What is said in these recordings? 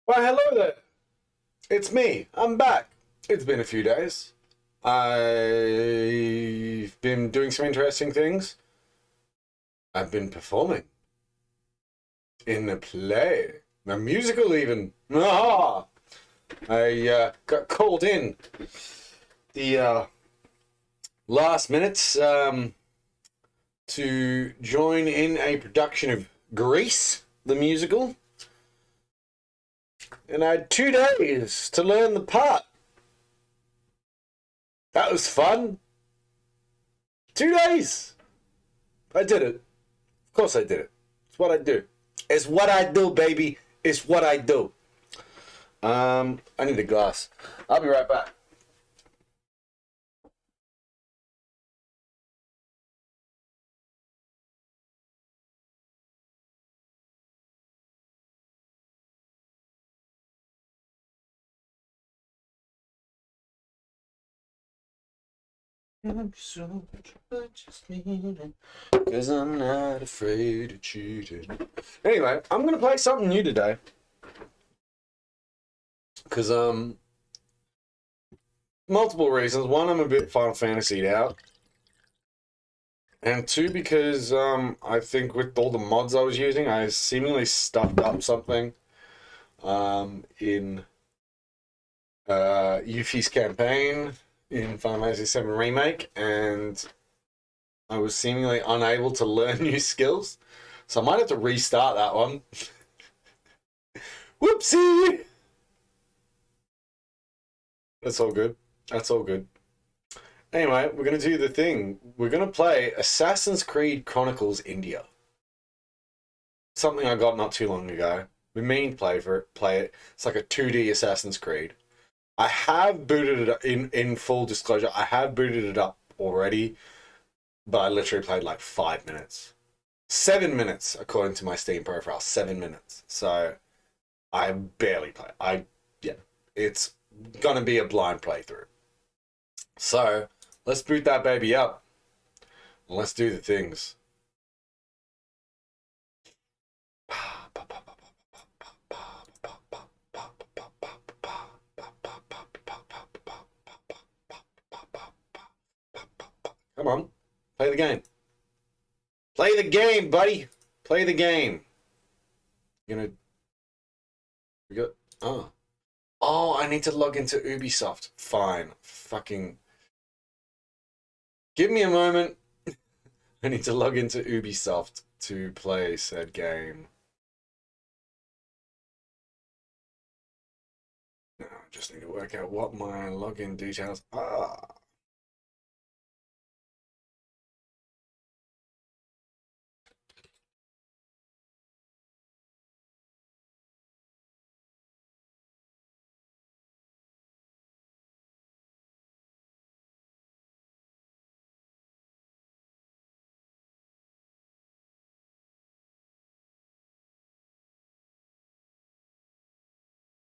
Well, hello there. It's me. I'm back. It's been a few days. I've been doing some interesting things. I've been performing in a play, a musical even. Ah! I got called in the last minutes to join in a production of Grease, the musical. And I had 2 days to learn the part. That was fun. 2 days. I did it. Of course I did it. It's what I do. It's what I do, baby. It's what I do. I need a glass. I'll be right back. I'm so just needing, cause I'm not afraid of cheating. Anyway, I'm gonna play something new today. Cause multiple reasons. One, I'm a bit Final Fantasied out. And two, because I think with all the mods I was using, I seemingly stuffed up something in Yuffie's campaign in Final Fantasy VII Remake, and I was seemingly unable to learn new skills. So I might have to restart that one. Whoopsie! That's all good. That's all good. Anyway, we're going to do the thing. We're going to play Assassin's Creed Chronicles India. Something I got not too long ago. We mean to play it. It's like a 2D Assassin's Creed. I have booted it up, in full disclosure, I have booted it up already, but I literally played like 5 minutes. 7 minutes, according to my Steam profile. 7 minutes. So I barely play. Yeah, it's going to be a blind playthrough. So let's boot that baby up. Let's do the things. Come on, play the game. Play the game, buddy. Play the game. We got, oh, I need to log into Ubisoft. Fine, fucking, give me a moment. I need to log into Ubisoft to play said game. Now, I just need to work out what my login details are.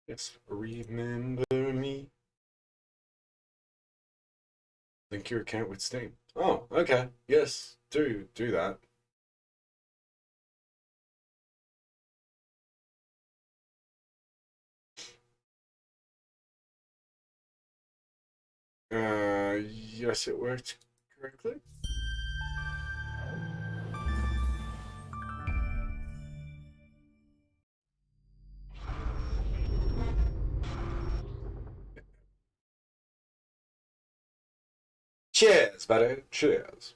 Yes, remember me. Link your account with Steam. Oh, okay. Yes, do that. Yes, it worked correctly. Cheers, buddy. Cheers.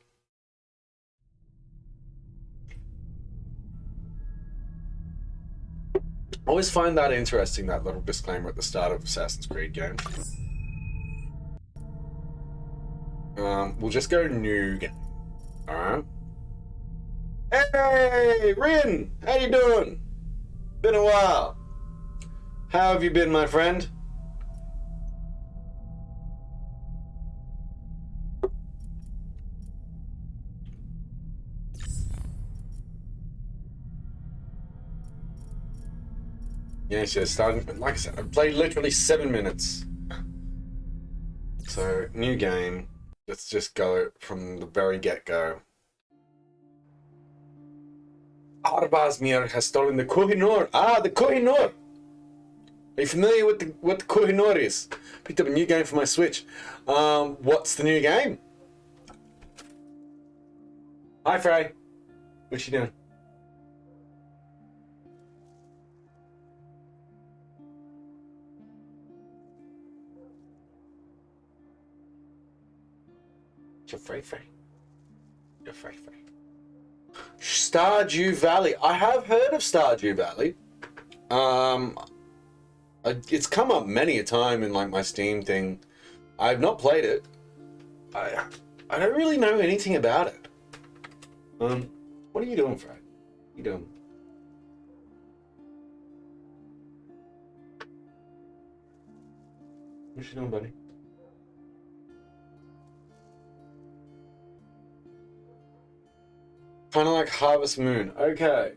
I always find that interesting, that little disclaimer at the start of Assassin's Creed games. We'll just go new game. Alright. Hey, Rin! How you doing? Been a while. How have you been, my friend? Yes, starting. Like I said, I played literally 7 minutes. So, new game. Let's just go from the very get-go. Arbazmir has stolen the Kohinoor. Ah, the Kohinoor! Are you familiar with what the Kohinoor is? Picked up a new game for my Switch. What's the new game? Hi, Frey. What you doing? You're Frey. You're Frey. Stardew Valley. I have heard of Stardew Valley. It's come up many a time in like my Steam thing. I've not played it. I don't really know anything about it. What are you doing, Fred? What are you doing? What you doing, buddy? Kind of like Harvest Moon. Okay.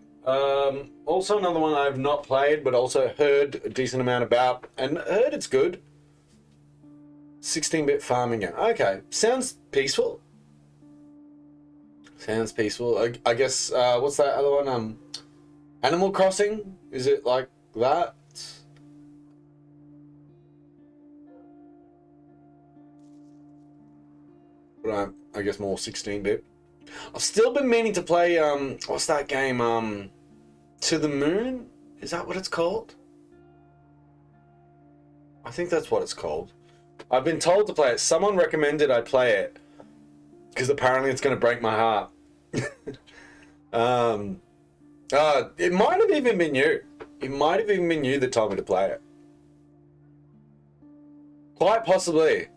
Also another one I've not played, but also heard a decent amount about, and heard it's good. 16-bit farming game. Okay. Sounds peaceful. Sounds peaceful. I guess, what's that other one? Animal Crossing? Is it like that? But I guess more 16-bit. I've still been meaning to play, what's that game? To the Moon? Is that what it's called? I think that's what it's called. I've been told to play it. Someone recommended I play it because apparently it's going to break my heart. It might have even been you. It might have even been you that told me to play it. Quite possibly.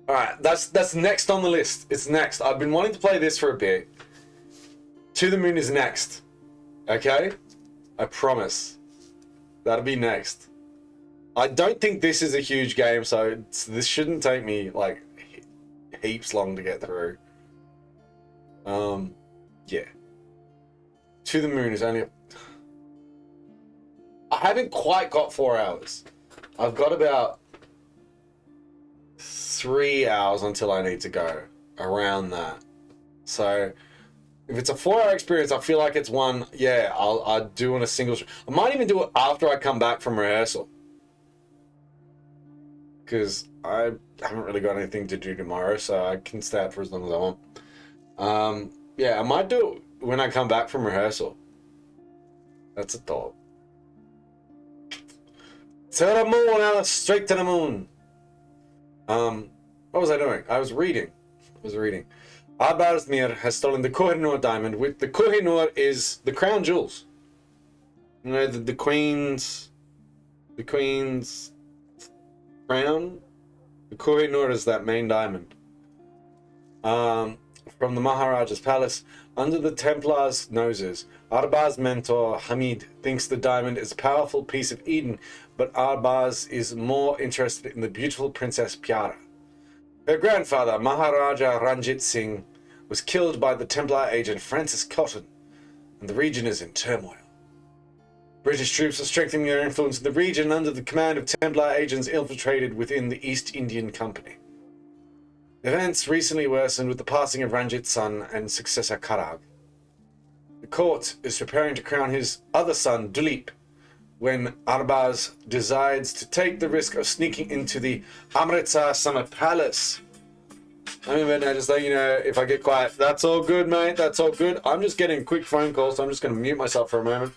All right, that's next on the list. It's next. I've been wanting to play this for a bit. To the Moon is next. Okay? I promise. That'll be next. I don't think this is a huge game, so this shouldn't take me like heaps long to get through. Yeah. To the Moon is only... I haven't quite got 4 hours. I've got about 3 hours until I need to go. Around that. So... if it's a 4-hour experience, I feel like it's one, yeah, I'll do on a single... I might even do it after I come back from rehearsal. Because I haven't really got anything to do tomorrow, so I can stay out for as long as I want. Yeah, I might do it when I come back from rehearsal. That's a thought. To the moon, Alice, straight to the moon. What was I doing? I was reading. Abarsmir has stolen the Kohinoor diamond. With the Kohinoor is the crown jewels. You know, the queen's crown. The Kohinoor is that main diamond. From the Maharaja's palace, under the Templars' noses, Arbaz's mentor Hamid thinks the diamond is a powerful piece of Eden, but Arbaz is more interested in the beautiful Princess Pyara. Her grandfather, Maharaja Ranjit Singh, was killed by the Templar agent Francis Cotton, and the region is in turmoil. British troops are strengthening their influence in the region under the command of Templar agents infiltrated within the East Indian Company. Events recently worsened with the passing of Ranjit's son and successor Karag. The court is preparing to crown his other son, Duleep, when Arbaz decides to take the risk of sneaking into the Amritsar Summer Palace. I mean, just let you know, if I get quiet, that's all good, mate. That's all good. I'm just getting a quick phone call, so I'm just going to mute myself for a moment.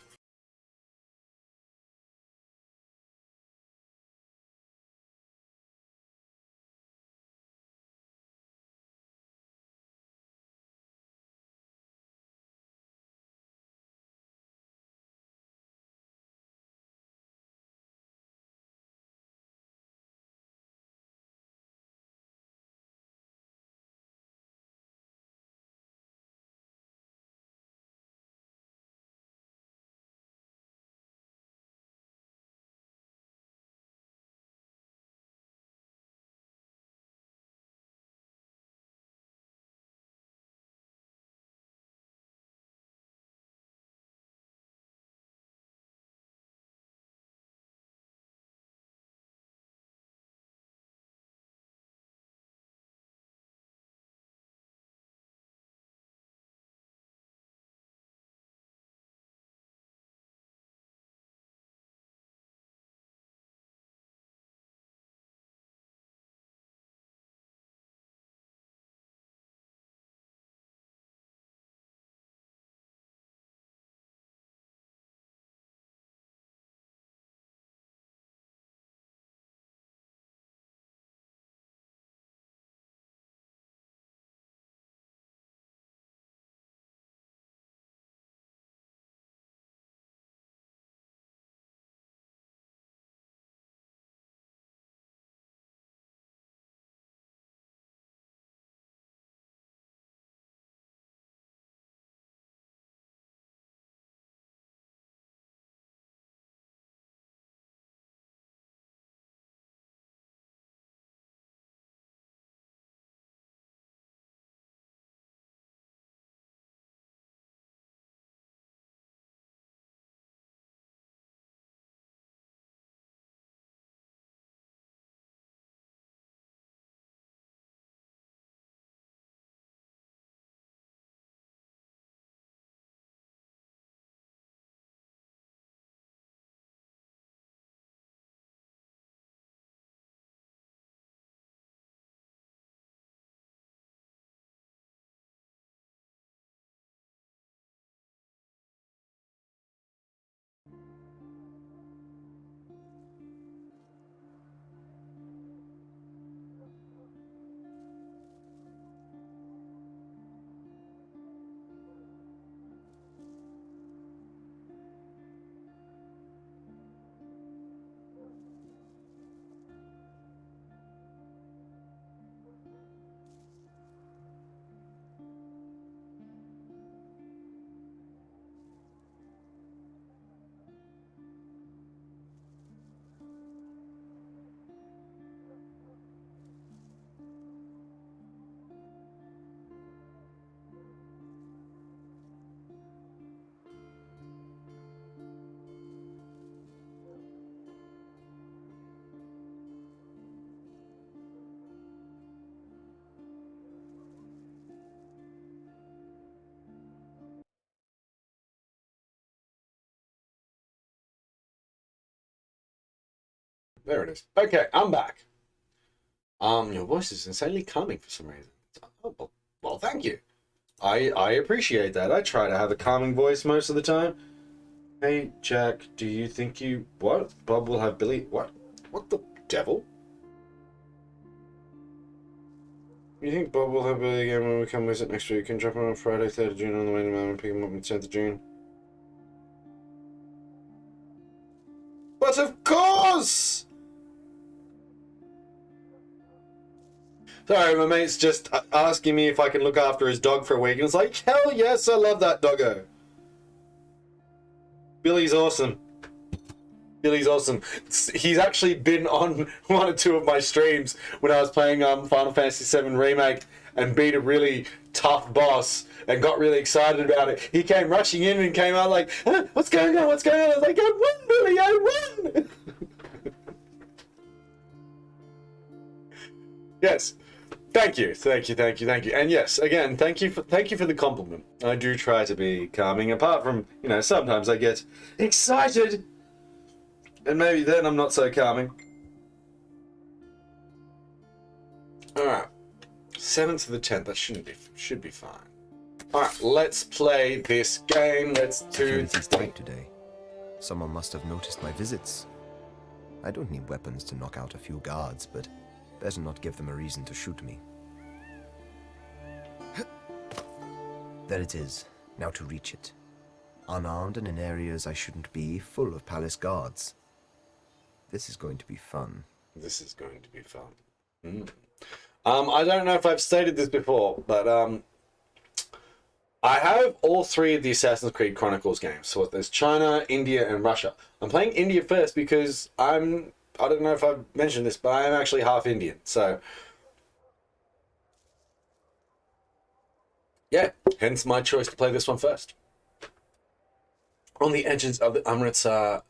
There it is. Okay, I'm back. Your voice is insanely calming for some reason. Oh, well, thank you. I appreciate that. I try to have a calming voice most of the time. Hey, Jack, do you think you... What? Bob will have Billy... What? What the devil? You think Bob will have Billy again when we come visit next week? Can drop him on Friday, 3rd of June on the way to Melbourne and pick him up on 10th of June? But of course! Sorry, my mate's just asking me if I can look after his dog for a week, and it's like, hell yes, I love that doggo. Billy's awesome. Billy's awesome. He's actually been on one or two of my streams when I was playing Final Fantasy VII Remake and beat a really tough boss and got really excited about it. He came rushing in and came out like, huh, what's going on? What's going on? I was like, I won, Billy, I won! Yes. Thank you. And yes, again, thank you for the compliment. I do try to be calming, apart from, you know, sometimes I get excited. And maybe then I'm not so calming. Alright. 7th to the 10th, that should be fine. Alright, let's play this game. Let's do Security's tight today. Someone must have noticed my visits. I don't need weapons to knock out a few guards, but better not give them a reason to shoot me. There it is. Now to reach it. Unarmed and in areas I shouldn't be, full of palace guards. This is going to be fun. This is going to be fun. I don't know if I've stated this before, but I have all three of the Assassin's Creed Chronicles games. So there's China, India, and Russia. I'm playing India first because I don't know if I've mentioned this, but I am actually half Indian. So yeah, hence my choice to play this one first. On the edges of the Amritsar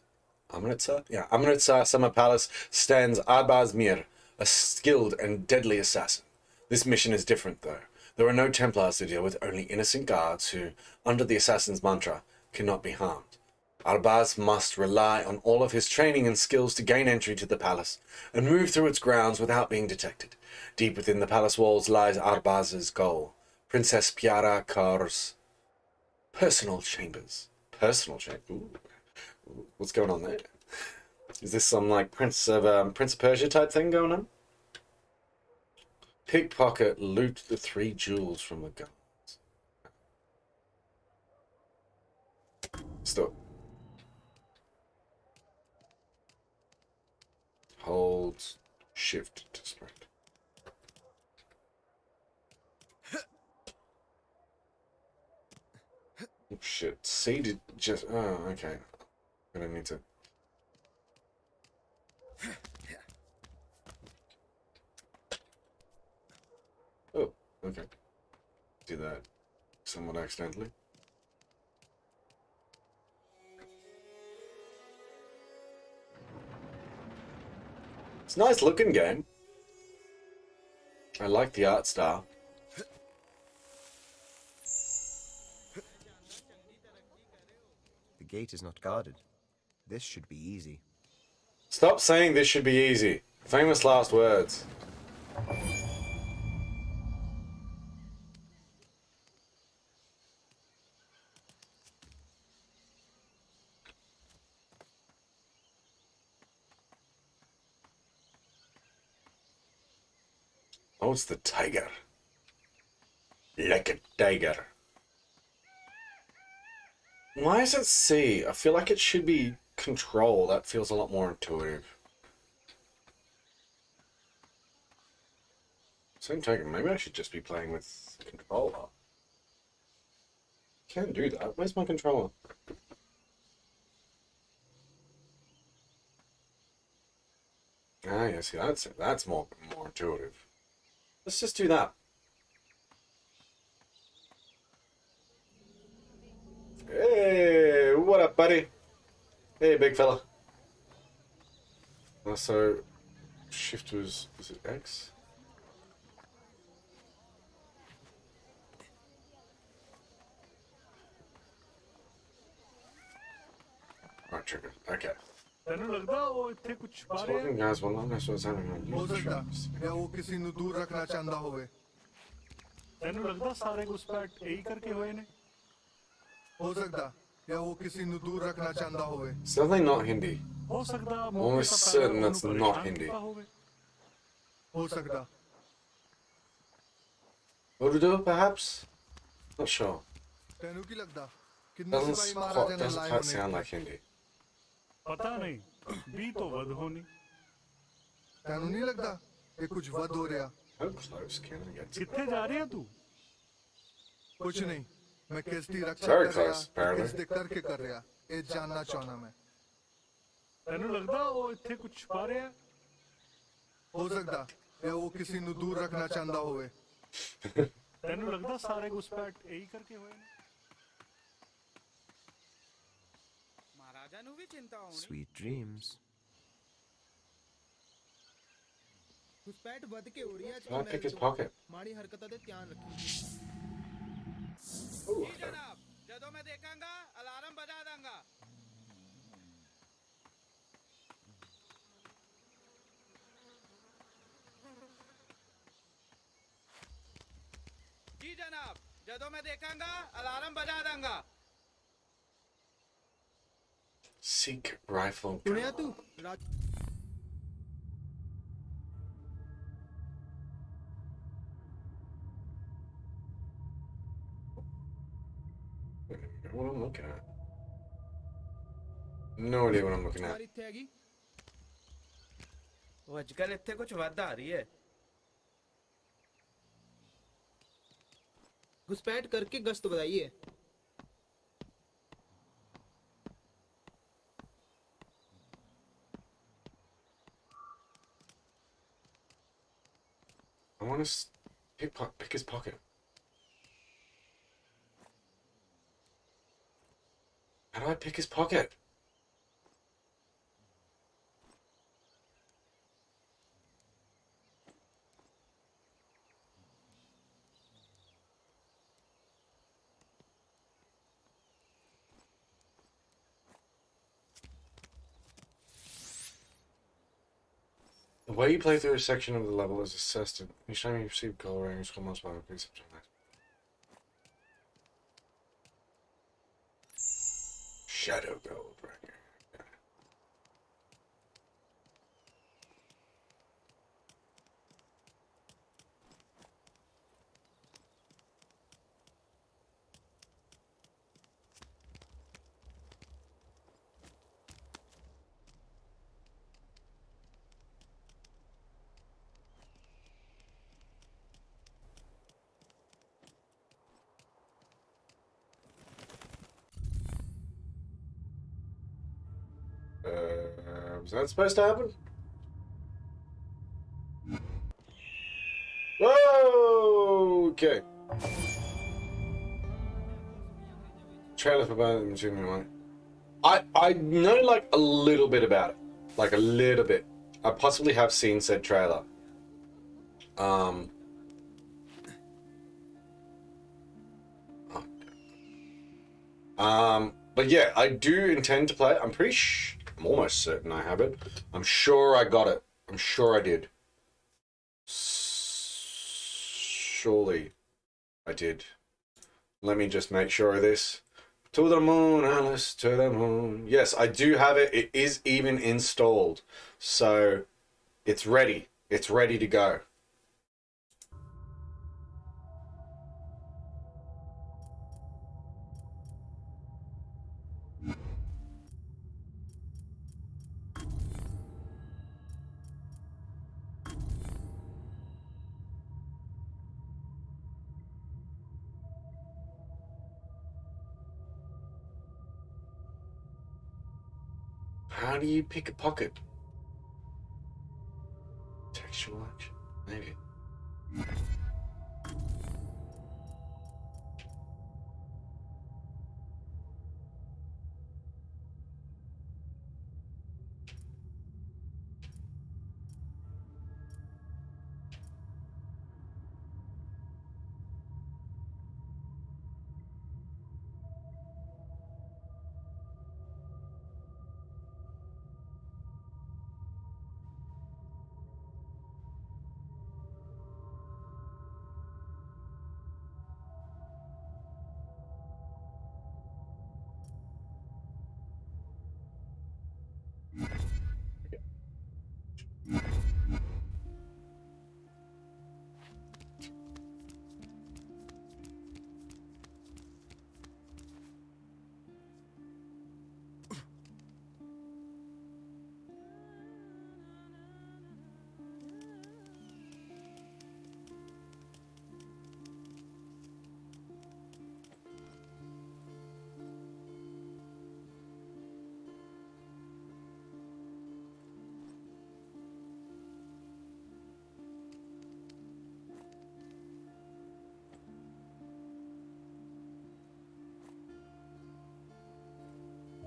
Summer Palace stands Arbaz Mir, a skilled and deadly assassin. This mission is different, though. There are no Templars to deal with, only innocent guards who, under the assassin's mantra, cannot be harmed. Arbaz must rely on all of his training and skills to gain entry to the palace and move through its grounds without being detected. Deep within the palace walls lies Arbaz's goal, Princess Piara Kaur's personal chambers. Personal chamber? Ooh. What's going on there? Is this some like Prince of Persia type thing going on? Pickpocket, loot the 3 jewels from the guards. Stop. Hold shift to sprint. Oh shit. C did just... Oh, okay. I don't need to... Oh, okay. Do that somewhat accidentally. It's a nice looking game. I like the art style. The gate is not guarded. This should be easy. Stop saying this should be easy. Famous last words. Oh, it's the tiger. Like a tiger. Why is it C? I feel like it should be control. That feels a lot more intuitive. Same token, maybe I should just be playing with controller. Can't do that. Where's my controller? Ah, yeah, see, that's more intuitive. Let's just do that. Hey, what up, buddy? Hey, big fella. So, shift was it X? Right trigger. Okay. ਤੈਨੂੰ ਲੱਗਦਾ ਉਹ ਇੱਥੇ ਕੁਝ ਛੁਪਾ ਰਿਹਾ Talking guys, well, I'm not sure what's happening. ਹੋ ਸਕਦਾ ਜਾਂ ਉਹ ਕਿਸੇ ਨੂੰ ਦੂਰ ਰੱਖਣਾ ਚਾਹੁੰਦਾ ਹੋਵੇ ਤੈਨੂੰ ਲੱਗਦਾ ਸਾਰੇ ਘੁਸਪੈਠ ਇਹੀ ਕਰਕੇ ਹੋਏ ਨੇ ਹੋ ਸਕਦਾ ਜਾਂ ਉਹ ਕਿਸੇ ਨੂੰ ਦੂਰ ਰੱਖਣਾ ਚਾਹੁੰਦਾ ਹੋਵੇ It's definitely not Hindi. ਹੋ ਸਕਦਾ Almost certain that's not Hindi. ਹੋ ਸਕਦਾ Urdu, perhaps? Not sure. ਤੈਨੂੰ ਕੀ ਲੱਗਦਾ ਕਿੰਨੇ ਸਿਪਾਹੀ Doesn't ਮਹਾਰਾਜਾ quite, ਨੇ doesn't ਲਾਏ quite sound ਹੋਣੇ like Hindi. ਪਤਾ ਨਹੀਂ 20 ਤੋਂ ਵੱਧ ਹੋਣੀ ਤੈਨੂੰ ਨਹੀਂ ਲੱਗਦਾ ਇਹ ਕੁਝ ਵੱਧ ਹੋ ਰਿਹਾ How close can I get to ਕਿੱਥੇ ਜਾ ਰਿਹਾ ਤੂੰ ਕੁਝ ਨਹੀਂ ਮੈਂ ਕਿਸ ਦੀ ਰੱਖਿਆ Very ਕਰ ਰਿਹਾ close, apparently. ਕਿਸ ਦੇ ਕਰਕੇ ਕਰ ਰਿਹਾ ਇਹ ਜਾਣਨਾ ਚਾਹਣਾ ਮੈਂ ਤੈਨੂੰ ਲੱਗਦਾ ਉਹ ਇੱਥੇ ਕੁਝ ਛੁਪਾ ਰਿਹਾ ਹੋ ਸਕਦਾ ਜਾਂ ਉਹ ਕਿਸੇ ਨੂੰ ਦੂਰ ਰੱਖਣਾ ਚਾਹੁੰਦਾ ਹੋਵੇ ਤੈਨੂੰ ਲੱਗਦਾ ਸਾਰੇ ਘੁਸਪੈਠ ਇਹੀ ਕਰਕੇ ਹੋਏ ਨੇ ਮਹਾਰਾਜਾ ਨੂੰ ਵੀ ਚਿੰਤਾ ਹੋਣੀ Sweet dreams. ਘੁਸਪੈਠ ਵੱਧ ਕੇ ਹੋ ਰਹੀ ਹੈ Can I pick his pocket? ਮਾੜੀ ਹਰਕਤਾਂ ਤੇ ਧਿਆਨ ਰੱਖੀ Ooh, ਜੀ ਜਨਾਬ ਜਦੋਂ ਮੈਂ ਦੇਖਾਂਗਾ ਅਲਾਰਮ ਬਜਾ ਦਾਂਗਾ ਜੀ ਜਨਾਬ ਜਦੋਂ ਮੈਂ ਦੇਖਾਂਗਾ ਅਲਾਰਮ ਬਜਾ ਦਾਂਗਾ secret rifle. ਸੁਣਿਆ ਤੂੰ ਰਾਜ What I'm looking at? No idea what I'm looking at. ਇੱਥੇ ਹੈਗੀ ਉਹ ਅੱਜਕੱਲ ਇੱਥੇ ਕੁਝ ਵੱਧ ਆ ਰਹੀ ਹੈ घुसपैठ करके गश्त बताइए I want to pick his pocket. How do I pick his pocket? The way you play through a section of the level is assessed. Each time you receive gold rings, score multiplied by please subject matter. Shadow gold breaker. Okay. Was that supposed to happen? Whoa! Okay. Trailer for Bone Jimmy one. I know like a little bit about it. Like a little bit. I possibly have seen said trailer. But yeah, I do intend to play it. I'm almost certain I have it. I'm sure I got it. I'm sure I did. Surely I did. Let me just make sure of this. To the moon, Alice, to the moon. Yes, I do have it. It is even installed. So it's ready. It's ready to go. How do you pick a pocket? Textual action? Maybe.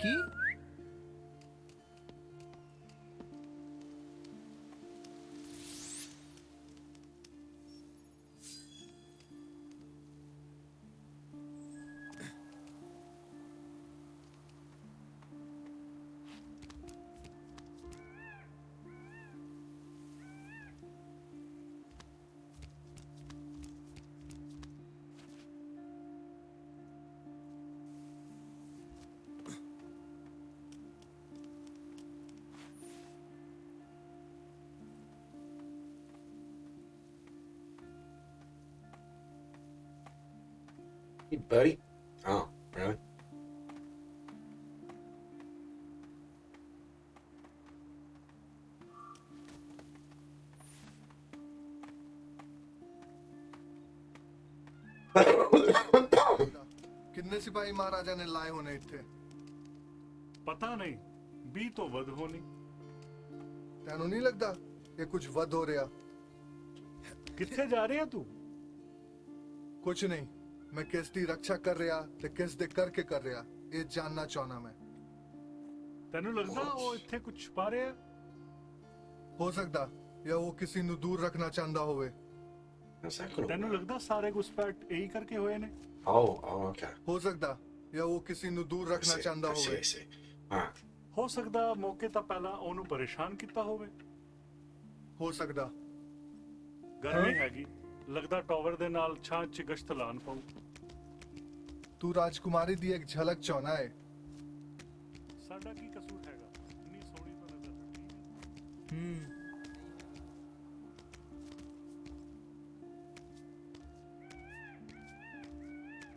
की Hey, buddy. Oh, really? कितने सिपाही महाराजा ने लाए होने थे पता नहीं 20 तो वध होनी ਤੈਨੂੰ ਨਹੀਂ ਲੱਗਦਾ ਇਹ ਕੁਝ ਵੱਧ ਹੋ ਰਿਹਾ किथे जा रहे हैं तू ਕੁਝ ਨਹੀਂ ਮੈਂ ਕਿਸ ਦੀ ਰੱਖਿਆ ਕਰ ਰਿਹਾ ਤੇ ਕਿਸ ਦੇ ਕਰਕੇ ਕਰ ਰਿਹਾ ਇਹ ਜਾਨਣਾ ਚਾਹਨਾ ਮੈਂ ਤੈਨੂੰ ਲੱਗਦਾ ਉਹ ਇੱਥੇ ਕੁਝ ਛੁਪਾ ਰਿਹਾ ਹੋ ਸਕਦਾ ਜਾਂ ਉਹ ਕਿਸੇ ਨੂੰ ਦੂਰ ਰੱਖਣਾ ਚਾਹੁੰਦਾ ਹੋਵੇ How's that gonna ਤੈਨੂੰ work? ਲੱਗਦਾ ਸਾਰੇ ਘੁਸਪੈਠ ਇਹੀ ਕਰਕੇ ਹੋਏ ਨੇ Oh, okay. ਹੋ ਸਕਦਾ ਜਾਂ ਉਹ ਕਿਸੇ ਨੂੰ ਦੂਰ I ਰੱਖਣਾ see, ਚਾਹੁੰਦਾ I see, ਹੋਵੇ I see. Alright. ਹੋ ਸਕਦਾ ਮੌਕੇ ਤਾਂ ਪਹਿਲਾਂ ਉਹਨੂੰ ਪਰੇਸ਼ਾਨ ਕੀਤਾ ਹੋਵੇ ਹੋ ਸਕਦਾ ਗਰਮੀ ਹੈਗੀ ਲੱਗਦਾ ਟਾਵਰ ਦੇ ਨਾਲ ਛਾਂ ਚ ਗਸ਼ਤ ਲਾਣ ਪਊ ਤੂੰ ਰਾਜਕੁਮਾਰੀ ਦੀ ਇੱਕ ਝਲਕ ਚਾਹਨਾ ਹੈ ਸਾਡਾ ਕੀ ਕਸੂਰ ਹੈਗਾ ਇੰਨੀ ਸੋਹਣੀ ਤਾਂ ਨਜ਼ਰ ਰੱਖੀ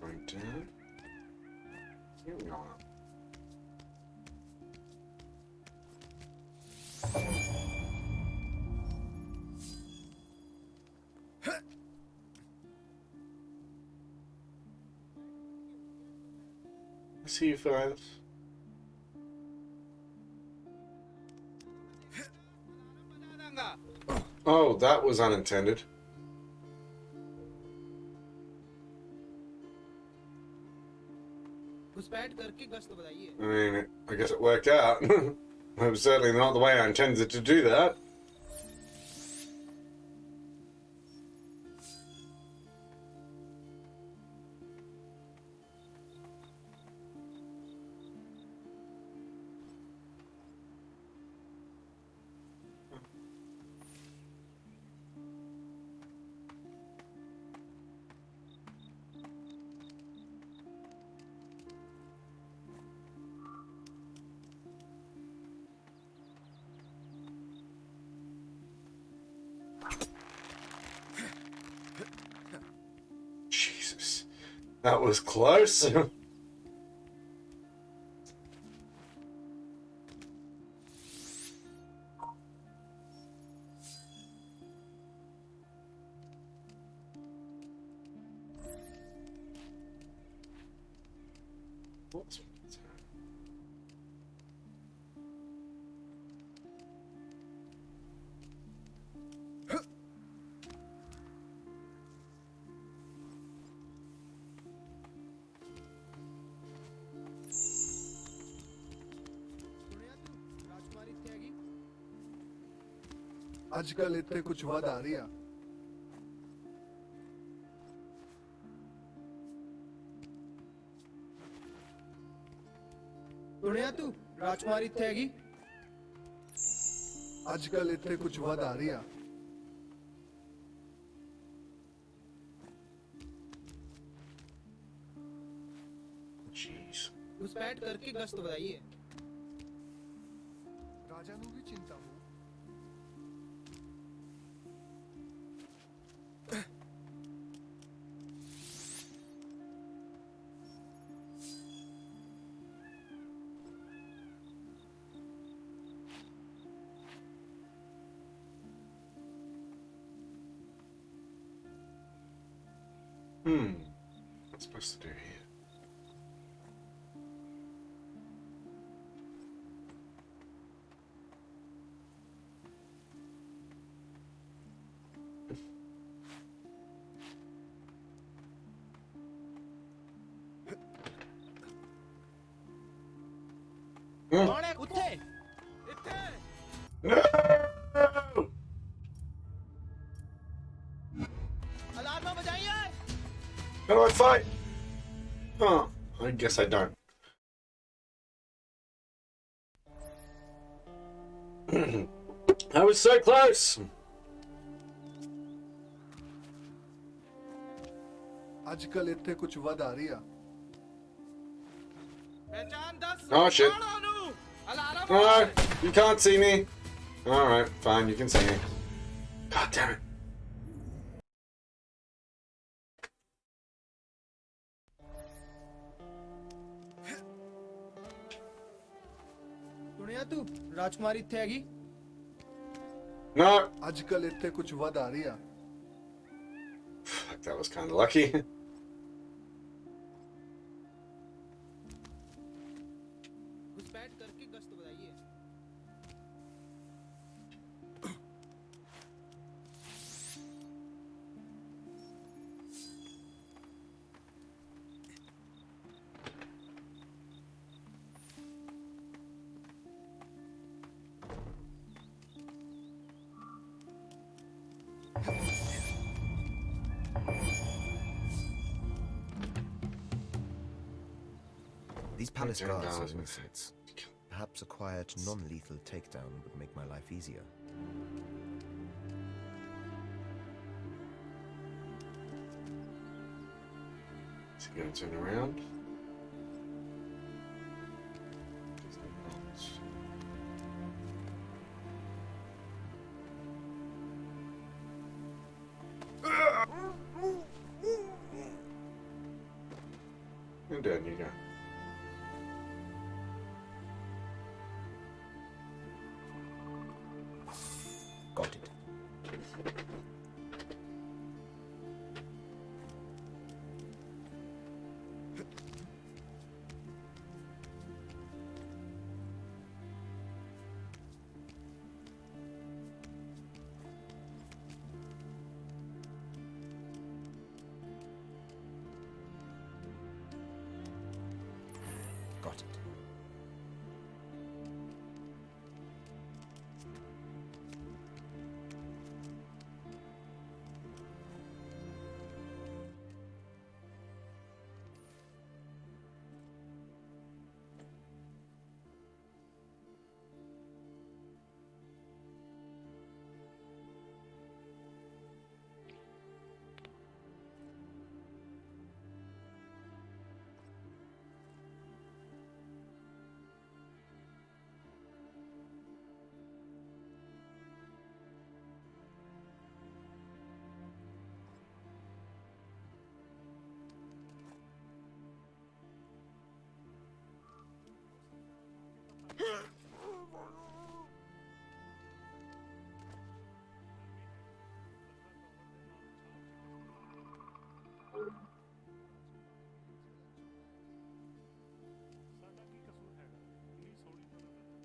Going down. Here we go. I see you, fellas. बजा दूंगा Oh, that was unintended. घुसपैठ करके गश्त बताइए I mean, I guess it worked out. It was certainly not the way I intended to do that. Jesus. That was close. What's सुनिया तू राजकुमारी त्यागी ਅੱਜ ਕੱਲ ਇੱਥੇ ਕੁਝ ਵੱਧ ਆ ਰਿਹਾ सुनिया तू राजकुमारी त्यागी ਅੱਜ ਕੱਲ ਇੱਥੇ ਕੁਝ ਵੱਧ ਆ ਰਿਹਾ Jeez. घुसपैठ करके गश्त बताइए ਰਾਜਾ ਨੂੰ ਵੀ ਚਿੰਤਾ ਹੋ What's I supposed to do here? ਉੱਥੇ ਇੱਥੇ No! ਅਲਾਰਮਾਂ ਵਜਾਈਏ How do I fight? Oh, I guess I don't. I was so close! ਅੱਜਕੱਲ ਇੱਥੇ ਕੁਝ ਵਧ ਆ ਰਹੀ ਆ ਪਹਿਚਾਨ ਦੱਸ Oh, shit. ਕੌਣ ਉਹਨੂੰ alarm No, you can't see me. Alright, fine, you can see me. God damn it. ਸੁਣਿਆ ਤੂੰ ਰਾਜਕੁਮਾਰੀ ਇੱਥੇ ਹੈਗੀ No! ਅੱਜਕੱਲ ਇੱਥੇ ਕੁਝ ਵਧ ਆ ਰਹੀ ਆ Fuck, that was kind of lucky. घुसपैठ करके गश्त बढ़ाइए These palace Turn guards down are as my innocents. Perhaps a quiet, non-lethal takedown would make my life easier. Is he going to turn around? And down you go. Got it. Got it. ਸਾਡਾ ਕੀ ਕਸੂਰ ਹੈਗਾ ਇੰਨੀ ਸੋਹਣੀ ਤਾਂ ਨਜ਼ਰ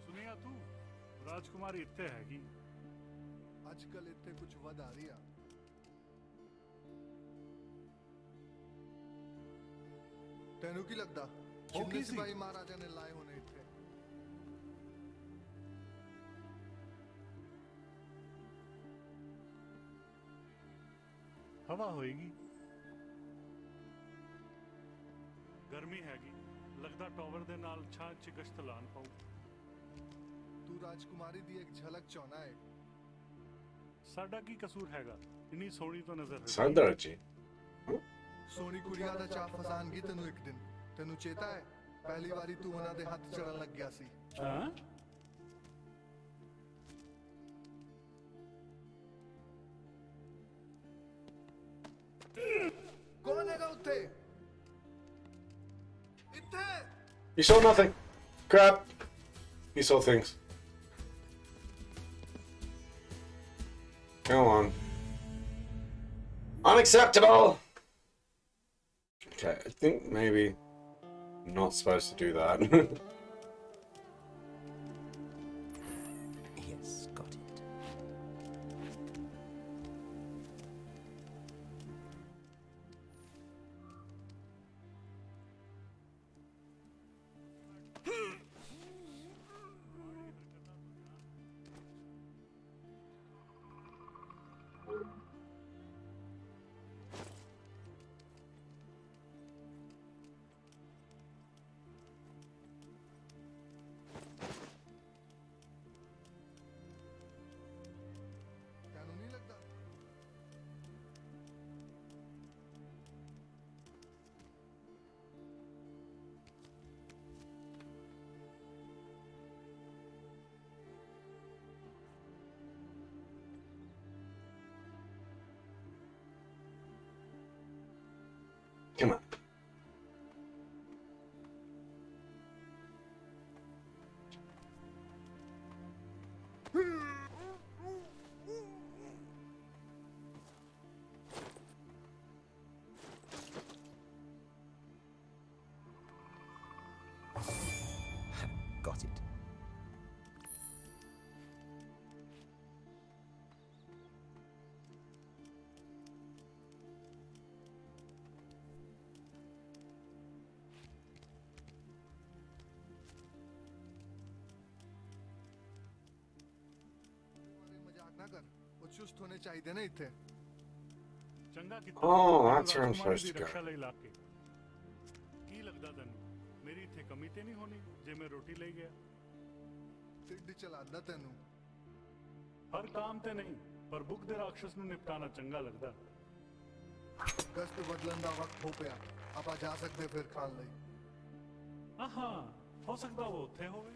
ਸੁਣਿਆ ਤੂੰ ਰਾਜਕੁਮਾਰੀ ਇੱਥੇ ਹੈਗੀ ਅੱਜਕੱਲ ਇੱਥੇ ਕੁਝ ਵਧ ਆ ਰਹੀ ਆ ਤੈਨੂੰ ਕੀ ਲੱਗਦਾ ਕਿੰਨੇ ਸਿਪਾਹੀ ਮਹਾਰਾਜਾ ਨੇ ਲਾਏ ਹੋਣੇ ਇੱਥੇ ਹਵਾ ਹੋਏਗੀ ਗਰਮੀ ਹੈਗੀ ਲੱਗਦਾ ਟਾਵਰ ਦੇ ਨਾਲ ਛਾਂ 'ਚ ਗਸ਼ਤ ਲਾਣ ਪਾਉ ਤੂੰ ਰਾਜਕੁਮਾਰੀ ਦੀ ਇੱਕ ਝਲਕ ਚਾਹਨਾ ਹੈ ਸਾਡਾ ਕੀ ਕਸੂਰ ਹੈਗਾ ਇੰਨੀ ਸੋਹਣੀ ਤਾਂ ਨਜ਼ਰ Sandra, G. ਸੋਹਣੀ ਕੁੜੀਆਂ ਦਾ ਚਾਹ ਫਸਾਨਗੀ ਤੈਨੂੰ ਇੱਕ ਦਿਨ ਤੈਨੂੰ ਚੇਤਾ ਹੈ ਪਹਿਲੀ ਵਾਰੀ ਤੂੰ ਉਹਨਾਂ ਦੇ ਹੱਥ ਚੜਨ ਲੱਗ ਗਿਆ ਸੀ ਹਾਂ ਕੌਣ ਹੈਗਾ ਉੱਥੇ ਇੱਥੇ You saw nothing. Crap. You saw things. Go on. Unacceptable! Okay, I think maybe I'm not supposed to do that. Yes, got it. ਤੈਨੂੰ ਨਹੀਂ ਲੱਗਦਾ Come on. Got it. ਮਜ਼ਾਕ ਨਾ ਕਰ ਉਹ ਚੁਸਤ ਹੋਣੇ ਚਾਹੀਦੇ ਨੇ ਇੱਥੇ ਚੰਗਾ ਕੀਤਾ Oh, ਮੈਨੂੰ that's where I'm Rajkumari supposed the to go. ਰੱਖਿਆ ਲਈ ਲਾ ਕੇ ਕੀ ਲੱਗਦਾ ਤੈਨੂੰ ਮੇਰੀ ਇੱਥੇ ਕਮੀ ਤੇ ਨਹੀਂ ਹੋਣੀ ਜੇ ਮੈਂ ਰੋਟੀ ਲਈ ਗਿਆ ਢਿੱਡ ਚਲਾਦਾ ਤੈਨੂੰ ਹਰ ਕੰਮ ਤੇ ਨਹੀਂ ਪਰ ਭੁੱਖ ਦੇ ਰਾਖਸ਼ ਨੂੰ ਨਿਪਟਾਣਾ ਚੰਗਾ ਲੱਗਦਾ ਗਸਤ ਬਦਲਣ ਦਾ ਵਕਤ ਹੋ ਪਿਆ ਆਪਾਂ ਜਾ ਸਕਦੇ ਫਿਰ ਖਾਣ ਲਈ ਹਾਂ ਹੋ ਸਕਦਾ ਉਹ ਉੱਥੇ ਹੋਵੇ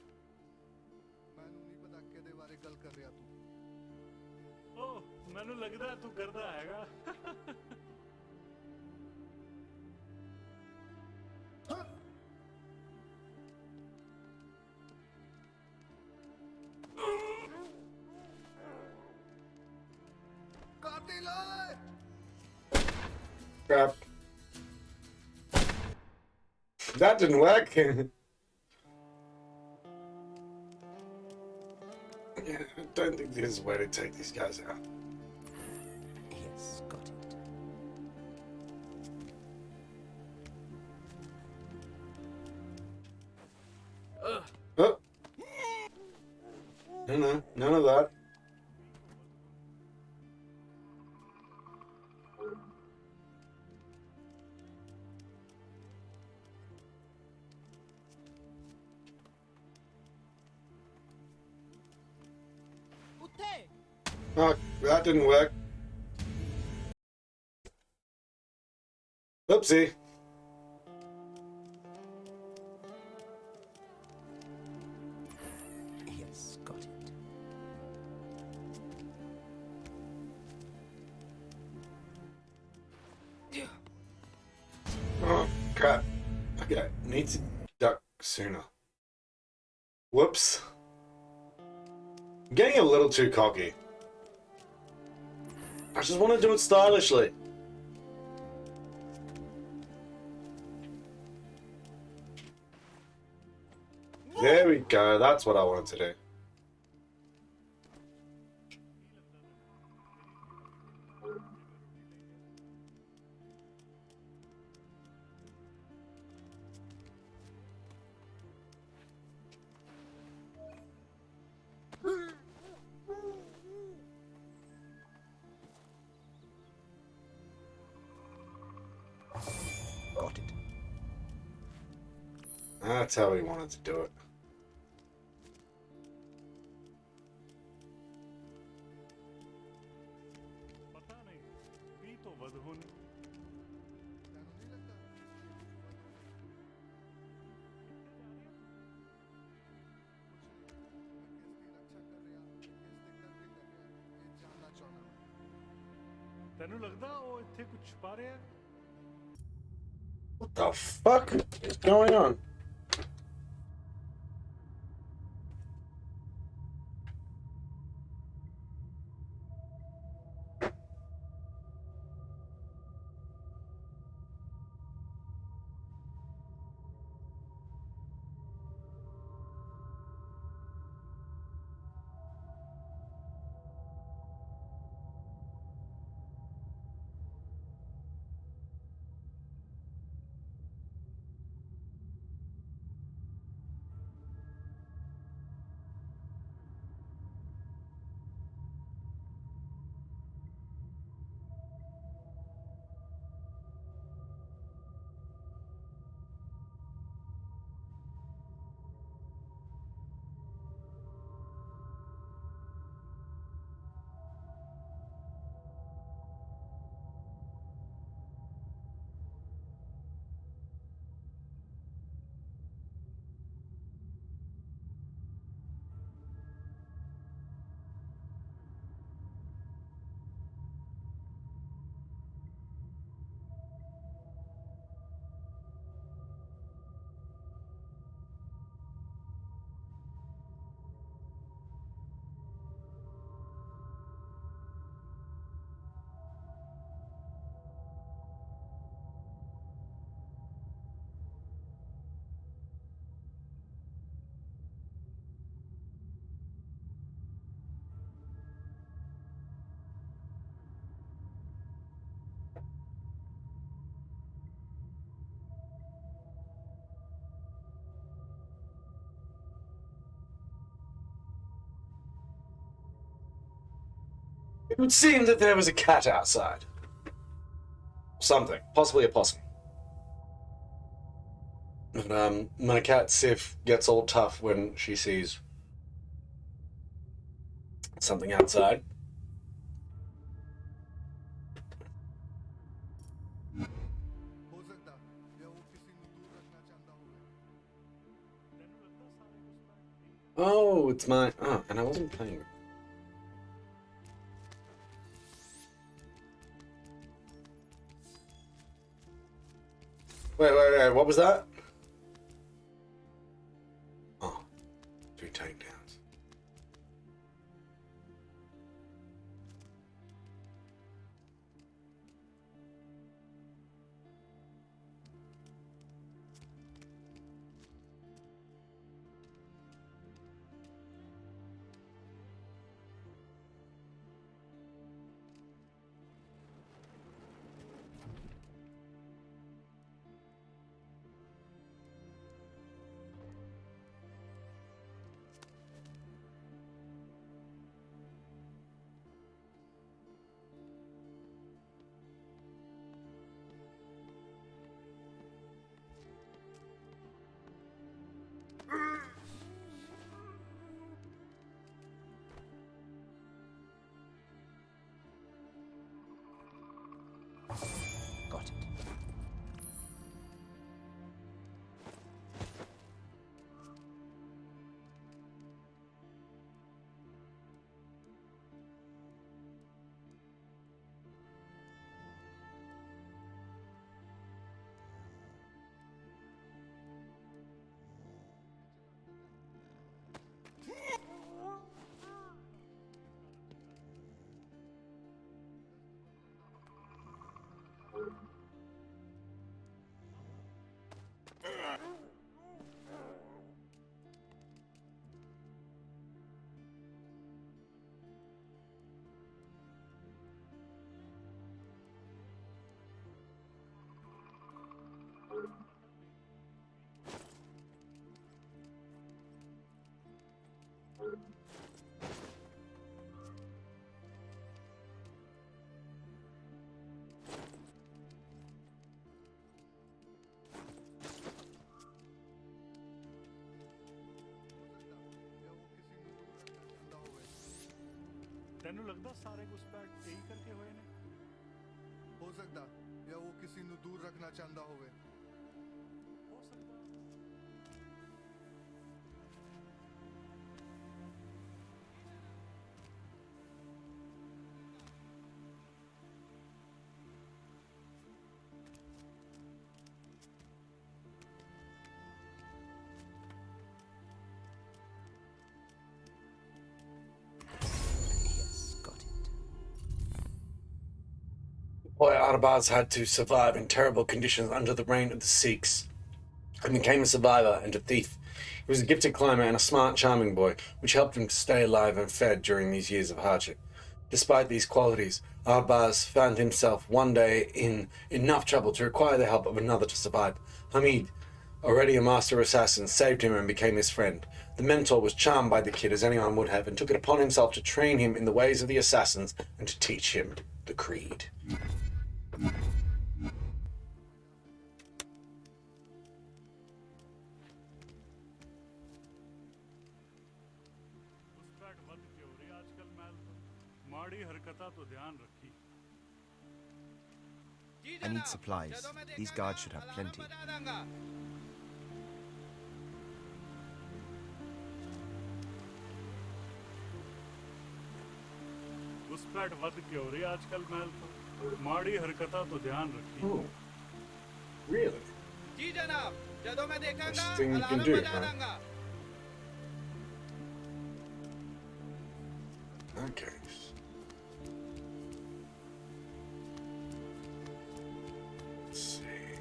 ਮੈਨੂੰ ਨਹੀਂ ਪਤਾ ਕਿਹਦੇ ਬਾਰੇ ਗੱਲ ਕਰ ਰਿਹਾ ਤੂੰ ਓਹ ਮੈਨੂੰ ਲੱਗਦਾ ਤੂੰ ਕਰਦਾ ਹੈਗਾ ਕਾਤਿਲ ਓਏ Crap. That didn't work. Yeah, I don't think there's a way to take these guys out. Yes, got it. Oh. No, none of that. Oh, that didn't work. Oopsie. Yes, got it. Oh, crap. Okay, need to duck sooner. Whoops. I'm getting a little too cocky. I just want to do it stylishly. There we go. That's what I wanted to do. Got it. That's how we wanted to do it. ਪਤਾ ਨਹੀਂ 20 ਤੋਂ ਵੱਧ ਹੋਣੀ ਤੈਨੂੰ ਨਹੀਂ ਲੱਗਦਾ ਤੈਨੂੰ ਲੱਗਦਾ ਉਹ ਇੱਥੇ ਕੁਝ ਛੁਪਾ ਰਿਹਾ ਹੈ What the fuck is going on? It would seem that there was a cat outside. Something. Possibly a possum. But, my cat Sif gets all tough when she sees something outside. हो सकता या वो किसी ਨੂੰ दूर रखना चाहता होਵੇ Oh, it's my... Oh, and I wasn't playing. Wait, what was that? Oh, 3 takedowns. Got it. ਤੈਨੂੰ ਲੱਗਦਾ ਸਾਰੇ ਘੁਸਪੈਠ ਇਹੀ ਕਰਕੇ ਹੋਏ ਨੇ ਹੋ ਸਕਦਾ ਜਾਂ ਉਹ ਕਿਸੇ ਨੂੰ ਦੂਰ ਰੱਖਣਾ ਚਾਹੁੰਦਾ ਹੋਵੇ ਹੋ ਸਕਦਾ Yes, got it. Boy, Artabaz had to survive in terrible conditions under the reign of the Sikhs and became a survivor and a thief. He was a gifted climber and a smart, charming boy, which helped him to stay alive and fed during these years of hardship. Despite these qualities, Artabaz found himself one day in enough trouble to require the help of another to survive. Hamid, already a master assassin, saved him and became his friend. The mentor was charmed by the kid, as anyone would have, and took it upon himself to train him in the ways of the assassins and to teach him the creed. ਘੁਸਪੈਠ ਵੱਧ ਕੇ ਹੋ ਰਹੀ ਅੱਜ ਕੱਲ ਮਹਿਲ ਤੋਂ ਮਾੜੀ ਹਰਕਤਾਂ ਤੋਂ ਧਿਆਨ ਰੱਖੀ जी I need जनाब, supplies. ਜਦੋਂ ਮੈਂ These ਦੇਖਾਂਗਾ, guards should have alarm plenty. बजा दूंगा। ਘੁਸਪੈਠ ਵੱਧ ਕੇ ਹੋ ਰਹੀ ਅੱਜ ਕੱਲ ਮਹਿਲ ਤੋਂ ਮਾੜੀ ਹਰਕਤਾਂ ਤੋਂ ਧਿਆਨ ਰੱਖੀ Oh, really? जी जनाब, ਜਦੋਂ ਮੈਂ ਦੇਖਾਂਗਾ, Interesting you can alarm do it, बजा right? दूंगा। Okay. Let's see.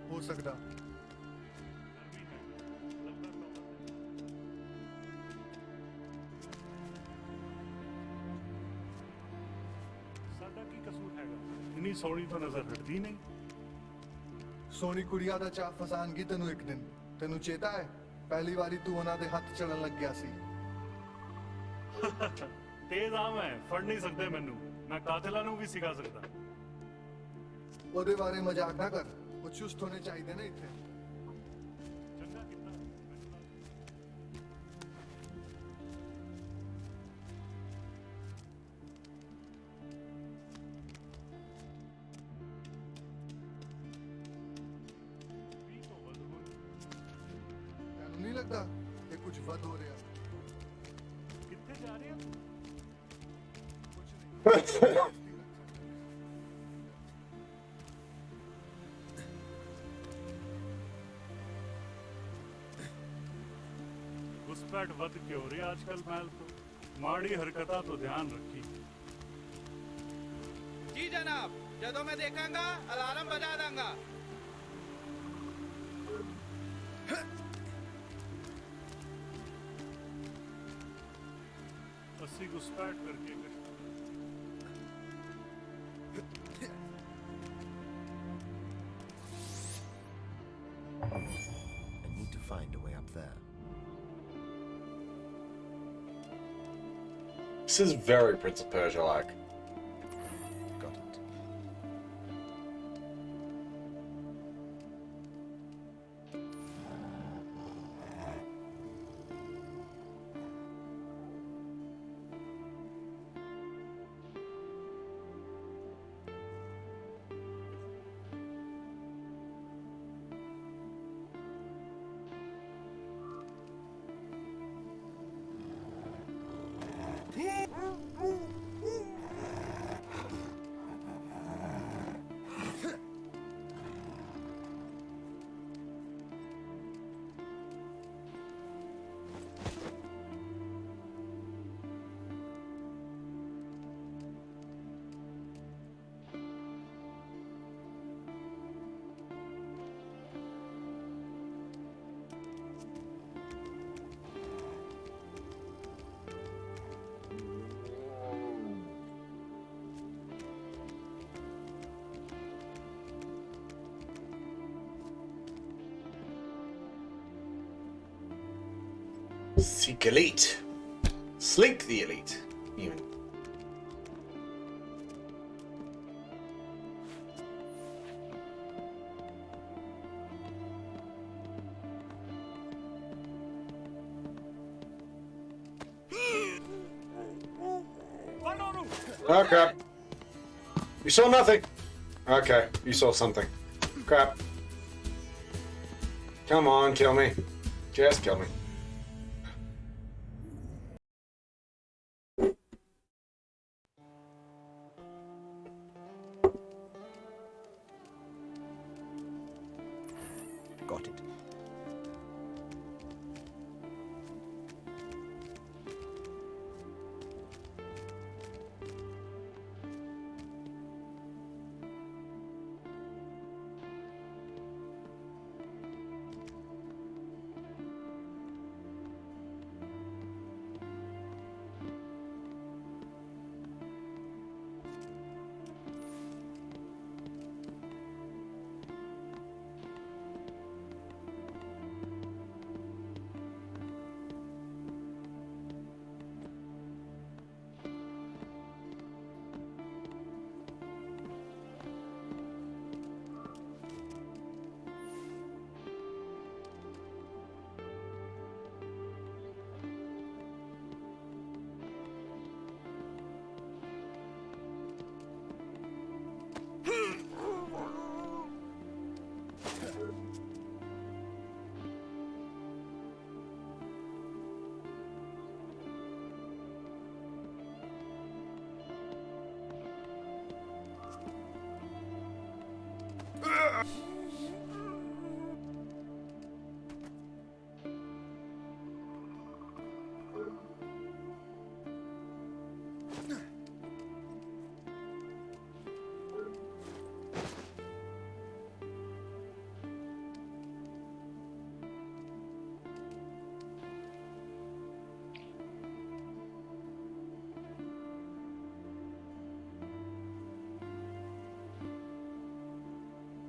ਹੋ ਸਕਦਾ ਸਾਡਾ ਕੀ ਕਸੂਰ ਹੈਗਾ ਇੰਨੀ ਸੋਹਣੀ ਤੋਂ ਨਜ਼ਰ ਹਟਦੀ ਨਹੀਂ ਸੋਹਣੀ ਕੁੜੀਆਂ ਦਾ ਚਾਅ ਫਸਾਨਗੀ ਤੈਨੂੰ ਇੱਕ ਦਿਨ ਤੈਨੂੰ ਚੇਤਾ ਹੈ ਪਹਿਲੀ ਵਾਰੀ ਤੂੰ ਉਹਨਾਂ ਦੇ ਹੱਥ ਚੜਨ ਲੱਗਿਆ ਸੀ। ਤੇਜ਼ ਆ ਮੈਂ ਫੜ ਨਹੀਂ ਸਕਦੇ ਮੈਨੂੰ। ਮੈਂ ਕਾਤਲਾਂ ਨੂੰ ਵੀ ਸਿਖਾ ਸਕਦਾ। ਉਹਦੇ ਬਾਰੇ ਮਜ਼ਾਕ ਨਾ ਕਰ। ਉਹ ਚੁਸਤ ਹੋਣੇ ਚਾਹੀਦੇ ਨੇ ਇੱਥੇ। ਚੰਗਾ ਕੀਤਾ ਤੈਨੂੰ ਨਹੀਂ ਲੱਗਦਾ ਇਹ ਕੁਝ ਵੱਧ ਹੋ ਰਿਹਾ? ਕਿੱਥੇ ਜਾ ਰਹੇ ਹੋ? ਕੁਝ ਨਹੀਂ। घुसपैठ वध क्यों रही आजकल महल तो माड़ी हरकता तो ध्यान रखी। जी जनाब, ਜਦੋਂ मैं देखांगा अलार्म बजा दूंगा। अस्सी घुसपैठ करके I need to find a way up there. This is very Prince of Persia like. Got it. Seek elite. Sleek the elite, even. Okay. You saw nothing. Okay, you saw something. Crap. Come on, kill me. Just kill me. Got it.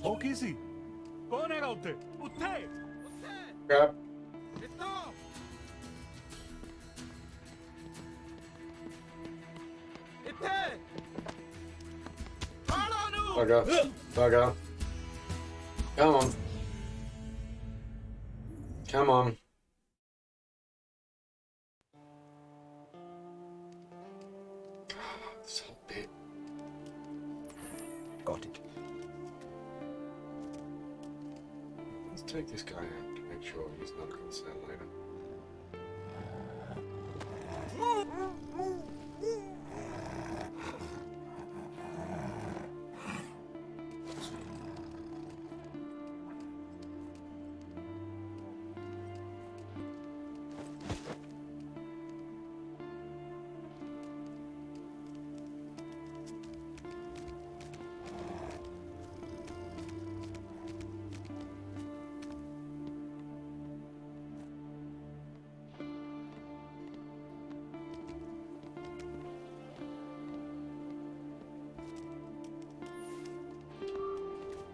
हो की सी कौन हैगा उत्थे उत्थे Crap. इतना Bugger. Bugger. Come on. Come on. This whole bit. Got it. Let's take this guy out to make sure he's not a concern later.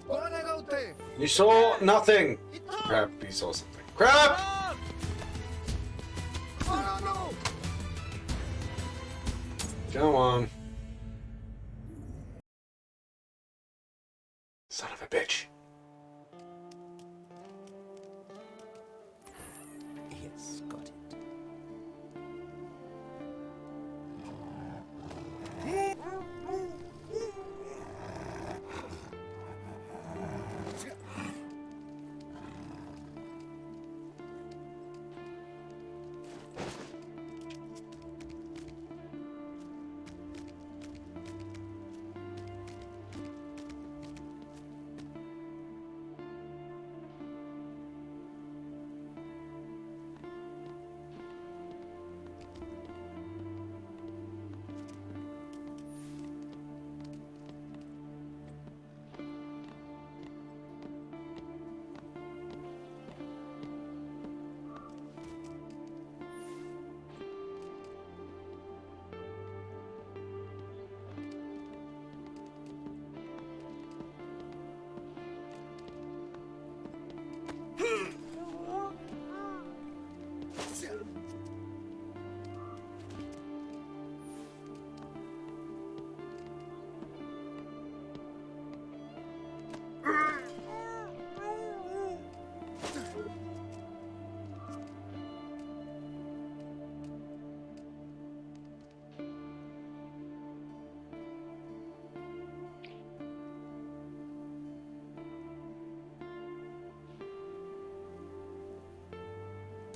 कौन है उठे? You saw nothing! Crap, you saw something. Crap! Oh no! Come on. Son of a bitch. Yes, got it.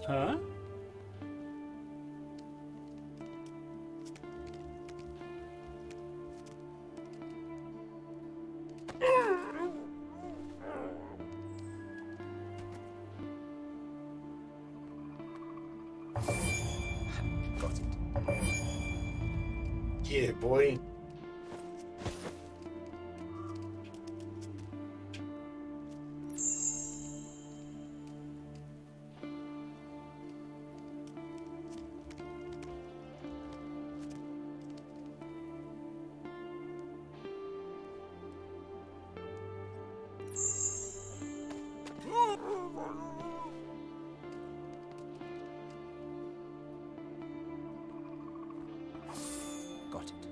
हाँ Got it. Yeah, boy. Got it.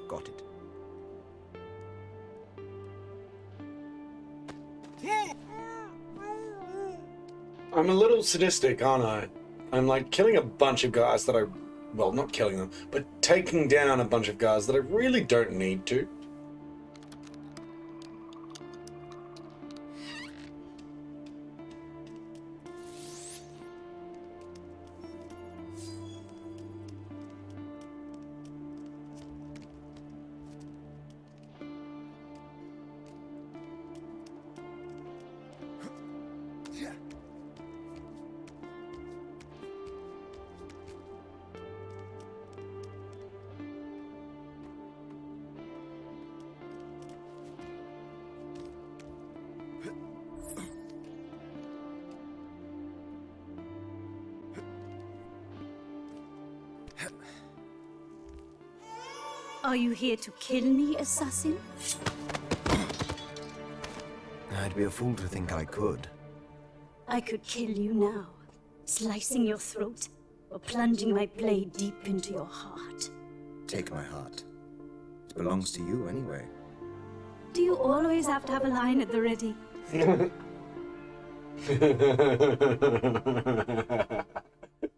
Got it. I'm a little sadistic, aren't I? I'm like killing a bunch of guys that I... Well, not killing them, but taking down a bunch of guys that I really don't need to. Are you here to kill me, assassin? I'd be a fool to think I could. I could kill you now, slicing your throat, or plunging my blade deep into your heart. Take my heart. It belongs to you anyway. Do you always have to have a line at the ready?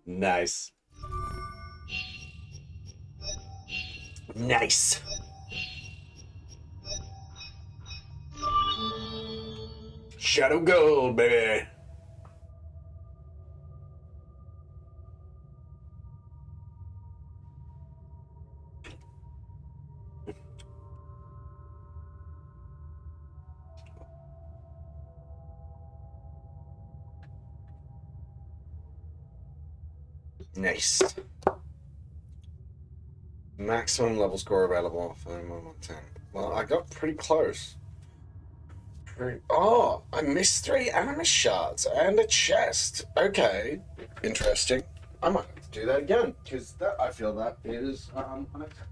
Nice. Nice. Shadow Gold, baby. Nice. Maximum level score available for 10. Well, I got pretty close. Oh, I missed 3 anima shards and a chest. Okay, interesting. I might have to do that again because I feel that is unacceptable.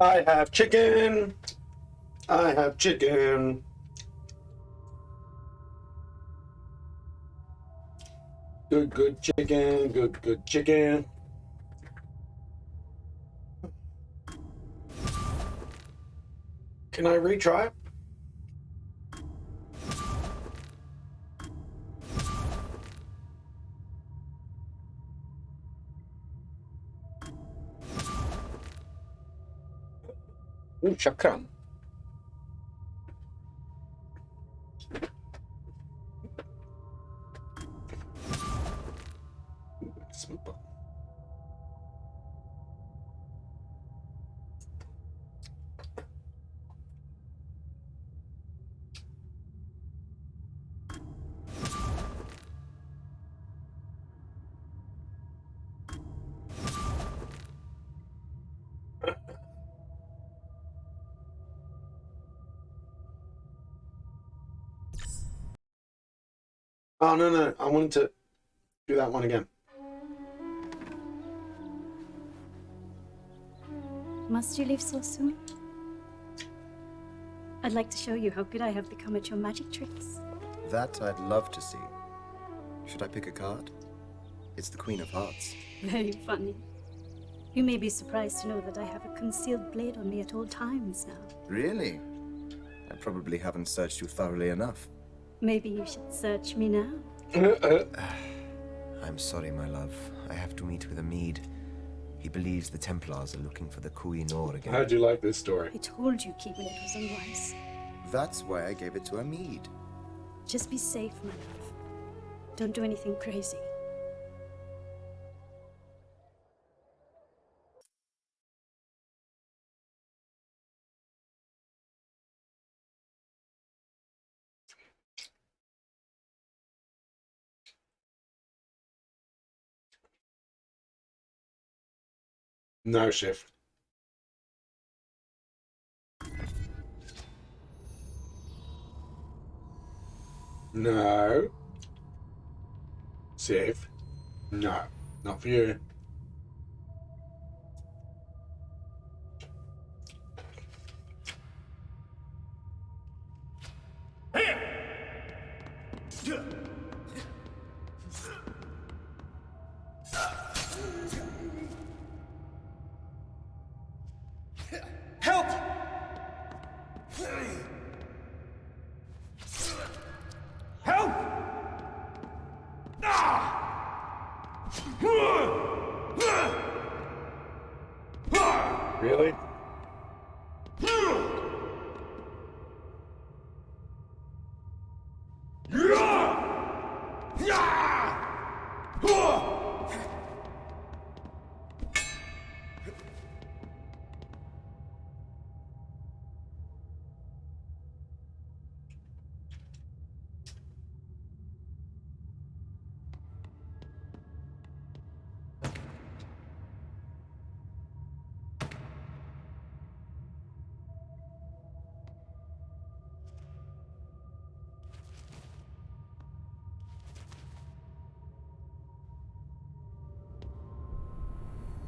I have chicken. I have chicken. Good chicken. Good chicken. Can I retry it? Ooh, shakram. Super. Oh, no. I wanted to do that one again. Must you leave so soon? I'd like to show you how good I have become at your magic tricks. That I'd love to see. Should I pick a card? It's the Queen of Hearts. Very funny. You may be surprised to know that I have a concealed blade on me at all times now. Really? I probably haven't searched you thoroughly enough. Maybe you should search me now. I'm sorry, my love. I have to meet with a Mead. He believes the Templars are looking for the Koh-i-Noor again. How'd you like this story? I told you keeping it was unwise. That's why I gave it to a Mead. Just be safe, my love. Don't do anything crazy. No shift. No. Save. No. Not for you. Help! Help! Really?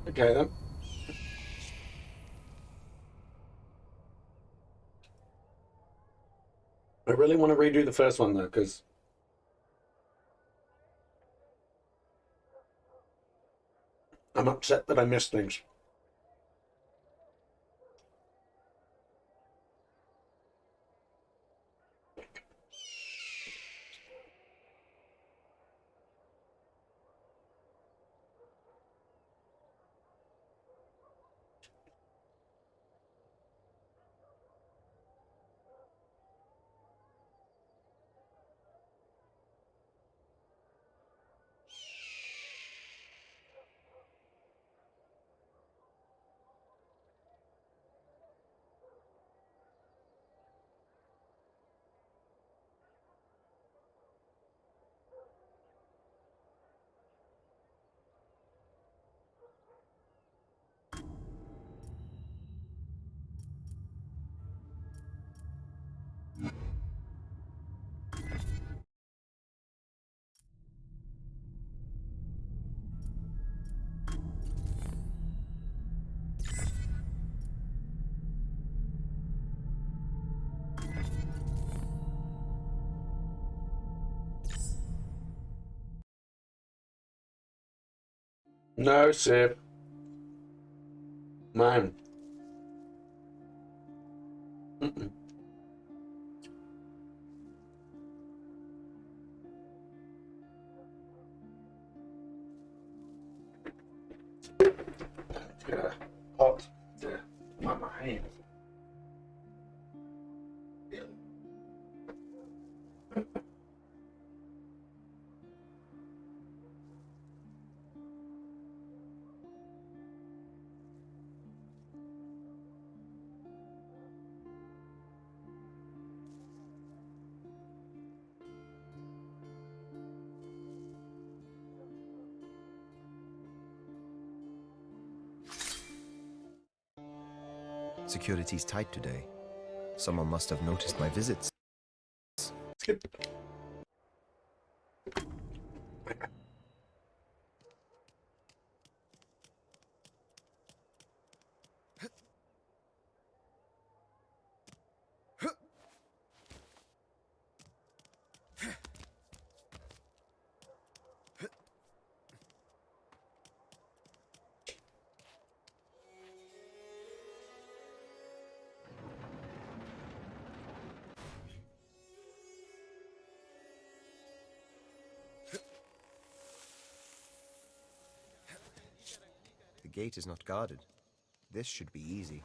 Okay then. I really want to redo the first one though, because I'm upset that I missed things. No, sir. Man. Mm-mm. Get a pot to wipe my hands. Security's tight today. Someone must have noticed my visits. Skip. The gate is not guarded. This should be easy.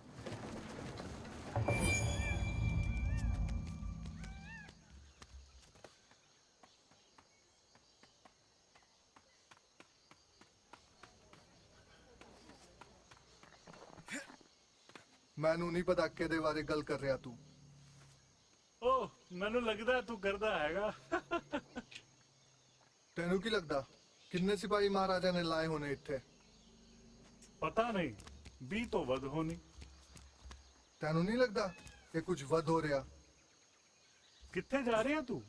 ਮੈਨੂੰ ਨਹੀਂ ਪਤਾ ਕਿਹਦੇ ਬਾਰੇ ਗੱਲ ਕਰ ਰਿਹਾ ਤੂੰ। ਓ ਮੈਨੂੰ ਲੱਗਦਾ ਤੂੰ ਕਰਦਾ ਹੈਗਾ। ਤੈਨੂੰ ਕੀ ਲੱਗਦਾ ਕਿੰਨੇ ਸਿਪਾਹੀ ਮਹਾਰਾਜਾ ਨੇ ਲਾਏ ਹੋਣੇ ਇੱਥੇ? ਪਤਾ ਨਹੀਂ 20 ਤੋਂ ਵੱਧ ਹੋਣੀ। ਤੈਨੂੰ ਨਹੀਂ ਲੱਗਦਾ ਕਿ ਕੁਝ ਵੱਧ ਹੋ ਰਿਹਾ? ਕਿੱਥੇ ਜਾ ਰਿਹਾ ਤੂੰ?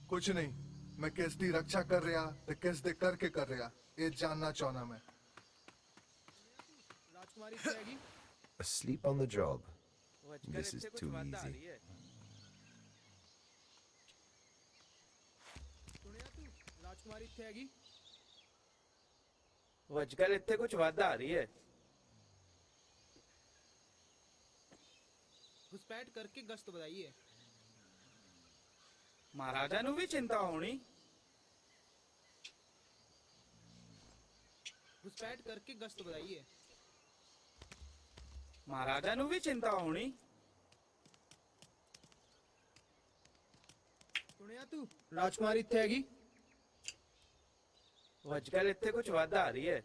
ਕੁਝ ਨਹੀਂ, ਮੈਂ ਕਿਸ ਦੀ ਰੱਖਿਆ ਕਰ ਰਿਹਾ ਤੇ ਕਿਸ ਦੇ ਕਰਕੇ ਕਰ ਰਿਹਾ ਇਹ ਜਾਨਣਾ ਚਾਹਨਾ ਮੈਂ। राजकुमारी से आएगी। Asleep on the job. वो अजगर This is इससे कुछ too बात आ easy. रही है। सुनिया तू राजकुमारी से आएगी। वो अजगर ਇੱਥੇ ਕੁਝ ਵਾਧਾ ਆ ਰਹੀ ਹੈ। घुसपैठ करके गश्त बढ़ाई है। महाराजा ਨੂੰ ਵੀ ਚਿੰਤਾ ਹੋਣੀ। घुसपैठ करके गश्त बढ़ाई है। महाराजा ਨੂੰ ਵੀ ਚਿੰਤਾ ਹੋਣੀ। ਸੁਣਿਆ ਤੂੰ ਰਾਜਕੁਮਾਰੀ ਇੱਥੇ ਹੈਗੀ। ਉਹ ਅੱਜਕੱਲ ਇੱਥੇ ਕੁਝ ਵਾਧਾ ਆ ਰਹੀ ਹੈ।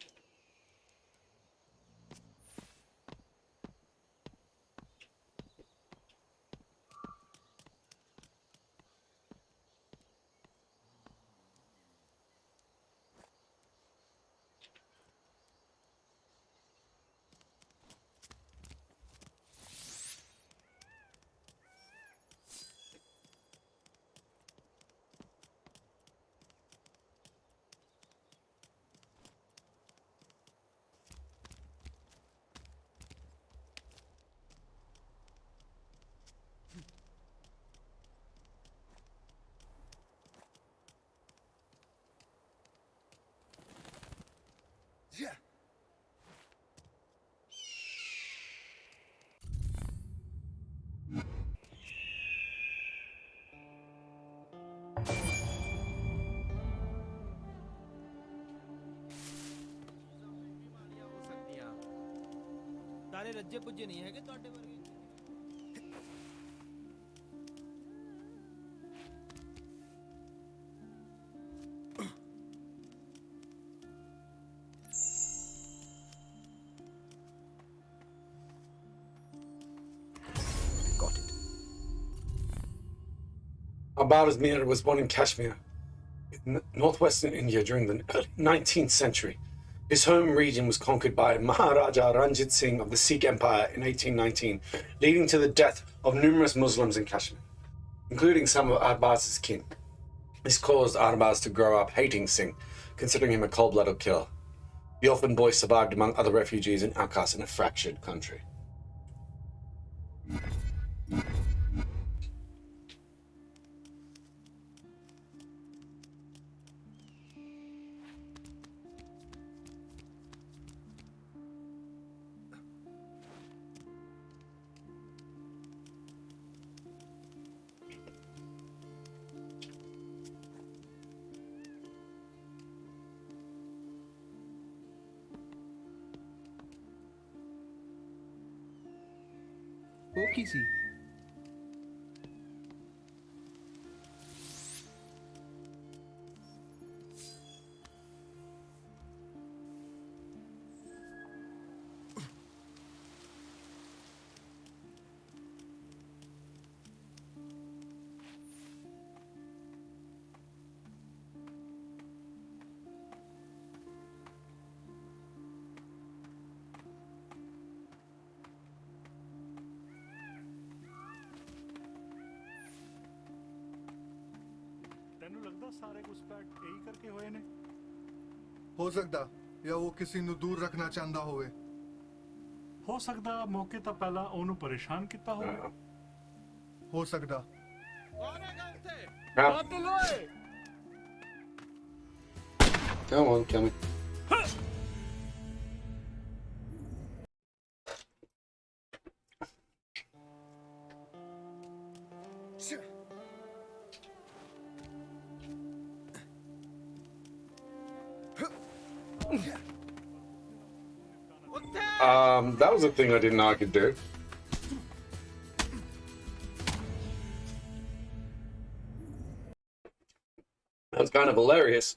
ਸਾਰੇ ਰੱਜੇ ਪੁੱਜੇ ਨਹੀਂ ਹੈਗੇ ਤੁਹਾਡੇ ਵਰਗੇ। Got it. Abada's Mir was born in Kashmir, northwestern India during the early 19th century. His home region was conquered by Maharaja Ranjit Singh of the Sikh Empire in 1819, leading to the death of numerous Muslims in Kashmir, including some of Arbaz's kin. This caused Arbaz to grow up hating Singh, considering him a cold-blooded killer. The orphan boy survived among other refugees in Akas in a fractured country. ओकी सी ਤੈਨੂੰ ਲੱਗਦਾ ਸਾਰੇ ਘੁਸਪੈਠ ਇਹੀ ਕਰਕੇ ਹੋਏ ਨੇ ਹੋ ਸਕਦਾ ਜਾਂ ਉਹ ਕਿਸੇ ਨੂੰ ਦੂਰ ਰੱਖਣਾ ਚਾਹੁੰਦਾ ਹੋਵੇ ਹੋ ਸਕਦਾ ਮੌਕੇ ਤੋਂ ਪਹਿਲਾਂ ਉਹਨੂੰ ਪਰੇਸ਼ਾਨ ਕੀਤਾ ਹੋਵੇ ਹੋ ਸਕਦਾ कौन है गाँव से Come on, kill me. That was a thing I didn't know I could do. That was kind of hilarious.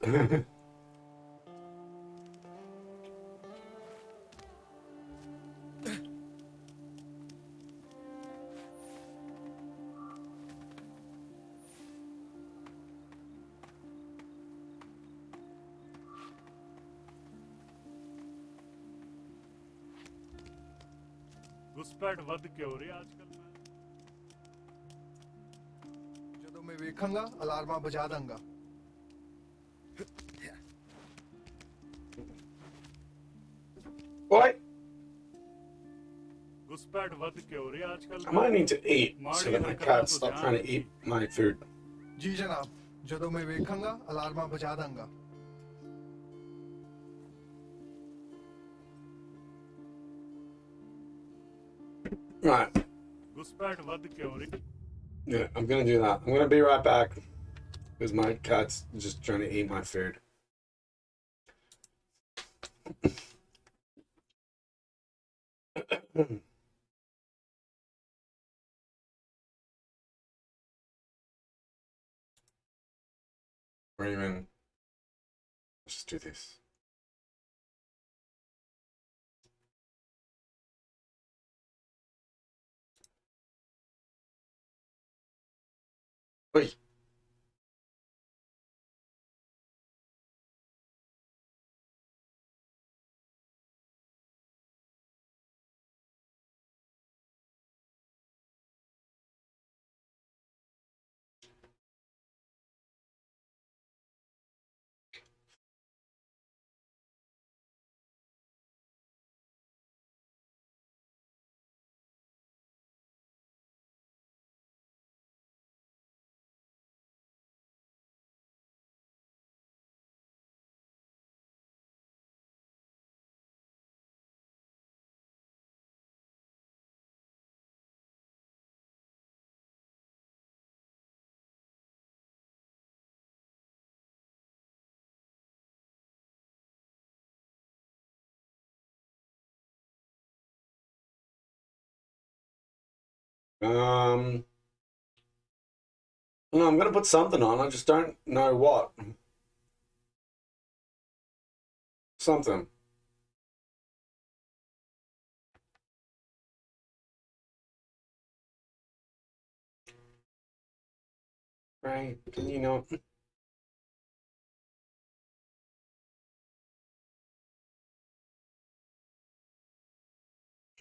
ਘੁਸਪੈਠ ਵੱਧ ਕਿਉਂ ਰਿਹਾ ਅੱਜ ਕੱਲ ਜਦੋਂ ਮੈਂ ਵੇਖਾਂਗਾ ਅਲਾਰਮਾਂ ਬਜਾ ਦਾਂਗਾ What? ਘੁਸਪੈਠ ਵੱਧ ਕਿਉਂ ਰਿਹਾ ਅੱਜ ਕੱਲ I might need to eat so that my cats stop trying to eat my food. ਜੀ ਜਨਾਬ ਜਦੋਂ ਮੈਂ ਵੇਖਾਂਗਾ ਅਲਾਰਮਾਂ ਬਜਾ ਦਾਂਗਾ Right. ਘੁਸਪੈਠ ਵੱਧ ਕਿਉਂ ਰਹੀ Yeah, I'm gonna do that. I'm gonna be right back because my cat's just trying to eat my food. Or even, let's just do this. Oi. No, I'm gonna put something on. I just don't know what. Something. Right? Can you know?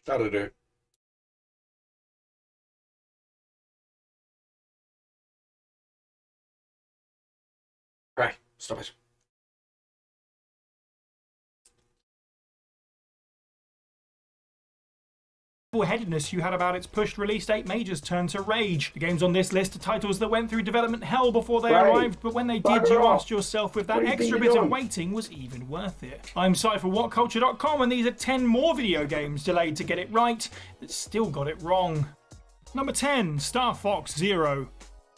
That'll do. Right, stop it. Headedness you had about its pushed release date may just turn to rage. The games on this list are titles that went through development hell before they arrived, but when they did, you asked yourself if that extra bit of waiting was even worth it. I'm CypherWhatCulture.com, and these are 10 more video games delayed to get it right that still got it wrong. Number 10, Star Fox Zero.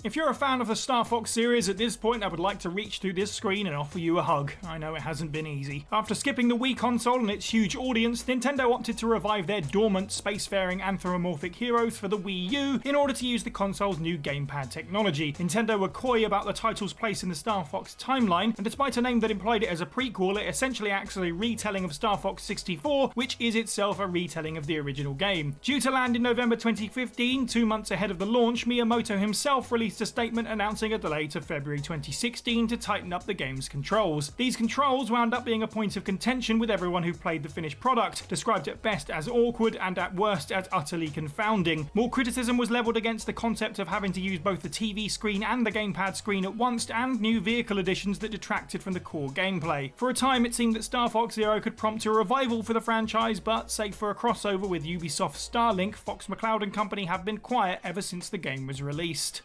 If you're a fan of the Star Fox series, at this point I would like to reach through this screen and offer you a hug. I know it hasn't been easy. After skipping the Wii console and its huge audience, Nintendo opted to revive their dormant spacefaring anthropomorphic heroes for the Wii U in order to use the console's new gamepad technology. Nintendo were coy about the title's place in the Star Fox timeline, and despite a name that implied it as a prequel, it essentially acts as a retelling of Star Fox 64, which is itself a retelling of the original game. Due to land in November 2015, 2 months ahead of the launch, Miyamoto himself released a statement announcing a delay to February 2016 to tighten up the game's controls. These controls wound up being a point of contention with everyone who played the finished product, described at best as awkward and at worst as utterly confounding. More criticism was levelled against the concept of having to use both the TV screen and the gamepad screen at once, and new vehicle additions that detracted from the core gameplay. For a time it seemed that Star Fox Zero could prompt a revival for the franchise, but save for a crossover with Ubisoft's Starlink, Fox McCloud and company have been quiet ever since the game was released.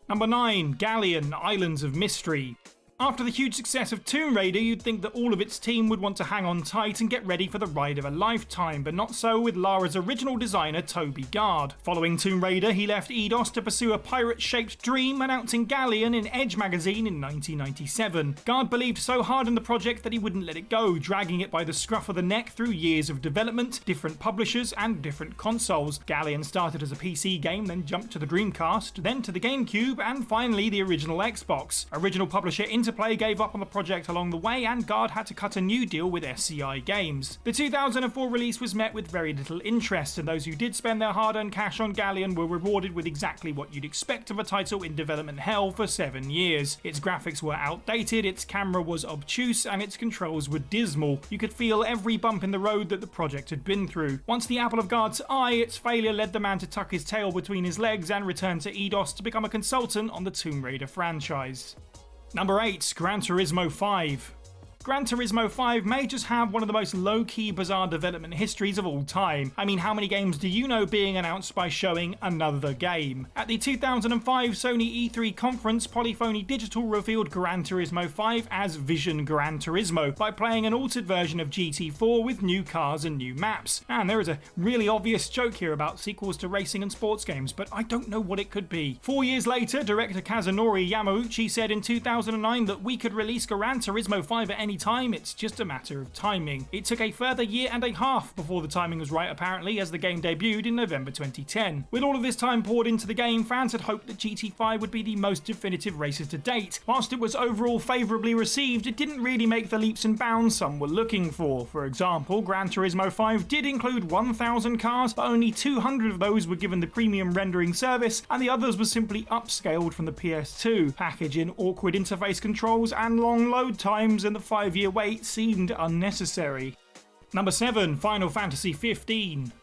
Number 9. Galleon, Islands of Mystery. After the huge success of Tomb Raider, you'd think that all of its team would want to hang on tight and get ready for the ride of a lifetime, but not so with Lara's original designer Toby Gard. Following Tomb Raider, he left Eidos to pursue a pirate-shaped dream, announcing Galleon in Edge magazine in 1997. Gard believed so hard in the project that he wouldn't let it go, dragging it by the scruff of the neck through years of development, different publishers, and different consoles. Galleon started as a PC game, then jumped to the Dreamcast, then to the GameCube, and finally the original Xbox. Original publisher Interplay gave up on the project along the way, and Gard had to cut a new deal with SCI Games. The 2004 release was met with very little interest, and those who did spend their hard-earned cash on Galleon were rewarded with exactly what you'd expect of a title in development hell for 7 years. Its graphics were outdated, its camera was obtuse, and its controls were dismal. You could feel every bump in the road that the project had been through. Once the apple of Gard's eye, its failure led the man to tuck his tail between his legs and return to Eidos to become a consultant on the Tomb Raider franchise. Number 8. Gran Turismo 5. Gran Turismo 5 may just have one of the most low-key bizarre development histories of all time. I mean, how many games do you know being announced by showing another game? At the 2005 Sony E3 conference, Polyphony Digital revealed Gran Turismo 5 as Vision Gran Turismo by playing an altered version of GT4 with new cars and new maps. And there is a really obvious joke here about sequels to racing and sports games, but I don't know what it could be. 4 years later, director Kazunori Yamauchi said in 2009 that we could release Gran Turismo 5 at any time, it's just a matter of timing. It took a further year and a half before the timing was right, apparently, as the game debuted in November 2010. With all of this time poured into the game, fans had hoped that GT5 would be the most definitive racer to date. Whilst it was overall favourably received, it didn't really make the leaps and bounds some were looking for. For example, Gran Turismo 5 did include 1,000 cars, but only 200 of those were given the premium rendering service, and the others were simply upscaled from the PS2. Package in awkward interface controls and long load times, and the 5-year wait seemed unnecessary. Number 7. Final Fantasy 15.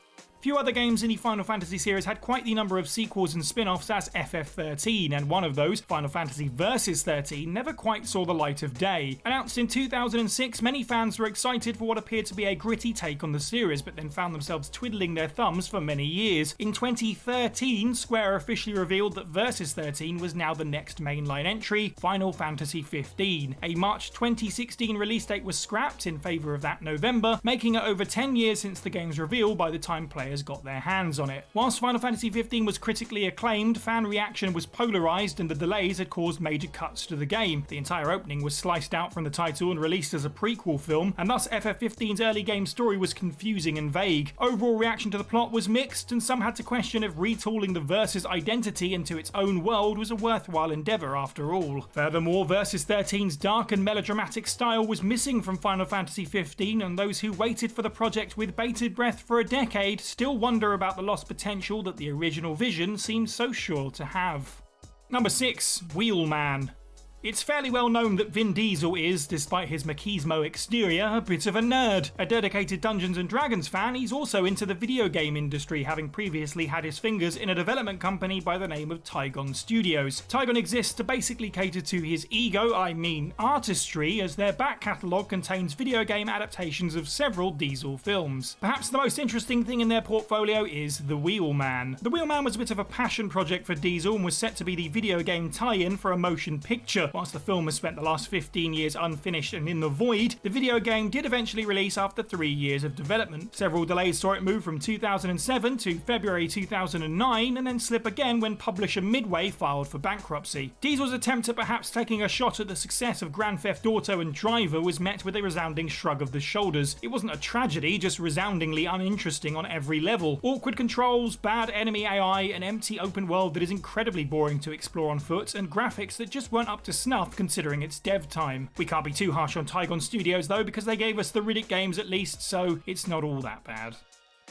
Few other games in the Final Fantasy series had quite the number of sequels and spin-offs as FF13, and one of those, Final Fantasy Versus 13, never quite saw the light of day. Announced in 2006, many fans were excited for what appeared to be a gritty take on the series, but then found themselves twiddling their thumbs for many years. In 2013, Square officially revealed that Versus 13 was now the next mainline entry, Final Fantasy 15. A March 2016 release date was scrapped in favour of that November, making it over 10 years since the game's reveal by the time players got their hands on it. Whilst Final Fantasy 15 was critically acclaimed, fan reaction was polarised and the delays had caused major cuts to the game. The entire opening was sliced out from the title and released as a prequel film, and thus FF15's early game story was confusing and vague. Overall reaction to the plot was mixed, and some had to question if retooling the Versus identity into its own world was a worthwhile endeavour after all. Furthermore, Versus 13's dark and melodramatic style was missing from Final Fantasy 15, and those who waited for the project with bated breath for a decade still wonder about the lost potential that the original Vision seemed so sure to have. Number 6. Wheelman. It's fairly well known that Vin Diesel is, despite his machismo exterior, a bit of a nerd. A dedicated Dungeons & Dragons fan, he's also into the video game industry, having previously had his fingers in a development company by the name of Tygon Studios. Tygon exists to basically cater to his ego, I mean artistry, as their back catalogue contains video game adaptations of several Diesel films. Perhaps the most interesting thing in their portfolio is The Wheelman. The Wheelman was a bit of a passion project for Diesel and was set to be the video game tie-in for a motion picture. whilst the film has spent the last 15 years unfinished and in the void, the video game did eventually release after 3 years of development. Several delays saw it move from 2007 to February 2009, and then slip again when publisher Midway filed for bankruptcy. Diesel's attempt at perhaps taking a shot at the success of Grand Theft Auto and Driver was met with a resounding shrug of the shoulders. It wasn't a tragedy, just resoundingly uninteresting on every level. Awkward controls, bad enemy AI, an empty open world that is incredibly boring to explore on foot, and graphics that just weren't up to snuff considering its dev time. We can't be too harsh on Tygon Studios though, because they gave us the Riddick games at least, so it's not all that bad.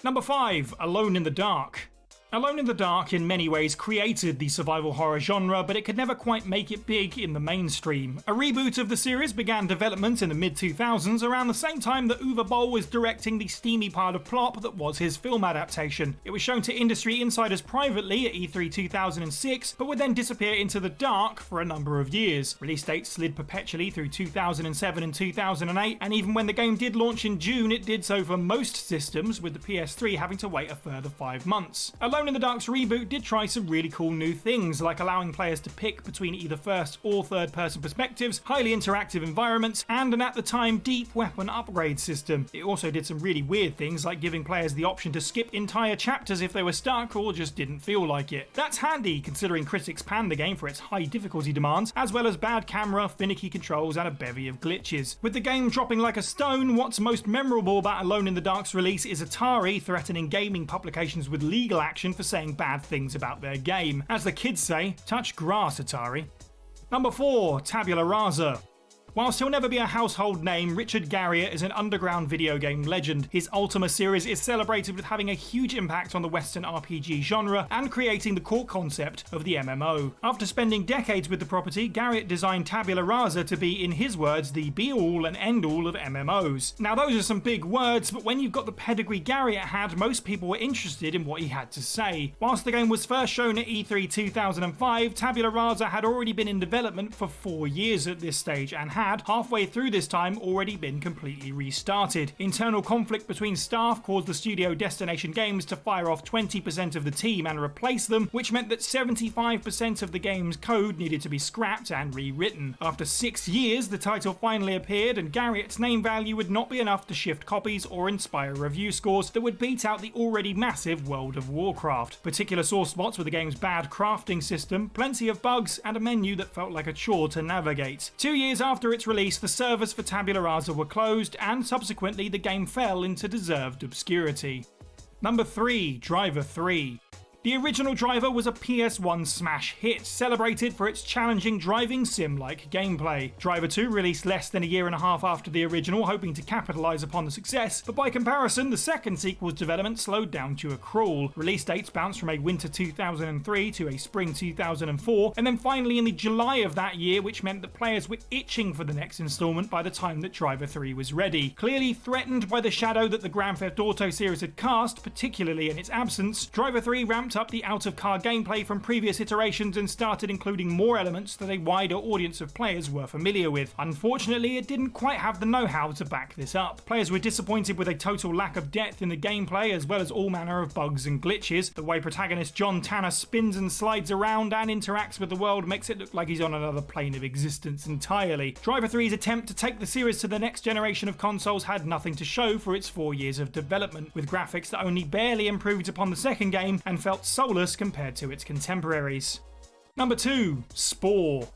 Number 5, Alone in the Dark. Alone in the Dark in many ways created the survival horror genre, but it could never quite make it big in the mainstream. A reboot of the series began development in the mid-2000s, around the same time that Uwe Boll was directing the steamy pile of plop that was his film adaptation. It was shown to industry insiders privately at E3 2006, but would then disappear into the dark for a number of years. Release dates slid perpetually through 2007 and 2008, and even when the game did launch in June, it did so for most systems, with the PS3 having to wait a further 5 months. Alone in the Dark's reboot did try some really cool new things, like allowing players to pick between either first or third person perspectives, highly interactive environments, and an at the time deep weapon upgrade system. It also did some really weird things, like giving players the option to skip entire chapters if they were stuck or just didn't feel like it. That's handy considering critics panned the game for its high difficulty demands, as well as bad camera, finicky controls, and a bevy of glitches. With the game dropping like a stone, what's most memorable about Alone in the Dark's release is Atari threatening gaming publications with legal action for saying bad things about their game. As the kids say, touch grass, Atari. Number 4, Tabula Rasa. Whilst he'll never be a household name, Richard Garriott is an underground video game legend. His Ultima series is celebrated with having a huge impact on the Western RPG genre and creating the core concept of the MMO. After spending decades with the property, Garriott designed Tabula Rasa to be, in his words, the be-all and end-all of MMOs. Now those are some big words, but when you've got the pedigree Garriott had, most people were interested in what he had to say. Whilst the game was first shown at E3 2005, Tabula Rasa had already been in development for 4 years at this stage and had, halfway through this time, already been completely restarted. Internal conflict between staff caused the studio Destination Games to fire off 20% of the team and replace them, which meant that 75% of the game's code needed to be scrapped and rewritten. After 6 years, the title finally appeared, and Garriott's name value would not be enough to shift copies or inspire review scores that would beat out the already massive World of Warcraft. Particular sore spots were the game's bad crafting system, plenty of bugs, and a menu that felt like a chore to navigate. 2 years after its release, the servers for Tabula Rasa were closed, and subsequently the game fell into deserved obscurity. Number 3, Driver 3. The original Driver was a PS1 smash hit, celebrated for its challenging driving sim-like gameplay. Driver 2 released less than a year and a half after the original, hoping to capitalise upon the success, but by comparison, the second sequel's development slowed down to a crawl. Release dates bounced from a winter 2003 to a spring 2004, and then finally in the July of that year, which meant that players were itching for the next instalment by the time that Driver 3 was ready. Clearly threatened by the shadow that the Grand Theft Auto series had cast, particularly in its absence, Driver 3 ramped up the out-of-car gameplay from previous iterations and started including more elements that a wider audience of players were familiar with. Unfortunately, it didn't quite have the know-how to back this up. Players were disappointed with a total lack of depth in the gameplay, as well as all manner of bugs and glitches. The way protagonist John Tanner spins and slides around and interacts with the world makes it look like he's on another plane of existence entirely. Driver 3's attempt to take the series to the next generation of consoles had nothing to show for its 4 years of development, with graphics that only barely improved upon the second game and felt soulless compared to its contemporaries. Number 2, Spore.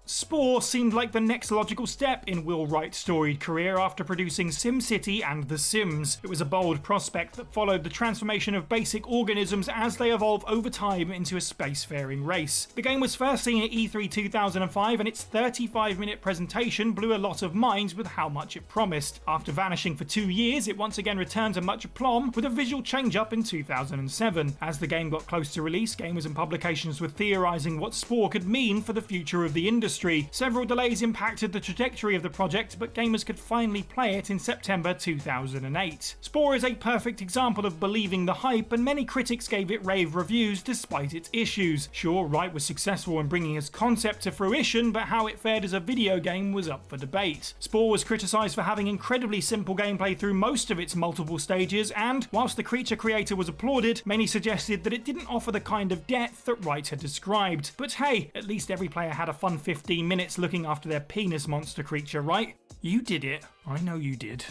Spore seemed like the next logical step in Will Wright's storied career after producing SimCity and The Sims. It was a bold prospect that followed the transformation of basic organisms as they evolve over time into a spacefaring race. The game was first seen at E3 2005, and its 35-minute presentation blew a lot of minds with how much it promised. After vanishing for 2 years, it once again returned to much aplomb with a visual change-up in 2007. As the game got close to release, gamers and publications were theorising what Spore could mean for the future of the industry. Several delays impacted the trajectory of the project, but gamers could finally play it in September 2008. Spore is a perfect example of believing the hype, and many critics gave it rave reviews despite its issues. Sure, Wright was successful in bringing his concept to fruition, but how it fared as a video game was up for debate. Spore was criticised for having incredibly simple gameplay through most of its multiple stages, and whilst the creature creator was applauded, many suggested that it didn't offer the kind of depth that Wright had described. But hey, at least every player had a fun 15 15 minutes looking after their penis monster creature, right? You did it. I know you did.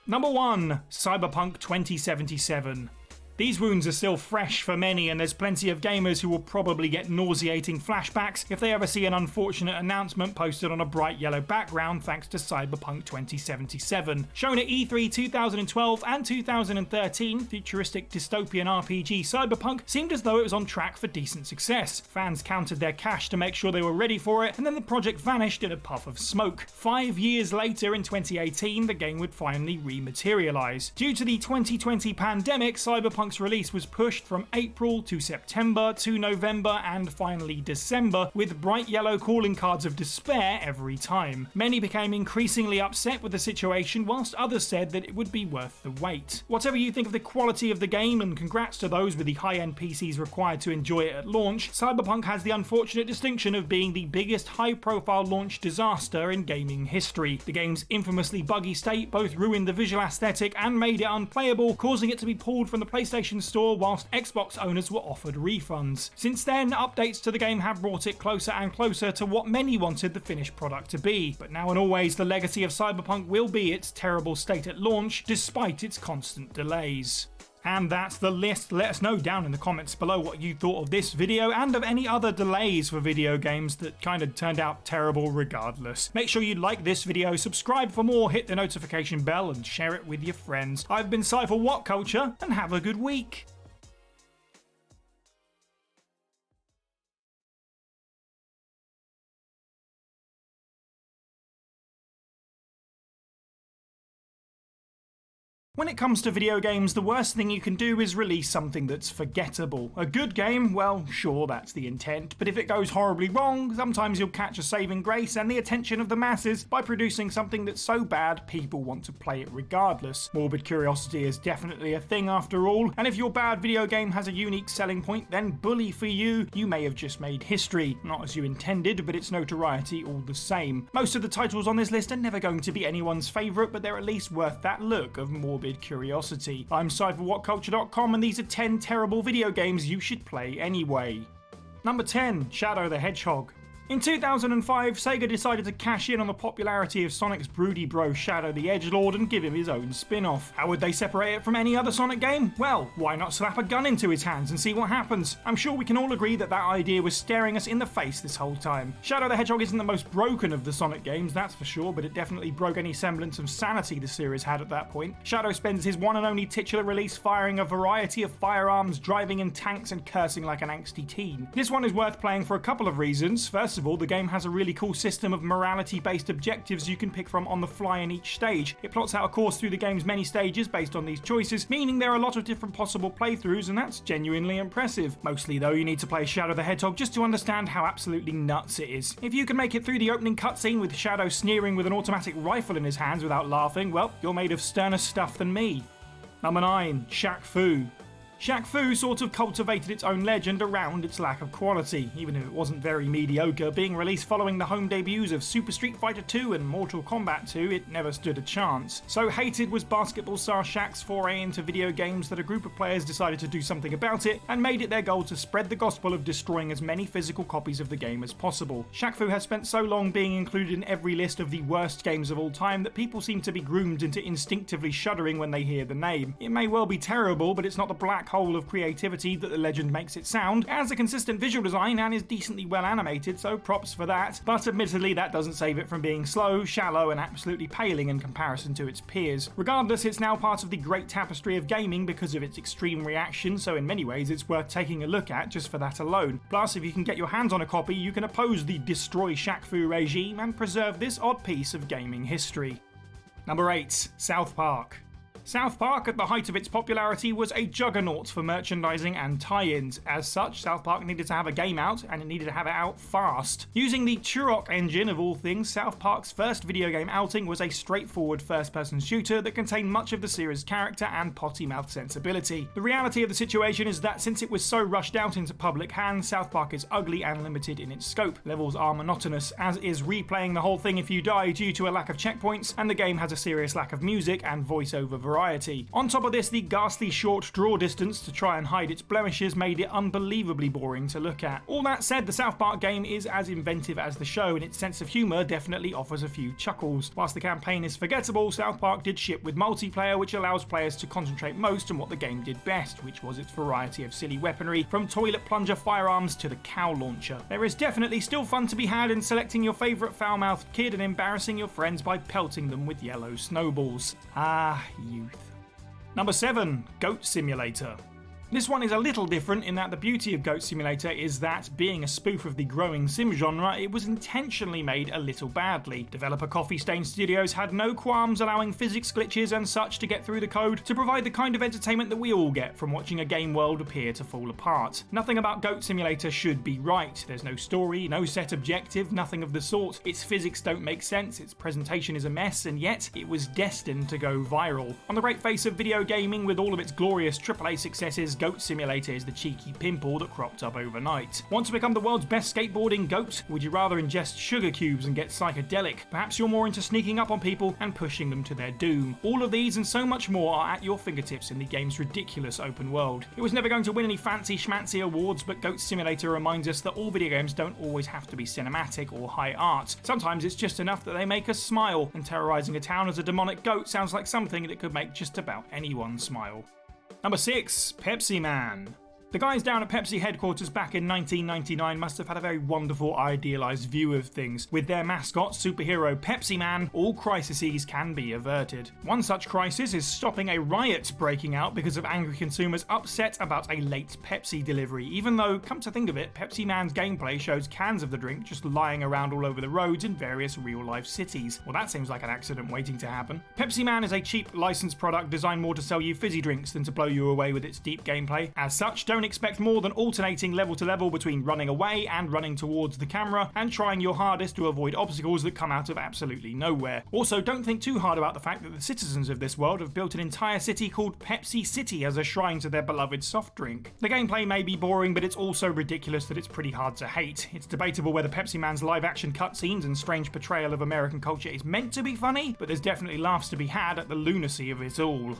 Number 1. Cyberpunk 2077. These wounds are still fresh for many, and there's plenty of gamers who will probably get nauseating flashbacks if they ever see an unfortunate announcement posted on a bright yellow background thanks to Cyberpunk 2077. Shown at E3 2012 and 2013, futuristic dystopian RPG Cyberpunk seemed as though it was on track for decent success. Fans counted their cash to make sure they were ready for it, and then the project vanished in a puff of smoke. 5 years later, in 2018, the game would finally rematerialise. Due to the 2020 pandemic, Cyberpunk release was pushed from April to September to November and finally December, with bright yellow calling cards of despair every time. Many became increasingly upset with the situation, whilst others said that it would be worth the wait. Whatever you think of the quality of the game, and congrats to those with the high-end PCs required to enjoy it at launch, Cyberpunk has the unfortunate distinction of being the biggest high-profile launch disaster in gaming history. The game's infamously buggy state both ruined the visual aesthetic and made it unplayable, causing it to be pulled from the PlayStation Store whilst Xbox owners were offered refunds. Since then, updates to the game have brought it closer and closer to what many wanted the finished product to be. But now and always, the legacy of Cyberpunk will be its terrible state at launch, despite its constant delays. And that's the list. Let us know down in the comments below what you thought of this video and of any other delays for video games that kind of turned out terrible regardless. Make sure you like this video, subscribe for more, hit the notification bell and share it with your friends. I've been Cy for What Culture, and have a good week. When it comes to video games, the worst thing you can do is release something that's forgettable. A good game, well, sure, that's the intent, but if it goes horribly wrong, sometimes you'll catch a saving grace and the attention of the masses by producing something that's so bad people want to play it regardless. Morbid curiosity is definitely a thing after all, and if your bad video game has a unique selling point, then bully for you, you may have just made history. Not as you intended, but it's notoriety all the same. Most of the titles on this list are never going to be anyone's favourite, but they're at least worth that look of morbid curiosity. I'm Cy for WhatCulture.com, and these are 10 terrible video games you should play anyway. Number 10. Shadow the Hedgehog. In 2005, Sega decided to cash in on the popularity of Sonic's broody bro Shadow the Edgelord and give him his own spin-off. How would they separate it from any other Sonic game? Well, why not slap a gun into his hands and see what happens? I'm sure we can all agree that that idea was staring us in the face this whole time. Shadow the Hedgehog isn't the most broken of the Sonic games, that's for sure, but it definitely broke any semblance of sanity the series had at that point. Shadow spends his one and only titular release firing a variety of firearms, driving in tanks and cursing like an angsty teen. This one is worth playing for a couple of reasons. First of all, the game has a really cool system of morality-based objectives you can pick from on the fly in each stage. It plots out a course through the game's many stages based on these choices, meaning there are a lot of different possible playthroughs, and that's genuinely impressive. Mostly though, you need to play Shadow the Hedgehog just to understand how absolutely nuts it is. If you can make it through the opening cutscene with Shadow sneering with an automatic rifle in his hands without laughing, well, you're made of sterner stuff than me. Number 9. Shaq Fu. Shaq Fu sort of cultivated its own legend around its lack of quality, even if it wasn't very mediocre. Being released following the home debuts of Super Street Fighter 2 and Mortal Kombat 2, it never stood a chance. So hated was basketball star Shaq's foray into video games that a group of players decided to do something about it and made it their goal to spread the gospel of destroying as many physical copies of the game as possible. Shaq Fu has spent so long being included in every list of the worst games of all time that people seem to be groomed into instinctively shuddering when they hear the name. It may well be terrible, but it's not the black hole of creativity that the legend makes it sound. It has a consistent visual design and is decently well animated, so props for that, but admittedly that doesn't save it from being slow, shallow and absolutely paling in comparison to its peers. Regardless, it's now part of the great tapestry of gaming because of its extreme reaction, so in many ways it's worth taking a look at just for that alone. Plus, if you can get your hands on a copy, you can oppose the Destroy Shaq Fu regime and preserve this odd piece of gaming history. Number 8. South Park. South Park, at the height of its popularity, was a juggernaut for merchandising and tie-ins. As such, South Park needed to have a game out, and it needed to have it out fast. Using the Turok engine of all things, South Park's first video game outing was a straightforward first-person shooter that contained much of the series' character and potty-mouth sensibility. The reality of the situation is that since it was so rushed out into public hands, South Park is ugly and limited in its scope. Levels are monotonous, as is replaying the whole thing if you die due to a lack of checkpoints, and the game has a serious lack of music and voice-over variety. variety. On top of this, the ghastly short draw distance to try and hide its blemishes made it unbelievably boring to look at. All that said, the South Park game is as inventive as the show, and its sense of humour definitely offers a few chuckles. Whilst the campaign is forgettable, South Park did ship with multiplayer, which allows players to concentrate most on what the game did best, which was its variety of silly weaponry, from toilet plunger firearms to the cow launcher. There is definitely still fun to be had in selecting your favourite foul-mouthed kid and embarrassing your friends by pelting them with yellow snowballs. Ah, youth. Number 7, Goat Simulator. This one is a little different in that the beauty of Goat Simulator is that, being a spoof of the growing sim genre, it was intentionally made a little badly. Developer Coffee Stain Studios had no qualms allowing physics glitches and such to get through the code to provide the kind of entertainment that we all get from watching a game world appear to fall apart. Nothing about Goat Simulator should be right. There's no story, no set objective, nothing of the sort. Its physics don't make sense, its presentation is a mess, and yet it was destined to go viral. On the great face of video gaming, with all of its glorious AAA successes, Goat Simulator is the cheeky pimple that cropped up overnight. Want to become the world's best skateboarding goat? Would you rather ingest sugar cubes and get psychedelic? Perhaps you're more into sneaking up on people and pushing them to their doom. All of these and so much more are at your fingertips in the game's ridiculous open world. It was never going to win any fancy schmancy awards, but Goat Simulator reminds us that all video games don't always have to be cinematic or high art. Sometimes it's just enough that they make us smile, and terrorising a town as a demonic goat sounds like something that could make just about anyone smile. Number 6, Pepsi Man. The guys down at Pepsi headquarters back in 1999 must have had a very wonderful, idealised view of things. With their mascot, superhero Pepsi Man, all crises can be averted. One such crisis is stopping a riot breaking out because of angry consumers upset about a late Pepsi delivery, even though, come to think of it, Pepsi Man's gameplay shows cans of the drink just lying around all over the roads in various real-life cities. Well, that seems like an accident waiting to happen. Pepsi Man is a cheap licensed product designed more to sell you fizzy drinks than to blow you away with its deep gameplay. As such, don't expect more than alternating level to level between running away and running towards the camera, and trying your hardest to avoid obstacles that come out of absolutely nowhere. Also, don't think too hard about the fact that the citizens of this world have built an entire city called Pepsi City as a shrine to their beloved soft drink. The gameplay may be boring, but it's also ridiculous that it's pretty hard to hate. It's debatable whether Pepsi Man's live-action cutscenes and strange portrayal of American culture is meant to be funny, but there's definitely laughs to be had at the lunacy of it all.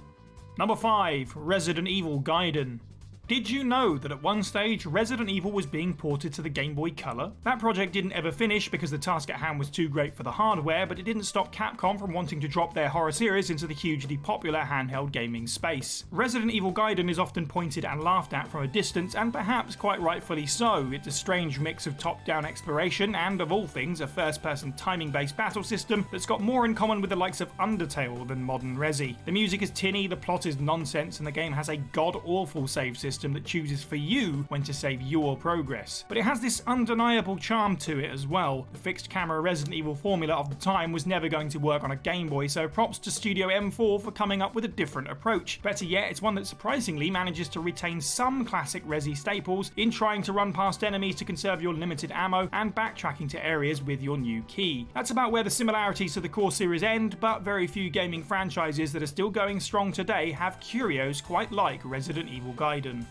Number 5, Resident Evil Gaiden. Did you know that at one stage Resident Evil was being ported to the Game Boy Color? That project didn't ever finish because the task at hand was too great for the hardware, but it didn't stop Capcom from wanting to drop their horror series into the hugely popular handheld gaming space. Resident Evil Gaiden is often pointed and laughed at from a distance, and perhaps quite rightfully so. It's a strange mix of top-down exploration and, of all things, a first-person timing-based battle system that's got more in common with the likes of Undertale than modern Resi. The music is tinny, the plot is nonsense, and the game has a god-awful save system that chooses for you when to save your progress. But it has this undeniable charm to it as well. The fixed camera Resident Evil formula of the time was never going to work on a Game Boy, so props to Studio M4 for coming up with a different approach. Better yet, it's one that surprisingly manages to retain some classic Resi staples in trying to run past enemies to conserve your limited ammo and backtracking to areas with your new key. That's about where the similarities to the core series end, but very few gaming franchises that are still going strong today have curios quite like Resident Evil Gaiden.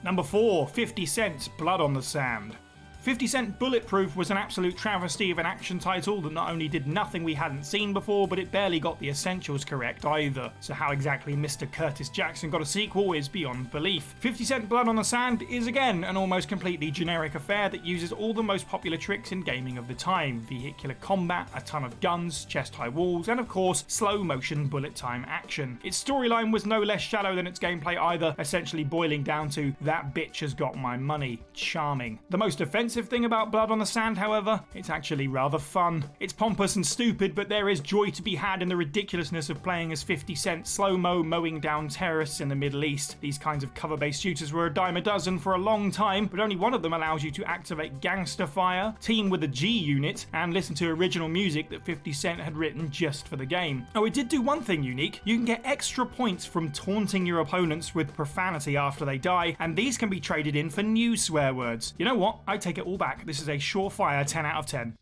Number 4, 50 Cent, Blood on the Sand. 50 Cent Bulletproof was an absolute travesty of an action title that not only did nothing we hadn't seen before, but it barely got the essentials correct either. So how exactly Mr. Curtis Jackson got a sequel is beyond belief. 50 Cent Blood on the Sand is again an almost completely generic affair that uses all the most popular tricks in gaming of the time: vehicular combat, a ton of guns, chest-high walls, and of course slow motion bullet time action. Its storyline was no less shallow than its gameplay either, essentially boiling down to "that bitch has got my money." Charming. The most offensive thing about Blood on the Sand, however, it's actually rather fun. It's pompous and stupid, but there is joy to be had in the ridiculousness of playing as 50 Cent slow-mo mowing down terrorists in the Middle East. These kinds of cover-based shooters were a dime a dozen for a long time, but only one of them allows you to activate Gangster Fire, team with a G unit, and listen to original music that 50 Cent had written just for the game. Oh, it did do one thing unique. You can get extra points from taunting your opponents with profanity after they die, and these can be traded in for new swear words. You know what? I take it all back. This is a surefire 10 out of 10.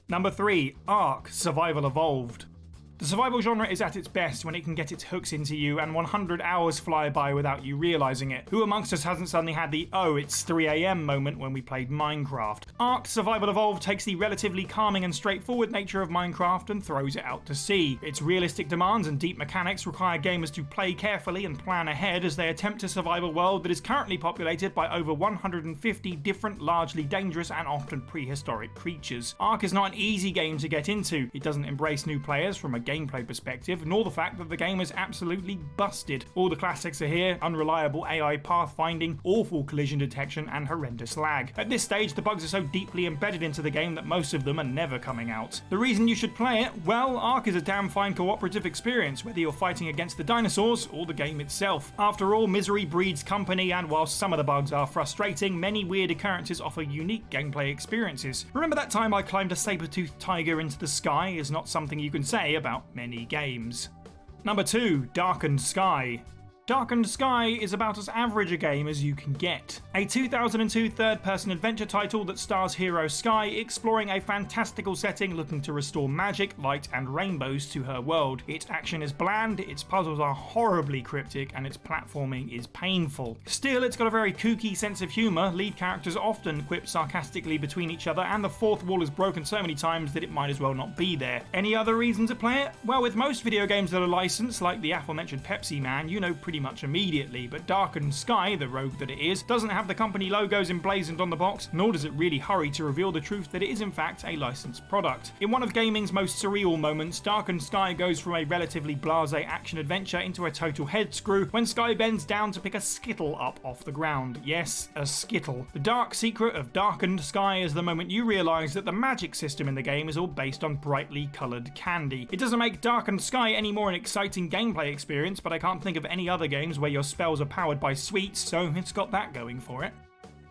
Number 3, Ark Survival Evolved. The survival genre is at its best when it can get its hooks into you and 100 hours fly by without you realising it. Who amongst us hasn't suddenly had the "oh, it's 3 AM" moment when we played Minecraft? Ark Survival Evolved takes the relatively calming and straightforward nature of Minecraft and throws it out to sea. Its realistic demands and deep mechanics require gamers to play carefully and plan ahead as they attempt to survive a world that is currently populated by over 150 different, largely dangerous and often prehistoric creatures. Ark is not an easy game to get into. It doesn't embrace new players from a gameplay perspective, nor the fact that the game is absolutely busted. All the classics are here: unreliable AI pathfinding, awful collision detection, and horrendous lag. At this stage, the bugs are so deeply embedded into the game that most of them are never coming out. The reason you should play it? Well, Ark is a damn fine cooperative experience, whether you're fighting against the dinosaurs or the game itself. After all, misery breeds company, and while some of the bugs are frustrating, many weird occurrences offer unique gameplay experiences. Remember that time I climbed a saber-toothed tiger into the sky is not something you can say about many games. Number 2, Darkened Sky. Darkened Sky is about as average a game as you can get. A 2002 third-person adventure title that stars hero Sky exploring a fantastical setting looking to restore magic, light, and rainbows to her world. Its action is bland, its puzzles are horribly cryptic, and its platforming is painful. Still, it's got a very kooky sense of humour, lead characters often quip sarcastically between each other, and the fourth wall is broken so many times that it might as well not be there. Any other reason to play it? Well, with most video games that are licensed, like the aforementioned Pepsi Man, you know pretty much immediately, but Darkened Sky, the rogue that it is, doesn't have the company logos emblazoned on the box, nor does it really hurry to reveal the truth that it is in fact a licensed product. In one of gaming's most surreal moments, Darkened Sky goes from a relatively blasé action-adventure into a total head-screw when Sky bends down to pick a Skittle up off the ground. Yes, a Skittle. The dark secret of Darkened Sky is the moment you realise that the magic system in the game is all based on brightly coloured candy. It doesn't make Darkened Sky any more an exciting gameplay experience, but I can't think of any other games where your spells are powered by sweets, so it's got that going for it.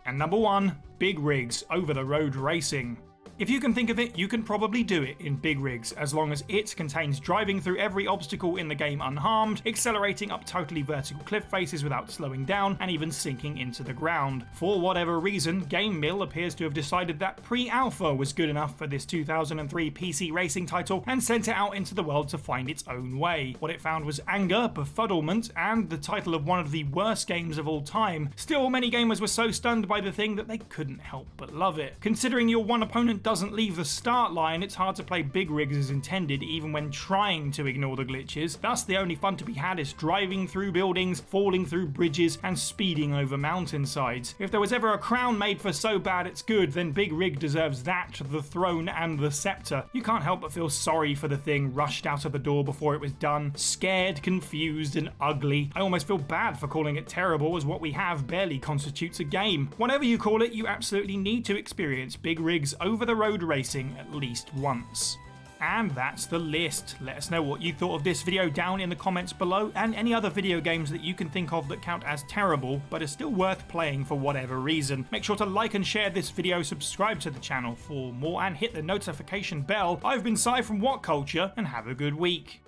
And number 1, Big Rigs over-the-road racing. If you can think of it, you can probably do it in Big Rigs, as long as it contains driving through every obstacle in the game unharmed, accelerating up totally vertical cliff faces without slowing down, and even sinking into the ground. For whatever reason, GameMill appears to have decided that pre-alpha was good enough for this 2003 PC racing title and sent it out into the world to find its own way. What it found was anger, befuddlement, and the title of one of the worst games of all time. Still, many gamers were so stunned by the thing that they couldn't help but love it. Considering your one opponent doesn't leave the start line, it's hard to play Big Rigs as intended even when trying to ignore the glitches. Thus, the only fun to be had is driving through buildings, falling through bridges, and speeding over mountainsides. If there was ever a crown made for so bad it's good, then Big Rig deserves that, the throne, and the scepter. You can't help but feel sorry for the thing rushed out of the door before it was done. Scared, confused, and ugly. I almost feel bad for calling it terrible, as what we have barely constitutes a game. Whatever you call it, you absolutely need to experience Big Rigs over the road racing at least once. And that's the list. Let us know what you thought of this video down in the comments below, and any other video games that you can think of that count as terrible but are still worth playing for whatever reason. Make sure to like and share this video, subscribe to the channel for more, and hit the notification bell. I've been Cy from What Culture, and have a good week.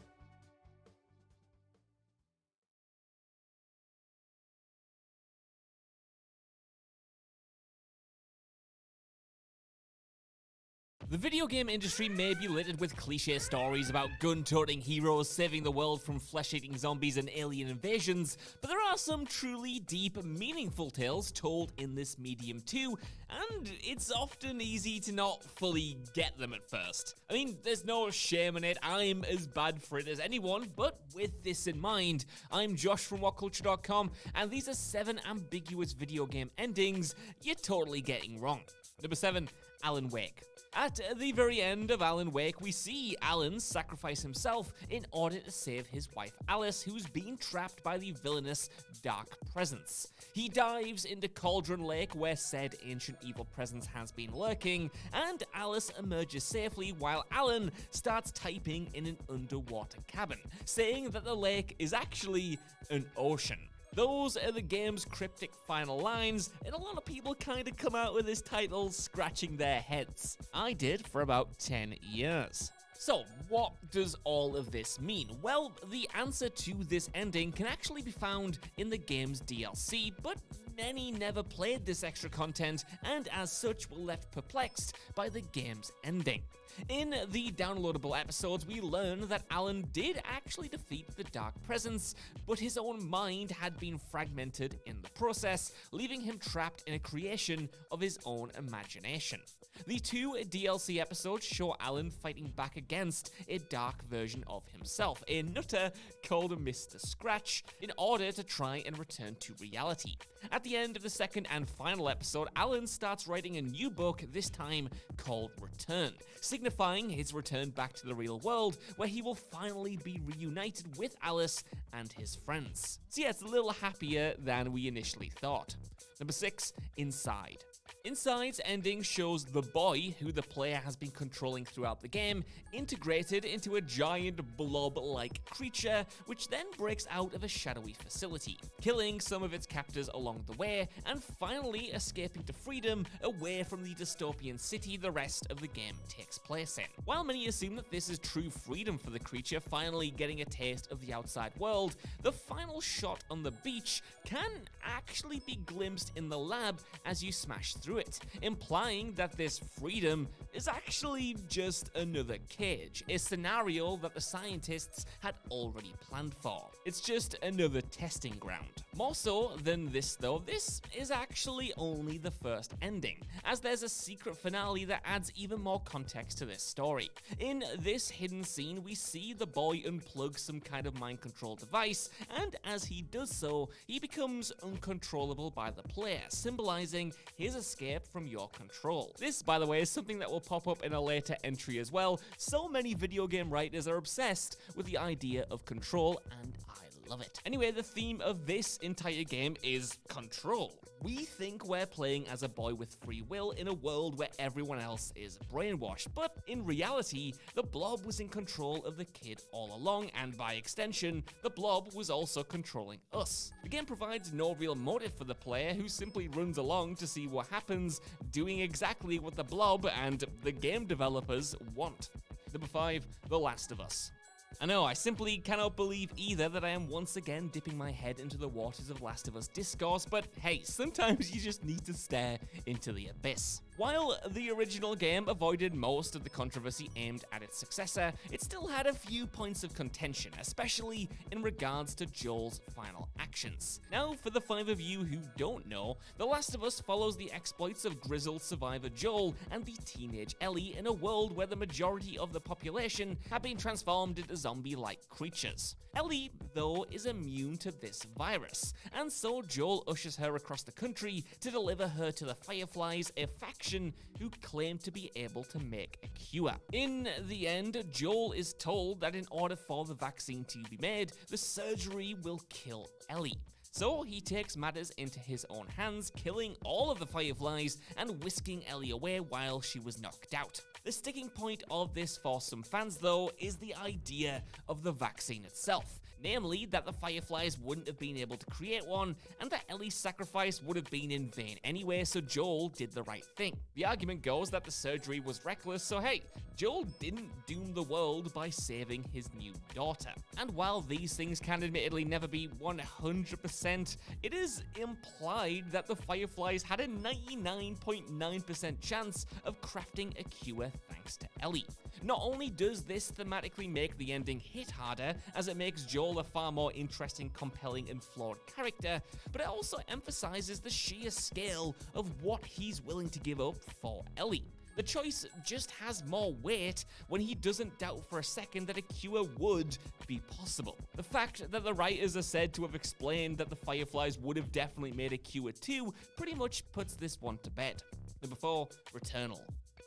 The video game industry may be littered with cliché stories about gun-toting heroes saving the world from flesh-eating zombies and alien invasions, but there are some truly deep, meaningful tales told in this medium too, and it's often easy to not fully get them at first. I mean, there's no shame in it, I'm as bad for it as anyone, but with this in mind, I'm Josh from WhatCulture.com, and these are 7 ambiguous video game endings you're totally getting wrong. Number 7, Alan Wake. At the very end of Alan Wake, we see Alan sacrifice himself in order to save his wife Alice, who's been trapped by the villainous Dark Presence. He dives into Cauldron Lake, where said ancient evil presence has been lurking, and Alice emerges safely while Alan starts typing in an underwater cabin, saying that the lake is actually an ocean. Those are the game's cryptic final lines, and a lot of people kinda come out with this title scratching their heads. I did for about 10 years. So, what does all of this mean? Well, the answer to this ending can actually be found in the game's DLC, but many never played this extra content and as such were left perplexed by the game's ending. In the downloadable episodes, we learn that Alan did actually defeat the Dark Presence, but his own mind had been fragmented in the process, leaving him trapped in a creation of his own imagination. The 2 DLC episodes show Alan fighting back against a dark version of himself, a nutter called Mr. Scratch, in order to try and return to reality. At the end of the second and final episode, Alan starts writing a new book, this time called Return, signifying his return back to the real world, where he will finally be reunited with Alice and his friends. So yeah, it's a little happier than we initially thought. Number 6, Inside. Inside's ending shows the boy, who the player has been controlling throughout the game, integrated into a giant blob-like creature, which then breaks out of a shadowy facility, killing some of its captors along the way, and finally escaping to freedom away from the dystopian city the rest of the game takes place in. While many assume that this is true freedom for the creature finally getting a taste of the outside world, the final shot on the beach can actually be glimpsed in the lab as you smash through it, implying that this freedom is actually just another cage, a scenario that the scientists had already planned for. It's just another testing ground. More so than this though, this is actually only the first ending, as there's a secret finale that adds even more context to this story. In this hidden scene, we see the boy unplug some kind of mind control device, and as he does so, he becomes uncontrollable by the player, symbolizing his escape from your control. This, by the way, is something that will pop up in a later entry as well. So many video game writers are obsessed with the idea of control, and I love it. Anyway, the theme of this entire game is control. We think we're playing as a boy with free will in a world where everyone else is brainwashed, but in reality, the blob was in control of the kid all along, and by extension, the blob was also controlling us. The game provides no real motive for the player, who simply runs along to see what happens, doing exactly what the blob and the game developers want. Number 5, The Last of Us. I know, I simply cannot believe either that I am once again dipping my head into the waters of Last of Us discourse, but hey, sometimes you just need to stare into the abyss. While the original game avoided most of the controversy aimed at its successor, it still had a few points of contention, especially in regards to Joel's final actions. Now, for the 5 of you who don't know, The Last of Us follows the exploits of grizzled survivor Joel and the teenage Ellie in a world where the majority of the population have been transformed into zombie-like creatures. Ellie, though, is immune to this virus, and so Joel ushers her across the country to deliver her to the Fireflies, a faction who claim to be able to make a cure. In the end, Joel is told that in order for the vaccine to be made, the surgery will kill Ellie. So he takes matters into his own hands, killing all of the Fireflies and whisking Ellie away while she was knocked out. The sticking point of this for some fans, though, is the idea of the vaccine itself. Namely, that the Fireflies wouldn't have been able to create one, and that Ellie's sacrifice would have been in vain anyway, so Joel did the right thing. The argument goes that the surgery was reckless, so hey, Joel didn't doom the world by saving his new daughter. And while these things can admittedly never be 100%, it is implied that the Fireflies had a 99.9% chance of crafting a cure thanks to Ellie. Not only does this thematically make the ending hit harder, as it makes Joel a far more interesting, compelling, and flawed character, but it also emphasizes the sheer scale of what he's willing to give up for Ellie. The choice just has more weight when he doesn't doubt for a second that a cure would be possible. The fact that the writers are said to have explained that the Fireflies would have definitely made a cure too pretty much puts this one to bed. Number 4, Returnal.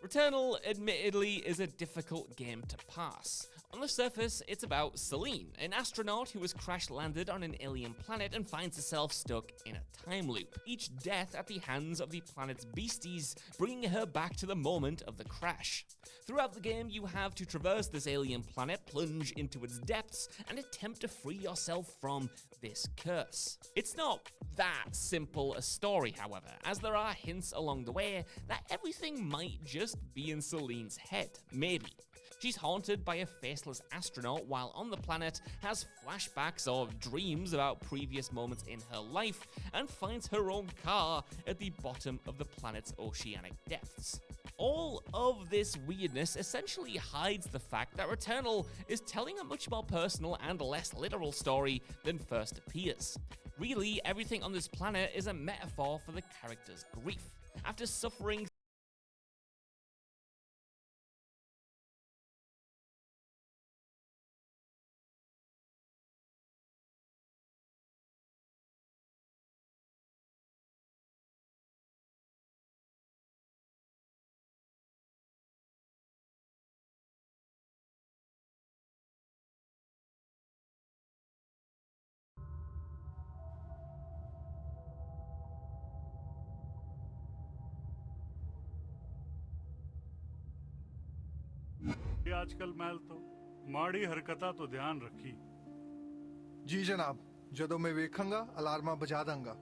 Returnal, admittedly, is a difficult game to pass. On the surface, it's about Celine, an astronaut who has crash-landed on an alien planet and finds herself stuck in a time loop, each death at the hands of the planet's beasties, bringing her back to the moment of the crash. Throughout the game, you have to traverse this alien planet, plunge into its depths, and attempt to free yourself from this curse. It's not that simple a story, however, as there are hints along the way that everything might just be in Celine's head, maybe. She's haunted by a faceless astronaut while on the planet, has flashbacks or dreams about previous moments in her life, and finds her own car at the bottom of the planet's oceanic depths. All of this weirdness essentially hides the fact that Returnal is telling a much more personal and less literal story than first appears. Really, everything on this planet is a metaphor for the character's grief. After suffering ये आजकल महल तो माड़ी हरकतां तो ध्यान रखी जी जनाब ਜਦੋਂ ਮੈਂ ਵੇਖਾਂਗਾ ਅਲਾਰਮਾਂ ਬਜਾ ਦਾਂਗਾ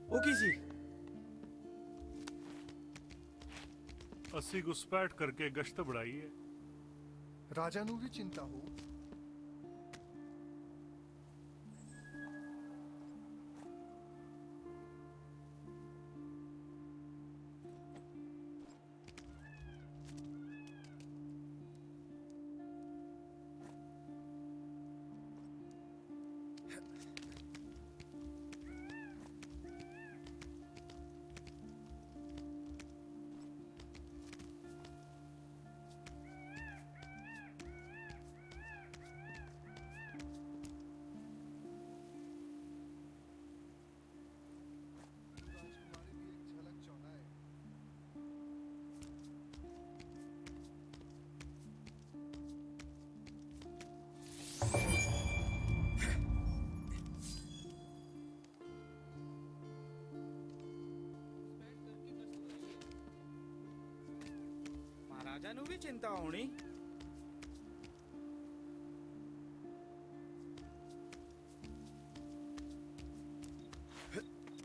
ਉਹ ਕੀ ਸੀ अस्सी घुसपैठ करके गश्त बढ़ाई है ਰਾਜਾ ਨੂੰ ਵੀ ਚਿੰਤਾ ਹੋ ਰਾਜਾ ਨੂੰ ਵੀ ਚਿੰਤਾ ਹੋਣੀ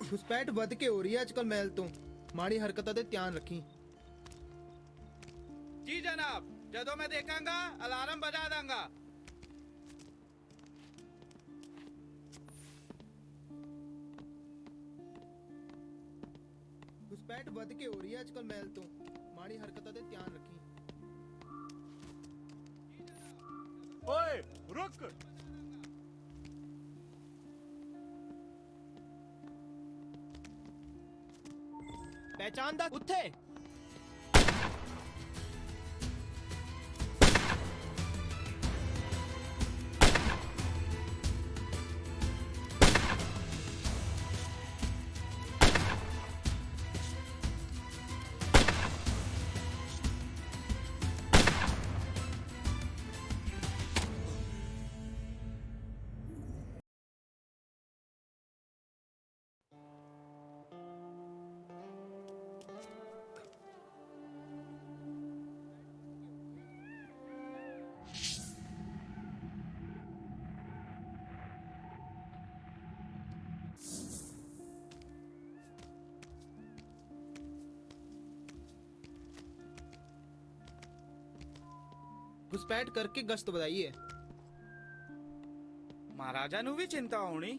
ਘੁਸਪੈਠ ਵੱਧ ਕੇ ਹੋ ਰਹੀ ਹੈ ਅੱਜਕੱਲ ਮਹਿਲ ਤੋਂ ਮਾੜੀ ਹਰਕਤਾਂ ਤੇ ਧਿਆਨ ਰੱਖੀ ਜੀ ਜਨਾਬ ਜਦੋਂ ਮੈਂ ਦੇਖਾਂਗਾ ਅਲਾਰਮ ਬਜਾ ਦਾਂਗਾ ਘੁਸਪੈਠ ਵੱਧ ਕੇ ਹੋ ਰਹੀ ਹੈ ਅੱਜਕੱਲ ਮਹਿਲ ਤੋਂ ਮਾੜੀ ਹਰਕਤਾਂ ਤੇ ਧਿਆਨ ਰੱਖੀ ओए रुक ਪਹਿਚਾਨ ਦਾ ਉੱਥੇ घुसपैठ करके गश्त बढ़ाई है ਮਹਾਰਾਜਾ ਨੂੰ ਵੀ ਚਿੰਤਾ ਹੋਣੀ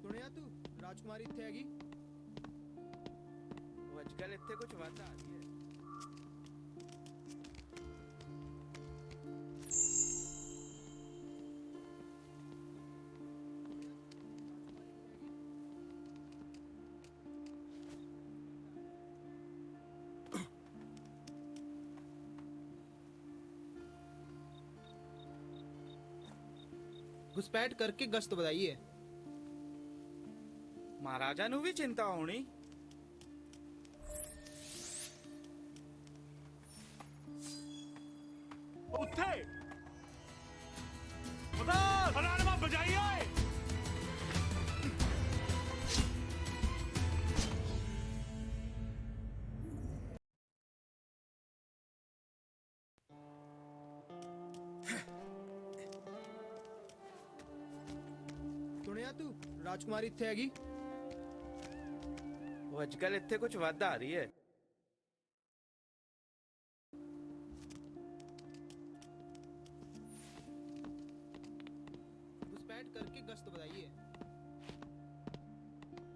ਸੁਣਿਆ ਤੂੰ ਰਾਜਕੁਮਾਰੀ ਇੱਥੇ ਹੈਗੀ ਉਹ ਅੱਜਕੱਲ ਇੱਥੇ ਕੁਝ ਵਾਧਾ ਆ ਰਹੀ ਹੈ घुसपैठ करके गश्त बढ़ाई है ਮਹਾਰਾਜਾ ਨੂੰ ਵੀ ਚਿੰਤਾ ਹੋਣੀ ਉੱਥੇ ਪਤਾ ਅਲਾਰਮਾਂ ਬਜਾਈ ਓਏ ਤੂੰ ਰਾਜਕੁਮਾਰੀ ਇੱਥੇ ਹੈਗੀ ਉਹ ਅੱਜਕੱਲ ਇੱਥੇ ਕੁਝ ਵੱਧ ਆ ਰਹੀ ਹੈ घुसपैठ करके गश्त बताइए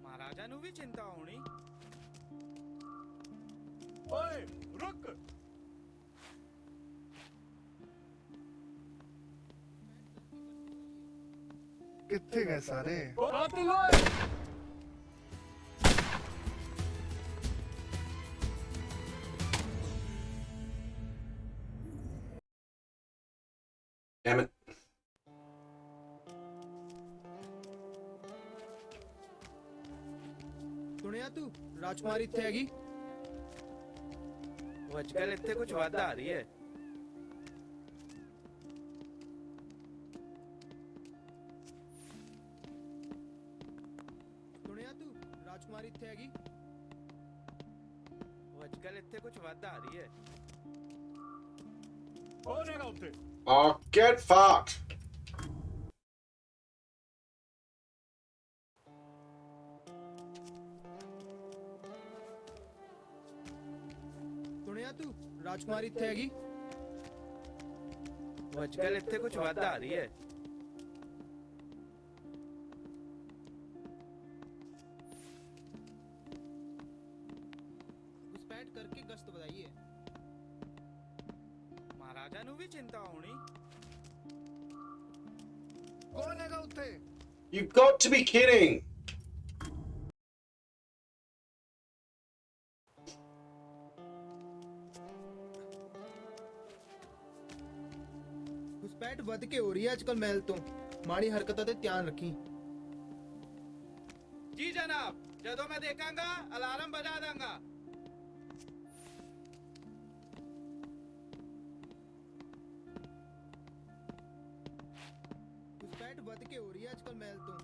ਮਹਾਰਾਜਾ ਨੂੰ ਵੀ ਚਿੰਤਾ ਹੋਣੀ ਓਏ ਰੁਕ कित्थे गए सारे ਕਾਤਿਲ ਓਏ Damn it. ਸੁਣਿਆ ਤੂੰ ਰਾਜਕੁਮਾਰੀ ਇੱਥੇ ਹੈਗੀ ਉਹ ਅੱਜਕੱਲ ਇੱਥੇ ਕੁਝ ਵੱਧ ਆ ਰਹੀ ਹੈ ਸੁਣਿਆ ਤੂੰ ਰਾਜਕੁਮਾਰੀ ਇੱਥੇ ਹੈਗੀ ਉਹ ਅੱਜਕੱਲ ਇੱਥੇ ਕੁਝ ਵੱਧ ਆ ਰਹੀ ਹੈ ਕੌਣ ਹੈਗਾ ਉੱਥੇ Oh, get fucked. ਸੁਣਿਆ ਤੂੰ ਰਾਜਕੁਮਾਰੀ ਇੱਥੇ ਹੈਗੀ ਉਹ ਅੱਜਕੱਲ ਇੱਥੇ ਕੁਝ ਵੱਧ ਆ ਰਹੀ ਹੈ घुसपैठ करके गश्त बताइए ਮਹਾਰਾਜਾ ਨੂੰ ਵੀ ਚਿੰਤਾ ਹੋਣੀ कौन हैगा उत्थे You got to be kidding. घुसपैठ ਵੱਧ ਕੇ ਹੋ ਰਹੀ ਹੈ ਅੱਜਕੱਲ ਮਹਿਲ ਤੋਂ ਮਾੜੀ ਹਰਕਤਾਂ ਤੇ ਧਿਆਨ ਰੱਖੀ ਜੀ ਜਨਾਬ ਜਦੋਂ ਮੈਂ ਦੇਖਾਂਗਾ ਅਲਾਰਮ ਬਜਾ ਦਾਂਗਾ घुसपैठ ਵੱਧ ਕੇ ਹੋ ਰਹੀ ਹੈ ਅੱਜਕੱਲ ਮਹਿਲ ਤੋਂ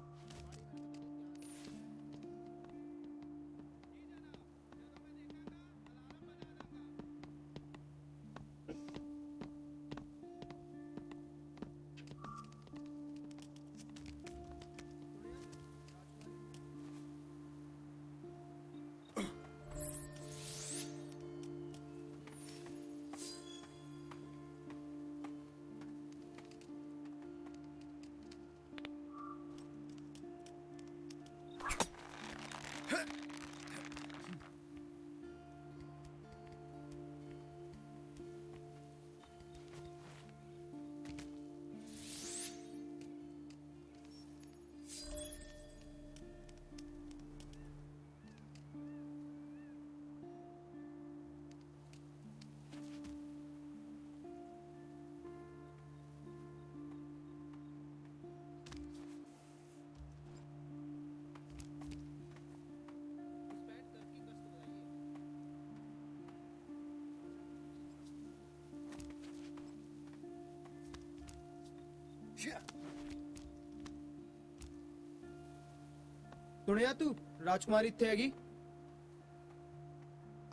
ਸੁਣਿਆ ਤੂੰ ਰਾਜਕੁਮਾਰੀ ਇੱਥੇ ਹੈਗੀ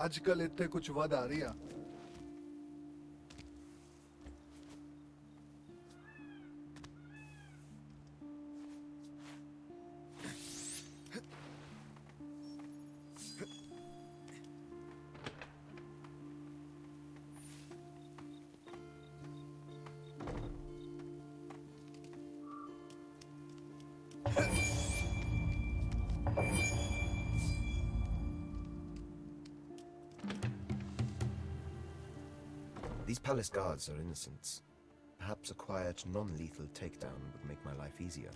अजकल इत्थे कुछ वध आ रही आ These palace guards are innocents. Perhaps a quiet, non-lethal takedown would make my life easier.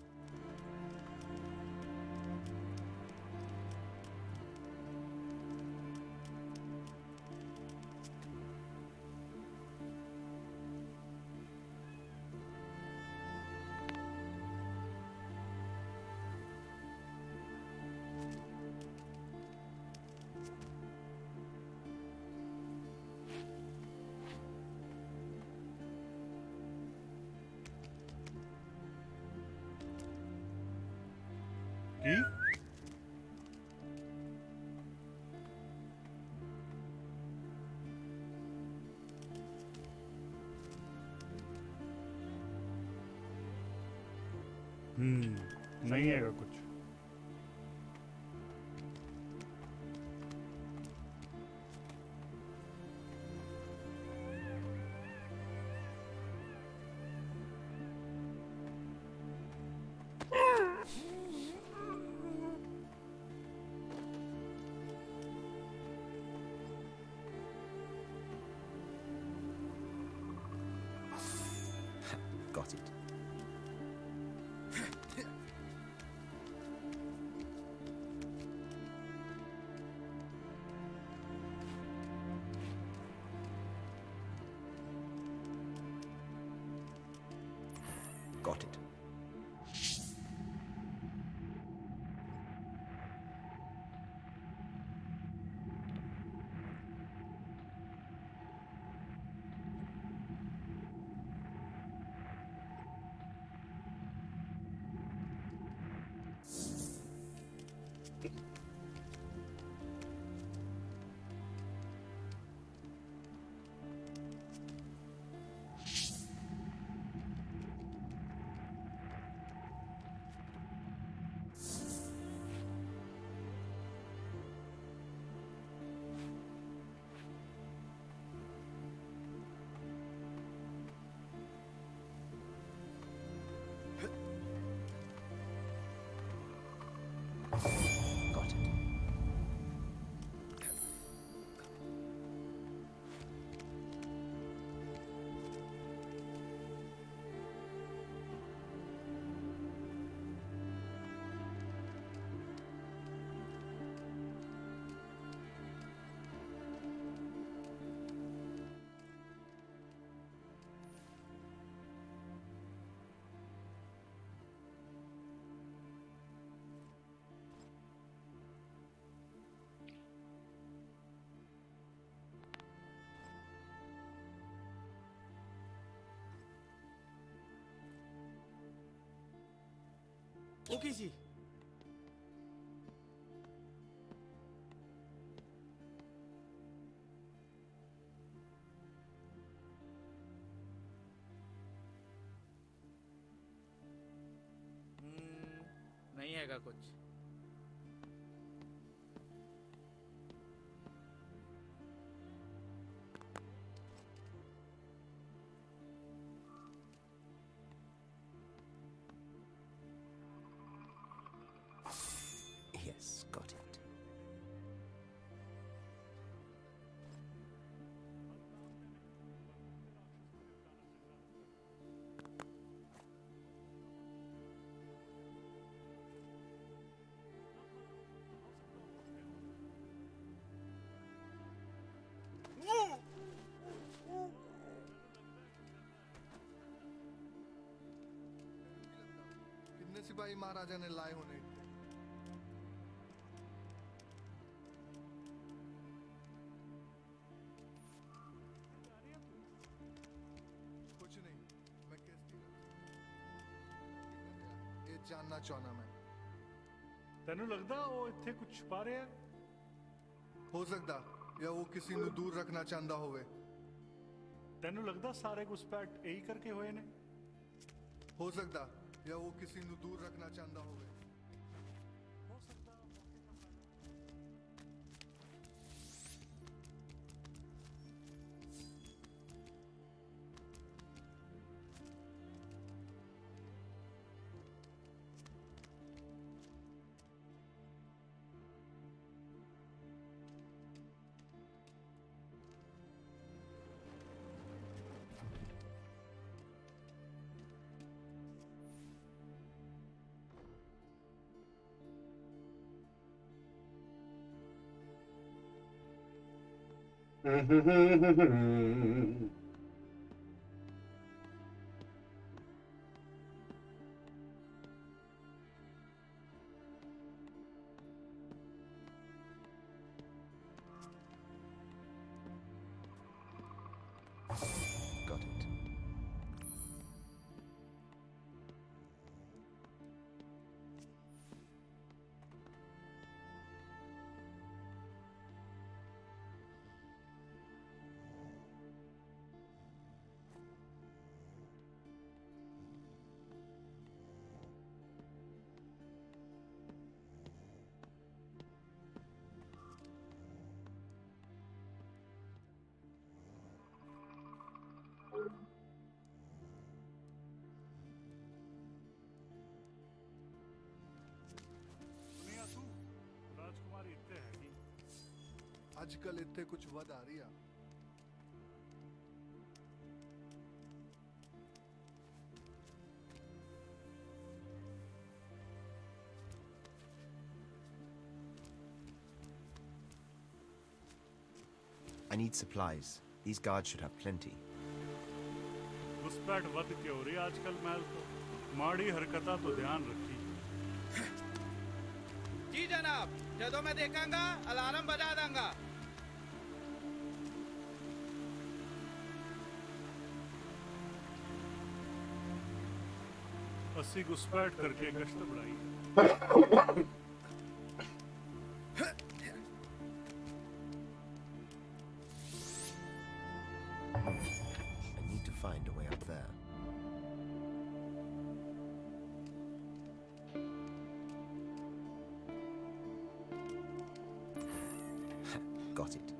ਕੀ नहीं हैगा कुछ. Got it. Got it. Got it. Okay ji. नहीं हैगा कुछ. Yes, got it. कितने सिपाही महाराजा ने लाए होने थे? कुछ नहीं, मैं कैसी ये जानना चाहना मैं. ਤੈਨੂੰ ਲੱਗਦਾ ਉਹ ਇੱਥੇ ਕੁਝ ਛੁਪਾ ਰਿਹਾ? ਹੋ ਸਕਦਾ ਜਾਂ ਉਹ ਕਿਸੇ ਨੂੰ ਦੂਰ ਰੱਖਣਾ ਚਾਹੁੰਦਾ ਹੋਵੇ. ਤੈਨੂੰ ਲੱਗਦਾ ਸਾਰੇ ਘੁਸਪੈਠ ਇਹੀ ਕਰਕੇ ਹੋਏ ਨੇ? ਹੋ ਸਕਦਾ ਜਾਂ ਉਹ ਕਿਸੇ ਨੂੰ ਦੂਰ ਰੱਖਣਾ ਚਾਹੁੰਦਾ ਹੋਵੇ. ਹੋ ਸਕਦਾ Got it. ਅੱਜਕੱਲ ਇੱਥੇ ਕੁਝ ਵਧ ਆ ਰਹੀ ਆ I need supplies. These guards should have plenty. घुसपैठ वध के हो रही आजकल महल तो माड़ी हरकता तो ध्यान रखी जी जनाब ਜਦੋਂ मैं देखांगा अलार्म बजा दूंगा अस्सी घुसपैठ करके गश्त बढ़ाई I need to find a way up there. Got it.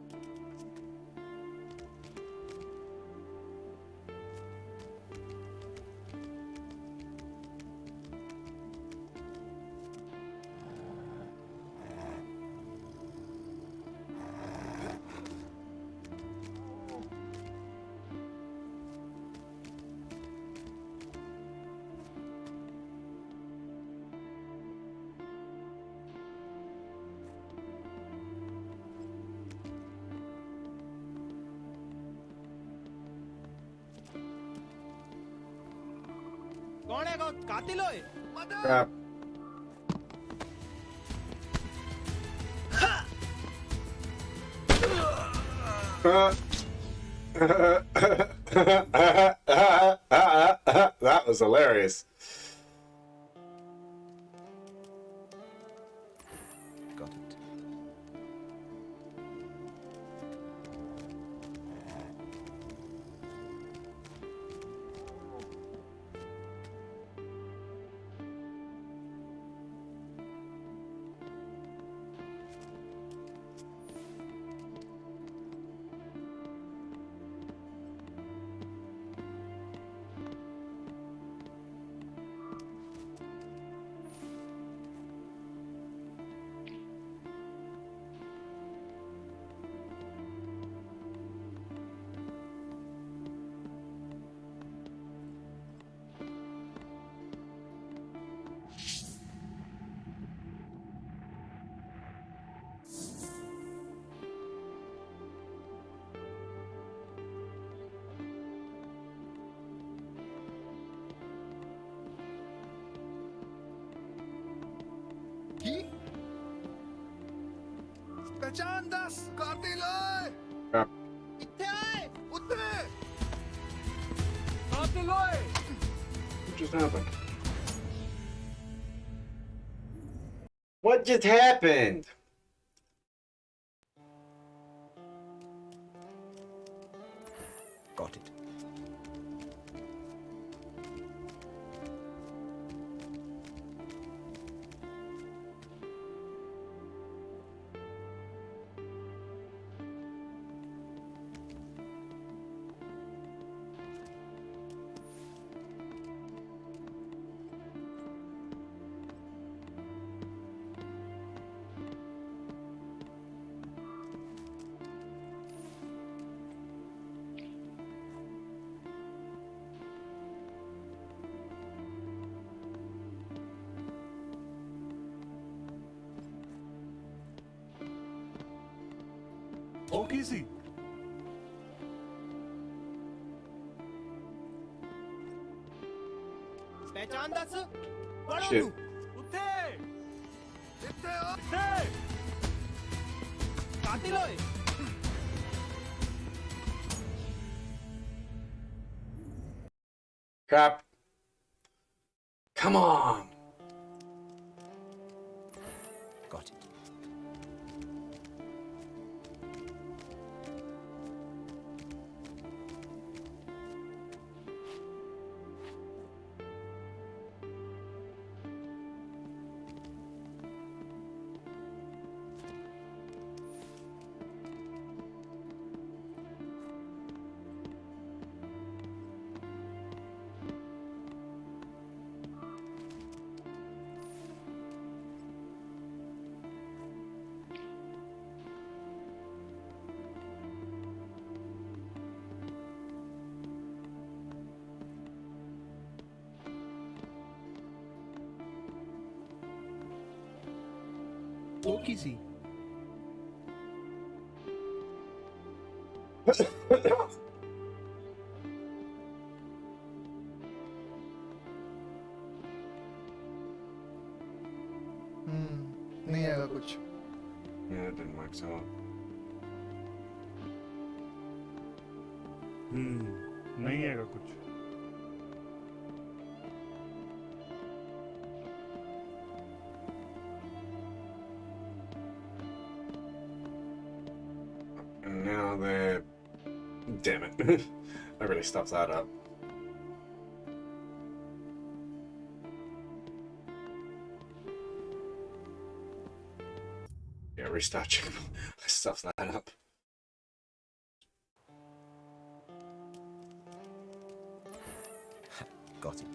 कौन है कातिल होए Crap. That was hilarious. Got it. की पहचान दस कातिल है Crap. इत्थे आए उत्ते कातिल होए What just happened? What just happened? Got it. Okay सी पहचान दस पढ़ो Shit. तू उत्ते इत्ते हो उत्ते कातिल होए Crap. Come on. Got it. खोखी सी। नहीं आएगा कुछ। Yeah, it didn't work so well. नहीं आएगा कुछ। And now they're... Damn it. I really stuffed that up. Yeah, restart channel. I stuffed that up. Got it.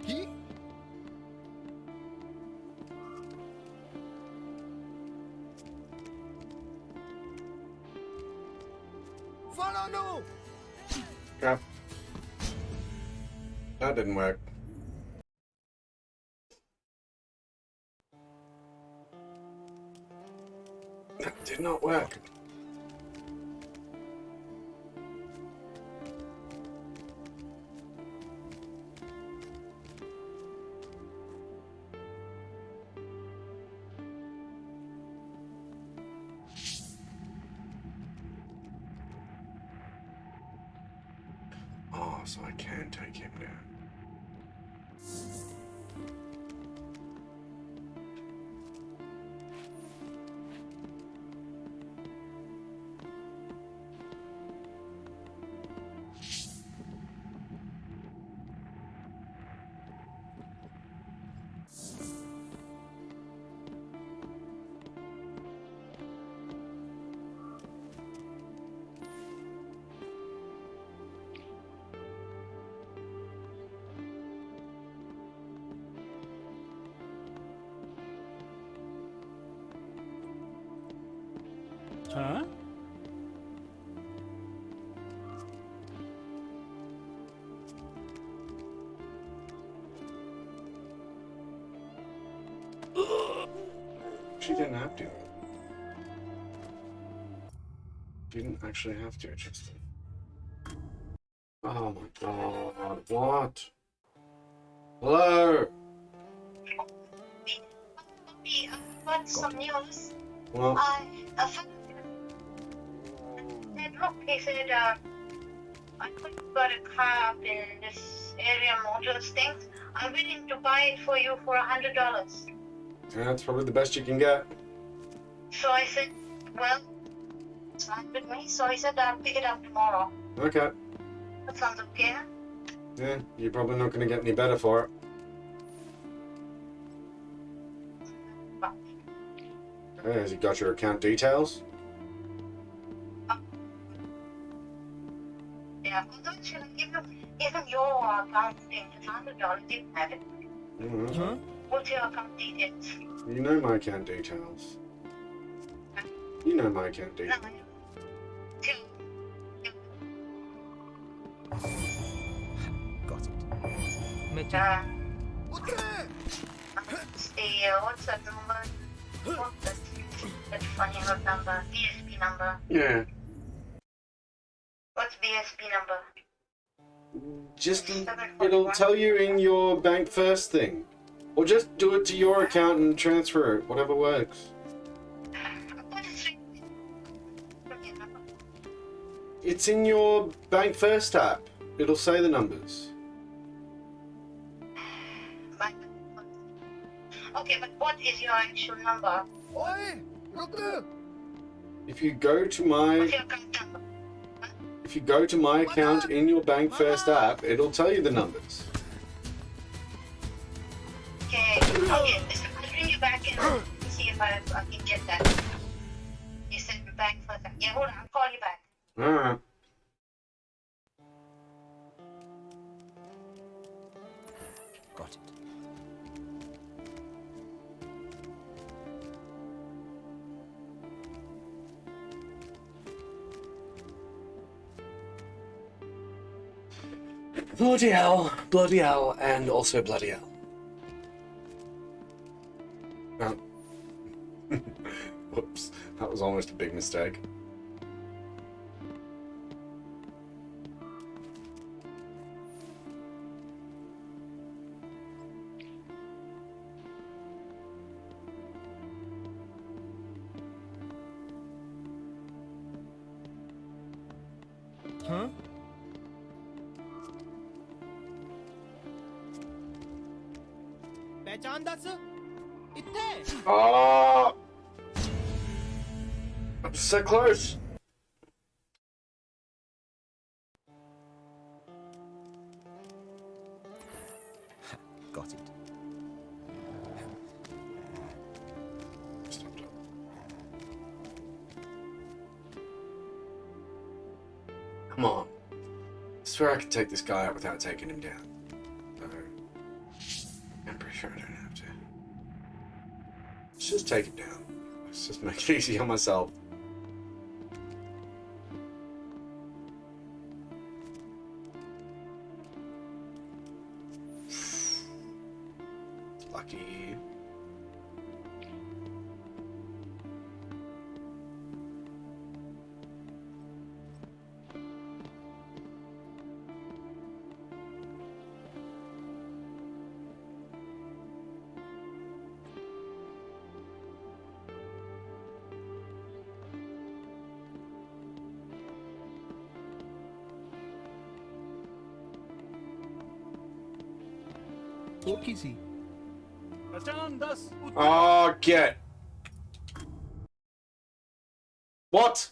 He? Follow no! Crap. That didn't work. That did not work. Oh, so I can take him down. हाँ? She didn't have to. She didn't actually have to, just... Oh my god, what? Hello? I've got some news. Well, He said, I could have got a car up in this area, Motors things. I'm willing to buy it for you for $100. yeah, that's probably the best you can get. So I said, well, it's fine with me. So I said I'll pick it up tomorrow. Okay. That sounds okay. Yeah, you're probably not going to get any better for it. Hey, has he got your account details? Yeah, although it should give you even your account thing, it's $100, you can have it. Mm-hmm. What's your account details? You know my account details. You know my account No, details. Got it. It's the, what's that number? What's that funny old number? BSP number. Yeah. What's BSP number? Just, it'll tell you in your bank first thing. Or just do it to your account and transfer it, whatever works. It's in your bank first app. It'll say the numbers. Okay, but what is your actual number? Oi! Look! If you go to my... What's your account number? If you go to my account in your Bank First app, it'll tell you the numbers. Okay, I'll bring you back in and see if I can get that. You said back for that. Yeah, hold on, I'll call you back. Alright. Got it. Bloody hell, and also bloody hell. Oh. Whoops, that was almost a big mistake. Huh? पहचान दस इतने Oh! I'm so close. Got it. Come on. I swear I could take this guy out without taking him down. I'm pretty sure I don't have to. Let's just take it down. Let's just make it easy on myself. Lucky. ओकी सी पहचान 10 Oh, get. What?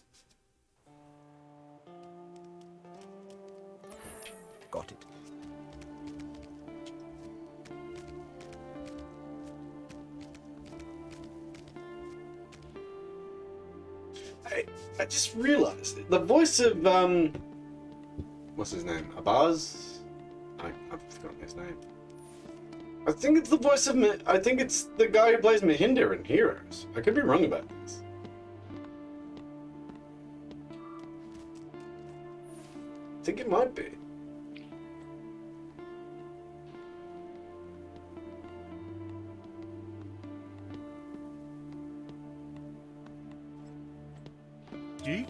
Got it. I just realized the voice of what's his name? Abaz? I've forgotten his name. I think it's the voice of I think it's the guy who plays Mahinder in Heroes. I could be wrong about this. I think it might be. Ji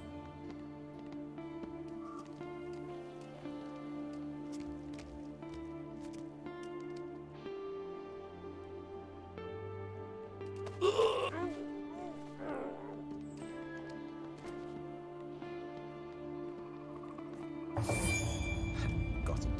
Got it.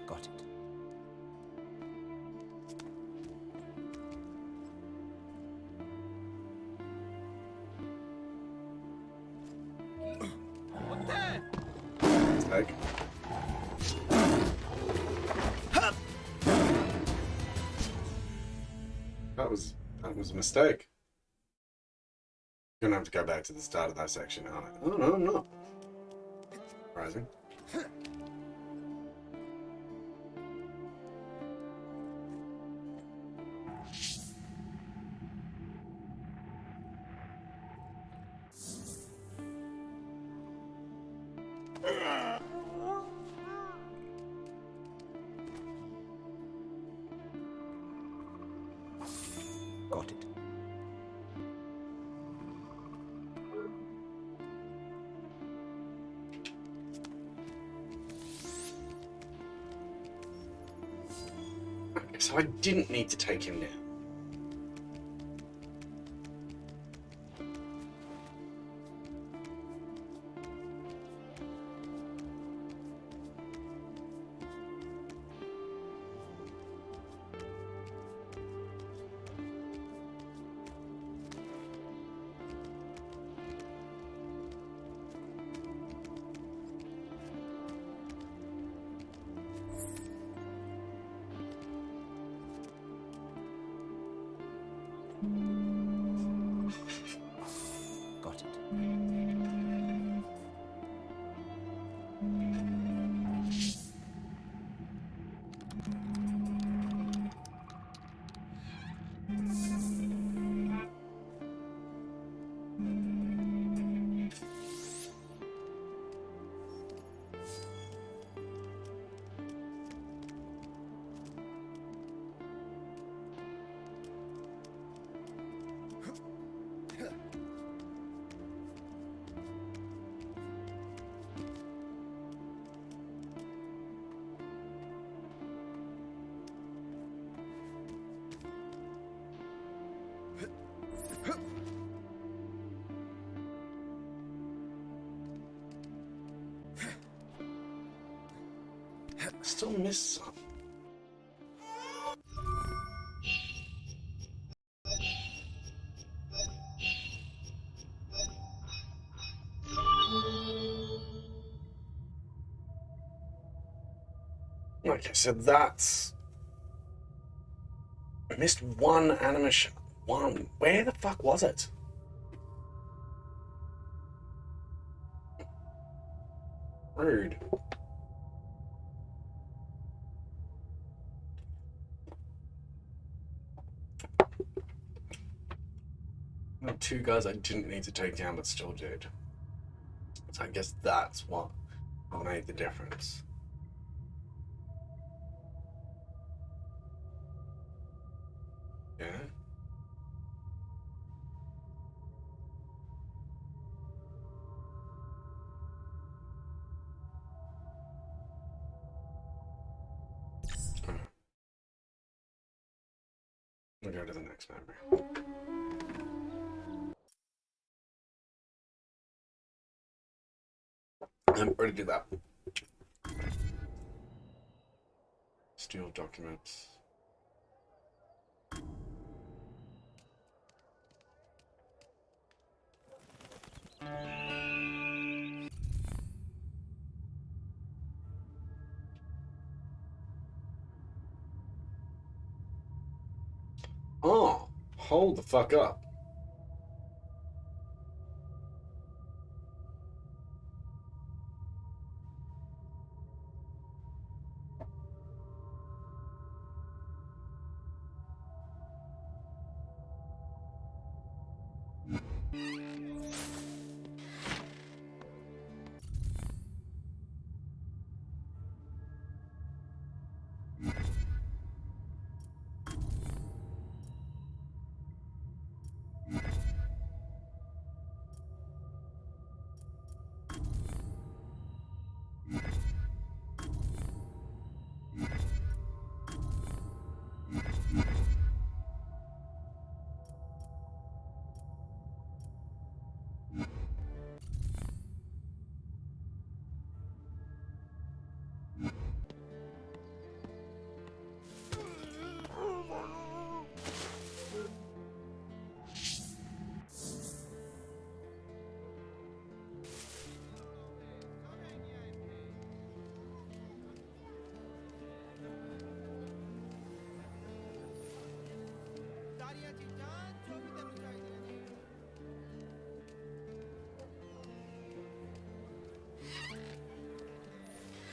Got it. Like, that was a mistake. Gonna have to go back to the start of that section, aren't I? Oh no, I'm not. Rising. Got it. So I didn't need to take him down. Got it. Still miss some. Okay, so that's... I missed one animation. One. Where the fuck was it? Rude. Well, two guys I didn't need to take down but still did. So I guess that's what made the difference. Yeah. We'll go to the next memory. I'm ready to do that. Steal documents. Oh, hold the fuck up.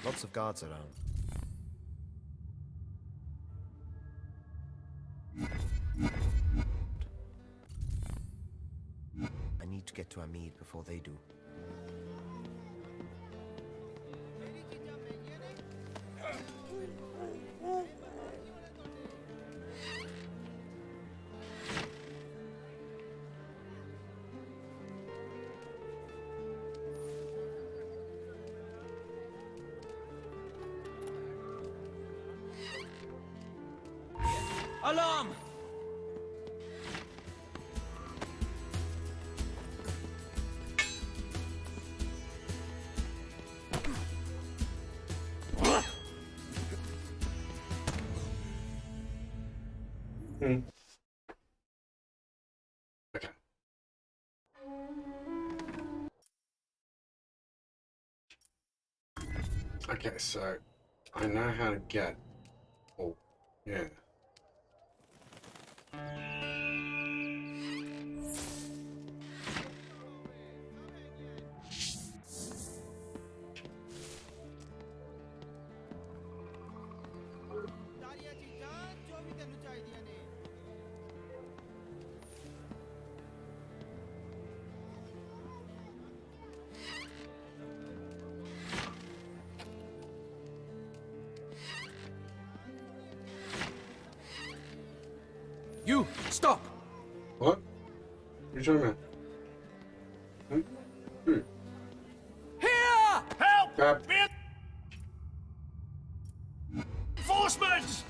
Lots of guards around. I need to get to Amid before they do. Alarm! Hmm. Okay. Okay, so I know how to get. Oh, yeah. ਸਾਰੀਆਂ ਚੀਜ਼ਾਂ ਜੋ ਵੀ ਤੈਨੂੰ ਚਾਹੀਦੀਆਂ ਨੇ You stop. What? What are you talking about? Hmm? Here! Help! Crap. Reinforcements!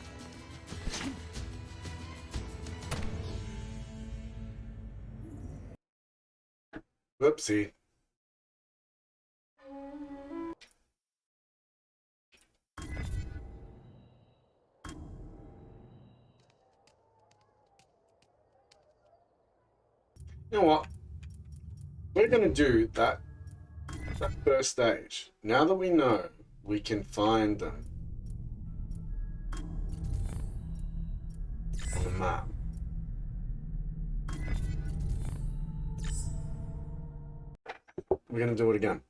Whoopsie. You know what? We're gonna do that first stage. Now that we know we can find them on the map. We're gonna do it again.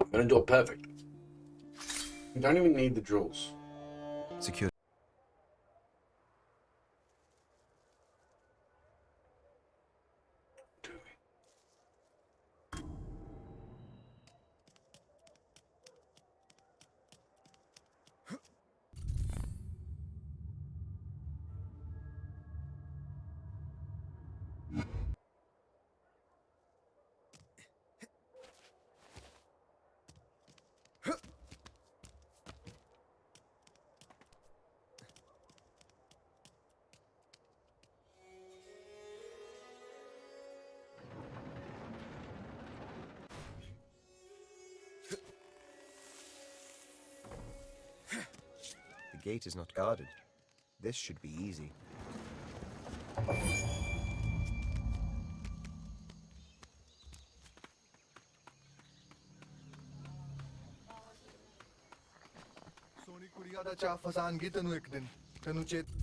I'm gonna do it perfect. You don't even need the drills. Secure. Do we? The gate is not guarded. This should be easy. ਸੋਹਣੀ ਕੁੜੀਆਂ ਦਾ ਚਾਹ ਫਸਾਨਗੀ ਤੈਨੂੰ ਇੱਕ ਦਿਨ ਤੈਨੂੰ ਚੇਤਾ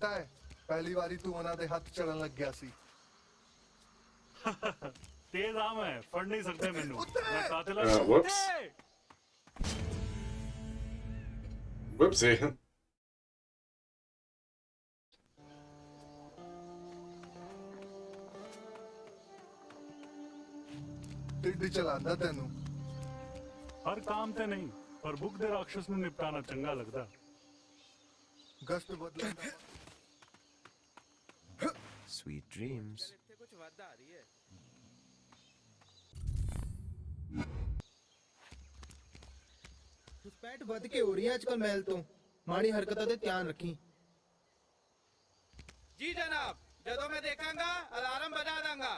ਹੈ ਪਹਿਲੀ ਵਾਰੀ ਤੂੰ ਉਹਨਾਂ ਦੇ ਹੱਥ ਚੜਨ ਲੱਗਿਆ ਸੀ तेज आम है फड़ नहीं सकते मैनू मैं कातिल Whoops. Whoopsie. ਢਿੱਡ ਚਲਾਉਂਦਾ ਤੈਨੂੰ हर काम ते नहीं पर भुख दे राक्षस ਨੂੰ ਨਿਪਟਾਣਾ ਚੰਗਾ ਲੱਗਦਾ ਗਸਤ ਬਦਲਣ ਦਾ Sweet dreams. ਇੱਥੇ ਕੁਝ ਵਾਧਾ ਆ ਰਹੀ ਹੈ ਘੁਸਪੈਠ ਵੱਧ ਕੇ ਹੋ ਰਹੀ ਹੈ ਅੱਜਕੱਲ ਮਹਿਲ ਤੋਂ ਮਾੜੀ ਹਰਕਤਾਂ ਤੇ ਧਿਆਨ ਰੱਖੀ जी जनाब जदों मैं देखांगा अलार्म बजा दूंगा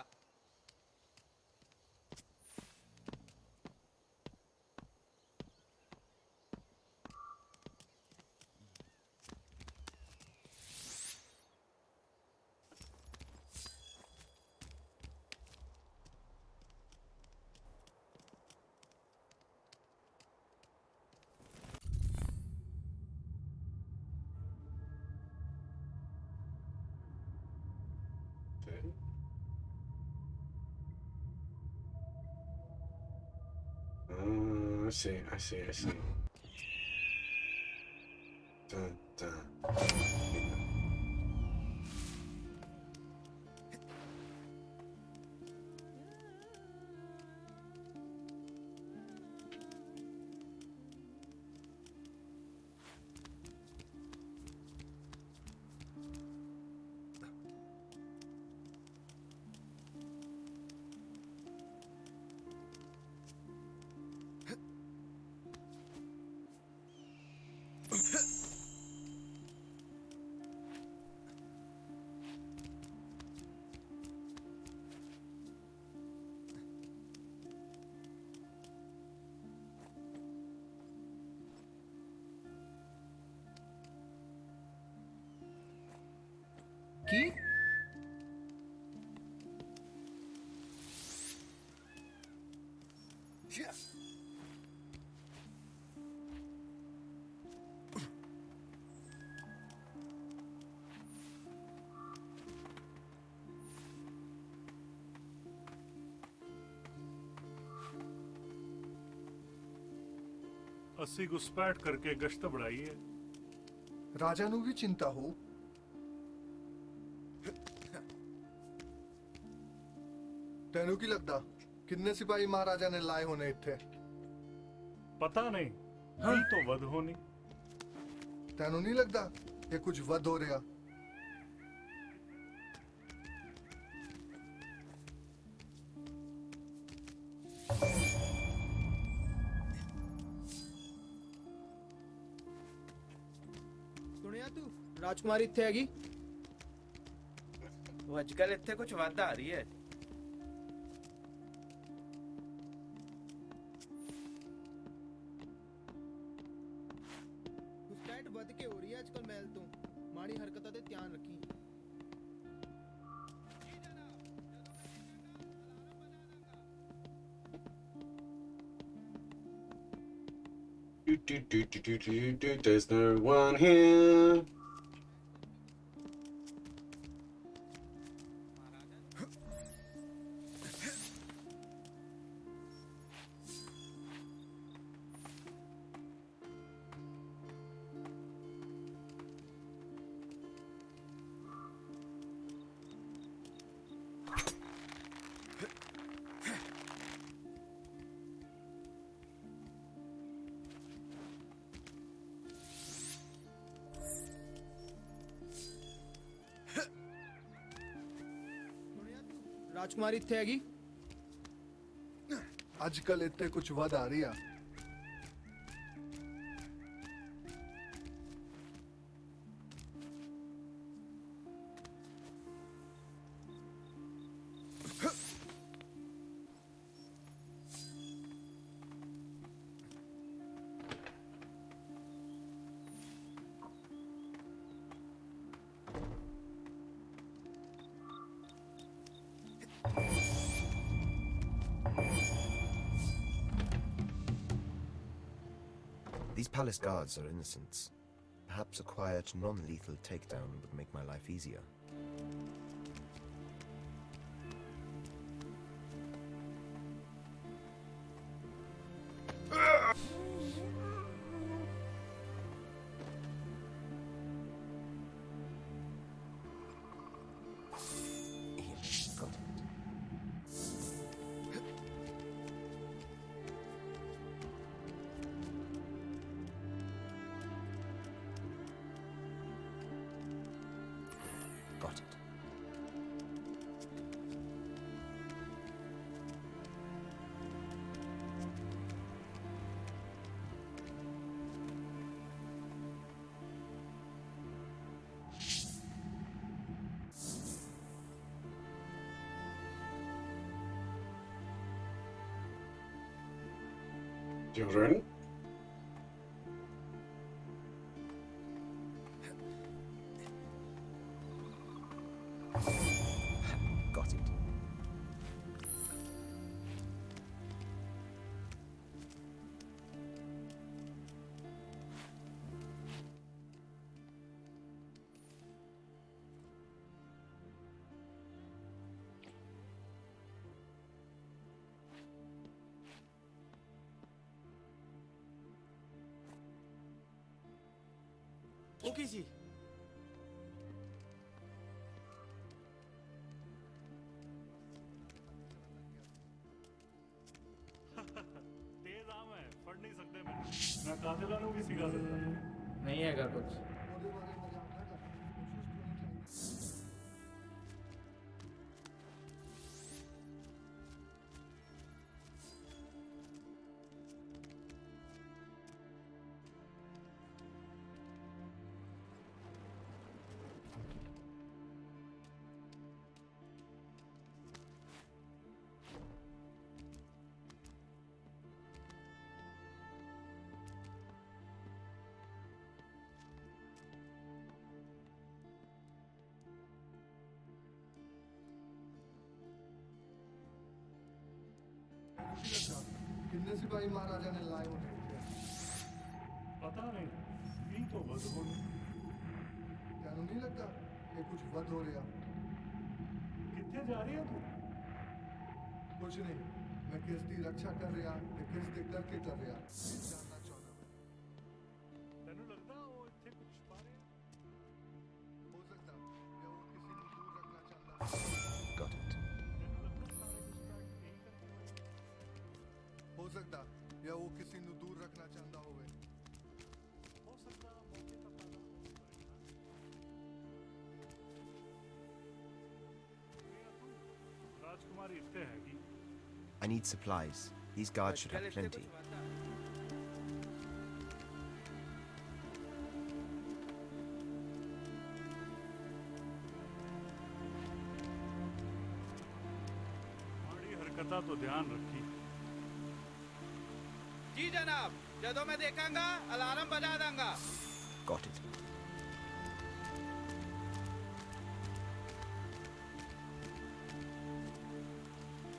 I see, I see, I see. Dun, dun. की ਅਸੀਂ ਘੁਸਪੈਠ ਕਰਕੇ ਗਸ਼ਤ बढ़ाई है। ਰਾਜਾ ਨੂੰ ਵੀ ਚਿੰਤਾ ਹੋ। ਤੈਨੂੰ ਕੀ ਲੱਗਦਾ ਕਿੰਨੇ ਸਿਪਾਹੀ ਮਹਾਰਾਜਾ ਨੇ ਲਾਏ ਹੋਣੇ ਇੱਥੇ? पता नहीं भी तो वध होनी। ਤੈਨੂੰ ਨਹੀਂ ਲੱਗਦਾ ਇਹ ਕੁਝ ਵੱਧ ਹੋ ਰਿਹਾ? ਸੁਣਿਆ ਤੂੰ ਰਾਜਕੁਮਾਰੀ ਇੱਥੇ ਹੈਗੀ? ਉਹ ਅੱਜਕੱਲ ਇੱਥੇ ਕੁਝ ਵੱਧ ਆ ਰਹੀ ਹੈ। ਘੁਸਪੈਠ ਵੱਧ ਕੇ ਹੋ ਰਹੀ ਹੈ ਅੱਜਕੱਲ ਮਹਿਲ ਤੋਂ। ਮਾੜੀ ਹਰਕਤਾਂ ਤੇ ਧਿਆਨ ਰੱਖੀ। There's no one here. ਰਾਜਕੁਮਾਰੀ ਇੱਥੇ ਹੈਗੀ? ਅੱਜਕੱਲ ਇੱਥੇ ਕੁਝ ਵੱਧ ਆ ਰਹੀ ਆ। These palace guards are innocents. Perhaps a quiet, non-lethal takedown would make my life easier. Got it. Got it. Children. Got it. ਉਹ ਕੀ ਸੀ? ਤੇਜ਼ ਆਮ ਹੈ, ਫੜ ਨਹੀਂ ਸਕਦੇ ਮੈਨੂੰ। ਮੈਂ ਕਾਤਿਲਾਂ ਨੂੰ ਵੀ ਸਿਖਾ ਸਕਦਾ। ਨਹੀਂ ਹੈਗਾ ਕੁਝ। कई महाराजा ने लाए उन्हें पता नहीं की तो वध होनी ਤੈਨੂੰ ਨਹੀਂ ਲੱਗਾ ਇਹ ਕੁਝ ਵੱਧ ਹੋ ਰਿਹਾ कितने जा रही है तू ਕੁਝ ਨਹੀਂ ਮੈਂ ਕਿਸ ਦੀ ਰੱਖਿਆ ਕਰ ਰਿਹਾ ਤੇ ਕਿਸ ਦੇ ਕਰਕੇ ਕਰ ਰਿਹਾ ਇਹ ਜਾਣਨਾ ਚਾਹੁੰਦਾ ਮੈਂ ਤੈਨੂੰ ਲੱਗਦਾ ਉਹ ਇੱਥੇ ਕੁਝ ਛੁਪਾ ਰਿਹਾ ਹੋ ਸਕਦਾ ਜਾਂ ਉਹ ਕਿਸੇ ਨੂੰ ਦੂਰ ਰੱਖਣਾ ਚਾਹੁੰਦਾ ਹੋਵੇ Got it. ਤੈਨੂੰ ਲੱਗਦਾ ਸਾਰੇ ਕੁਝ ਤਾਂ ਇਹੀ ਕਰਕੇ ਹੋਇਆ ਹੋ ਸਕਦਾ ਜਾਂ ਉਹ ਕਿਸੇ ਨੂੰ ਦੂਰ ਰੱਖਣਾ ਚਾਹੁੰਦਾ ਹੋਵੇ ਹੋ ਸਕਦਾ ਮੌਕੇ ਤਾਂ ਪੈਦਾ ਹੋ ਪਰੇਸ਼ਾਨ ਰਾਜਕੁਮਾਰੀ ਇੱਥੇ ਹੈਗੀ I need supplies. These guards should have plenty. ਮਾੜੀ ਹਰਕਤਾਂ ਤੋਂ ਧਿਆਨ ਰੱਖੀ जी जनाब जदों मैं देखांगा अलार्म बजा दूंगा Got it.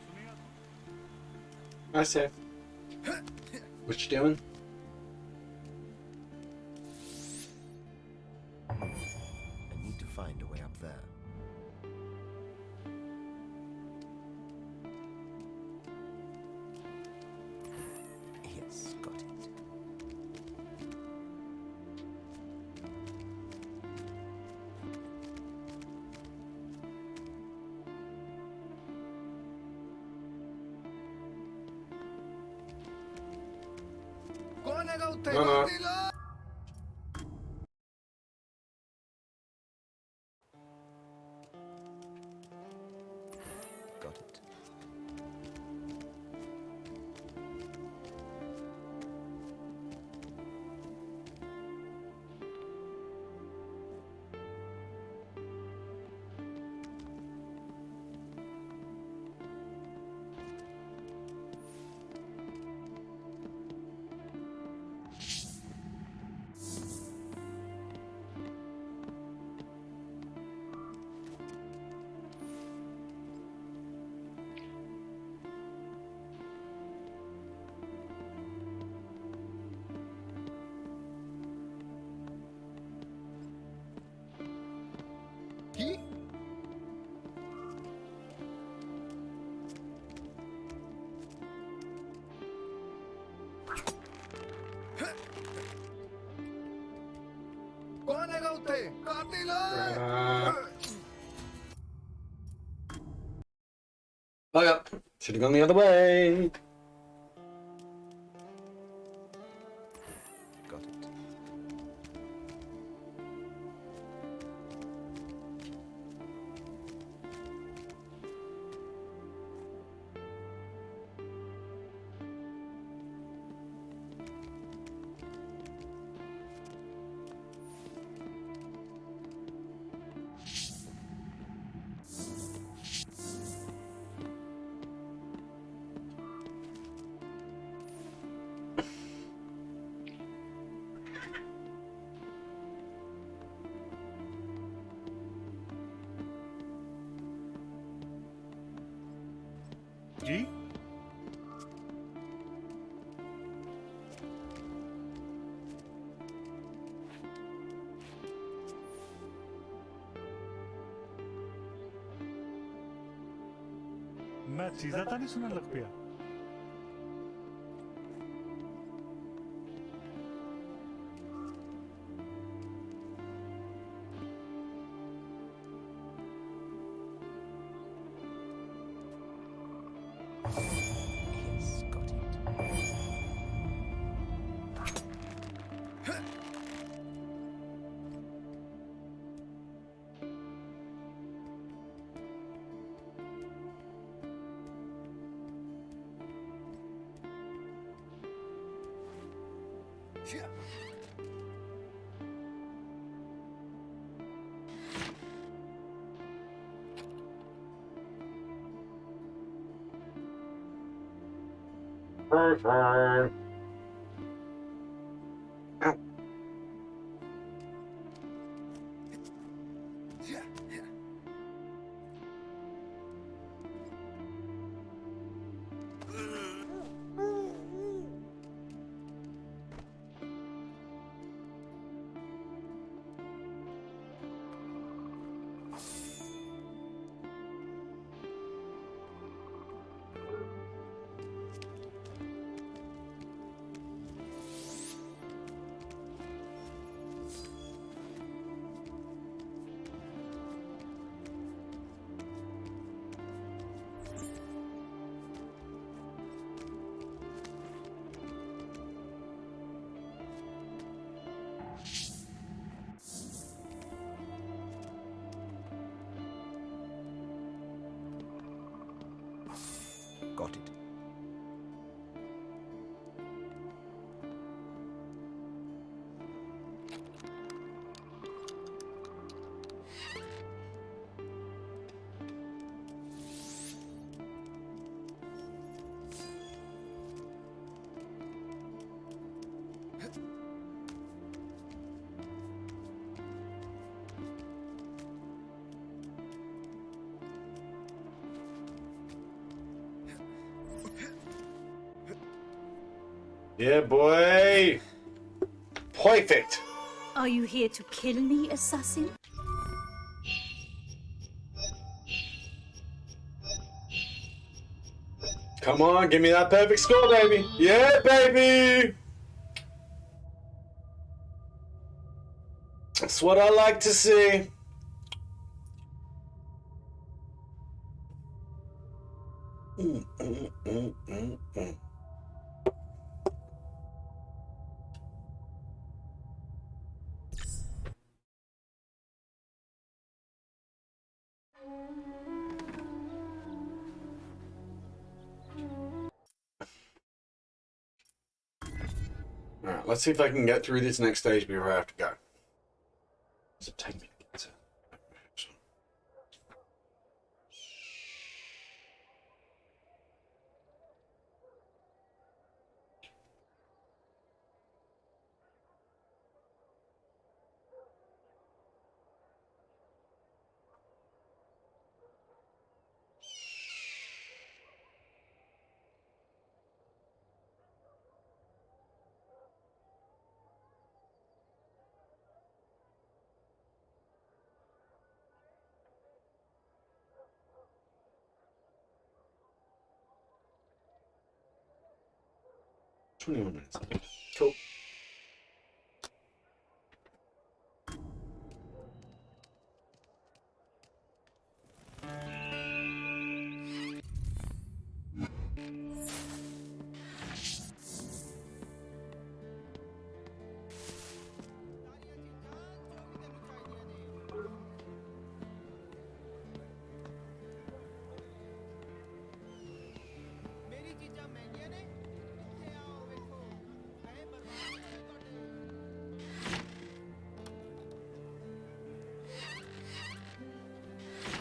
सुनिया I say. What you doing? I need to find a way up there. Yes, got it. ਕੌਣ ਹੈਗਾ ਉੱਥੇ ਨਾ, ਨਾ। ਜਲਦੀ ਲਾ Got it. ਕੀ ਕੌਣ ਹੈਗਾ ਉੱਥੇ ਕਾਤਿਲ Bug up. Should have gone the other way. Got it. जी मैं चीज़ा तो नहीं सुनने लग पिया Yes, got it. Got it. Yeah, boy. Perfect. Are you here to kill me, assassin? Come on, give me that perfect score, baby. Yeah, baby. That's what I like to see. Alright, let's see if I can get through this next stage before I have to go. Does it take me to get to? $21 minutes. Cool.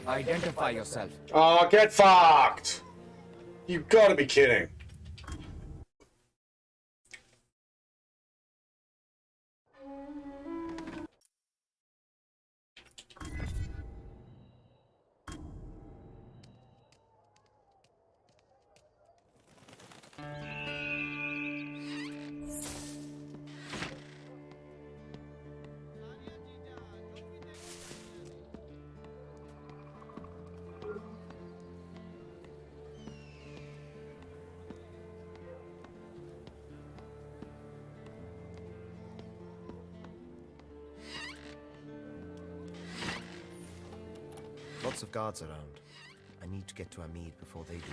Identify yourself. Oh, get fucked! You gotta be kidding. Lots of guards around. I need to get to Hamid before they do.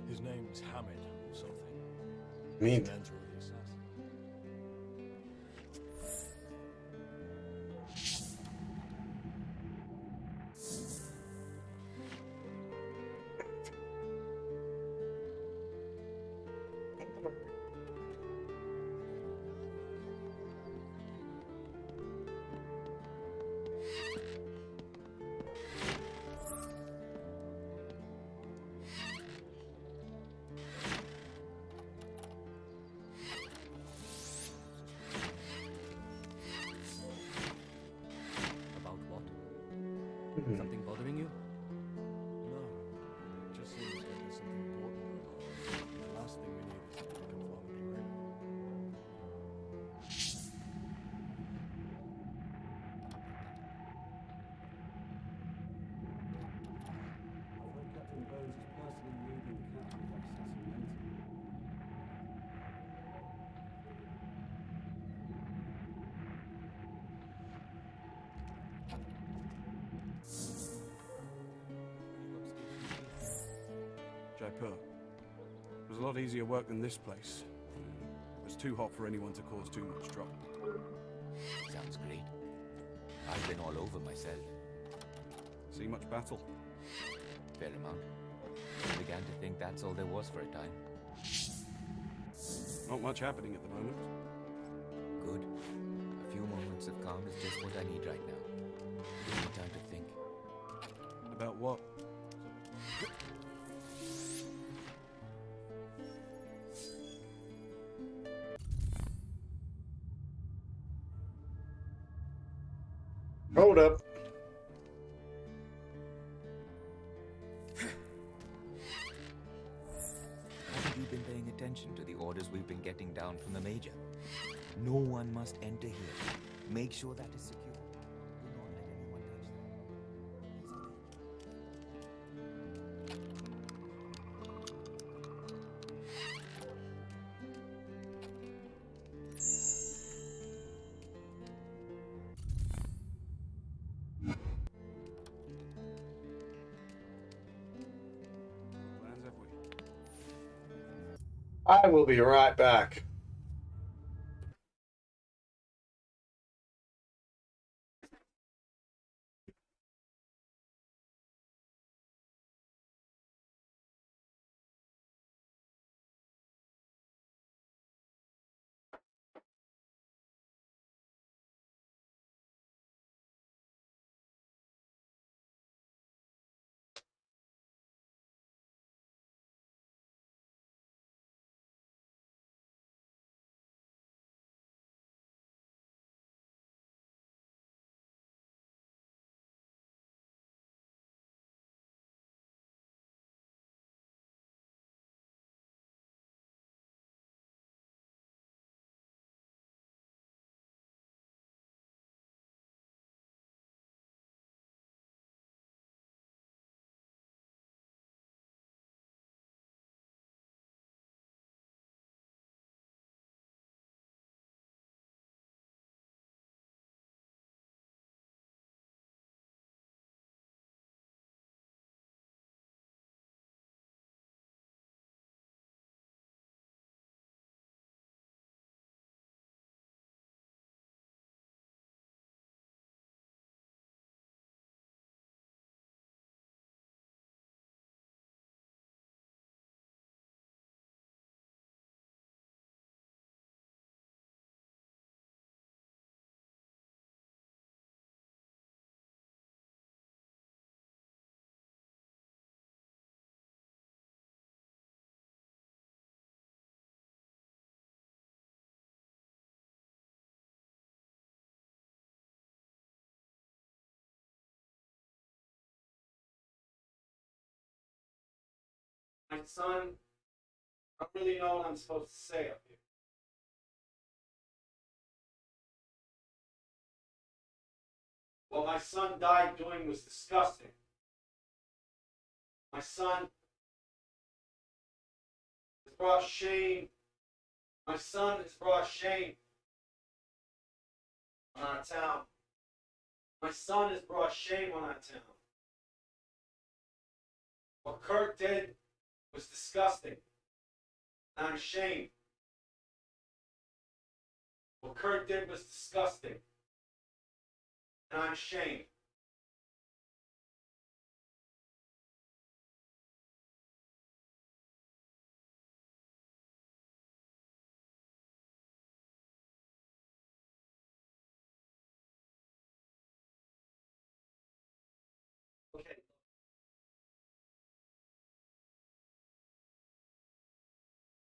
His name's Hamid or something. Hamid. Mentor of the assassin. Something bothering you? No. It just seems like there's something important going on. The last thing we need is to become violently ready. I've heard Captain Bones is personally leading the capture of that assassin mentor. Jaipur. It was a lot easier work than this place. It's too hot for anyone to cause too much trouble. Sounds great. I've been all over myself. See much battle? Fair amount. I began to think that's all there was for a time. Not much happening at the moment. Good. A few moments of calm is just what I need right now. Give me time to think. About what? Hold up. Haven't you been paying attention to the orders we've been getting down from the Major? No one must enter here. Make sure that is secure. Do not let anyone touch them. Plans have we? I will be right back. My son, I don't really know what I'm supposed to say up here. What my son died doing was disgusting. My son has brought shame. My son has brought shame on our town. My son has brought shame on our town. What Kurt did was disgusting. And I'm ashamed. What Kurt did was disgusting. And I'm ashamed. Okay.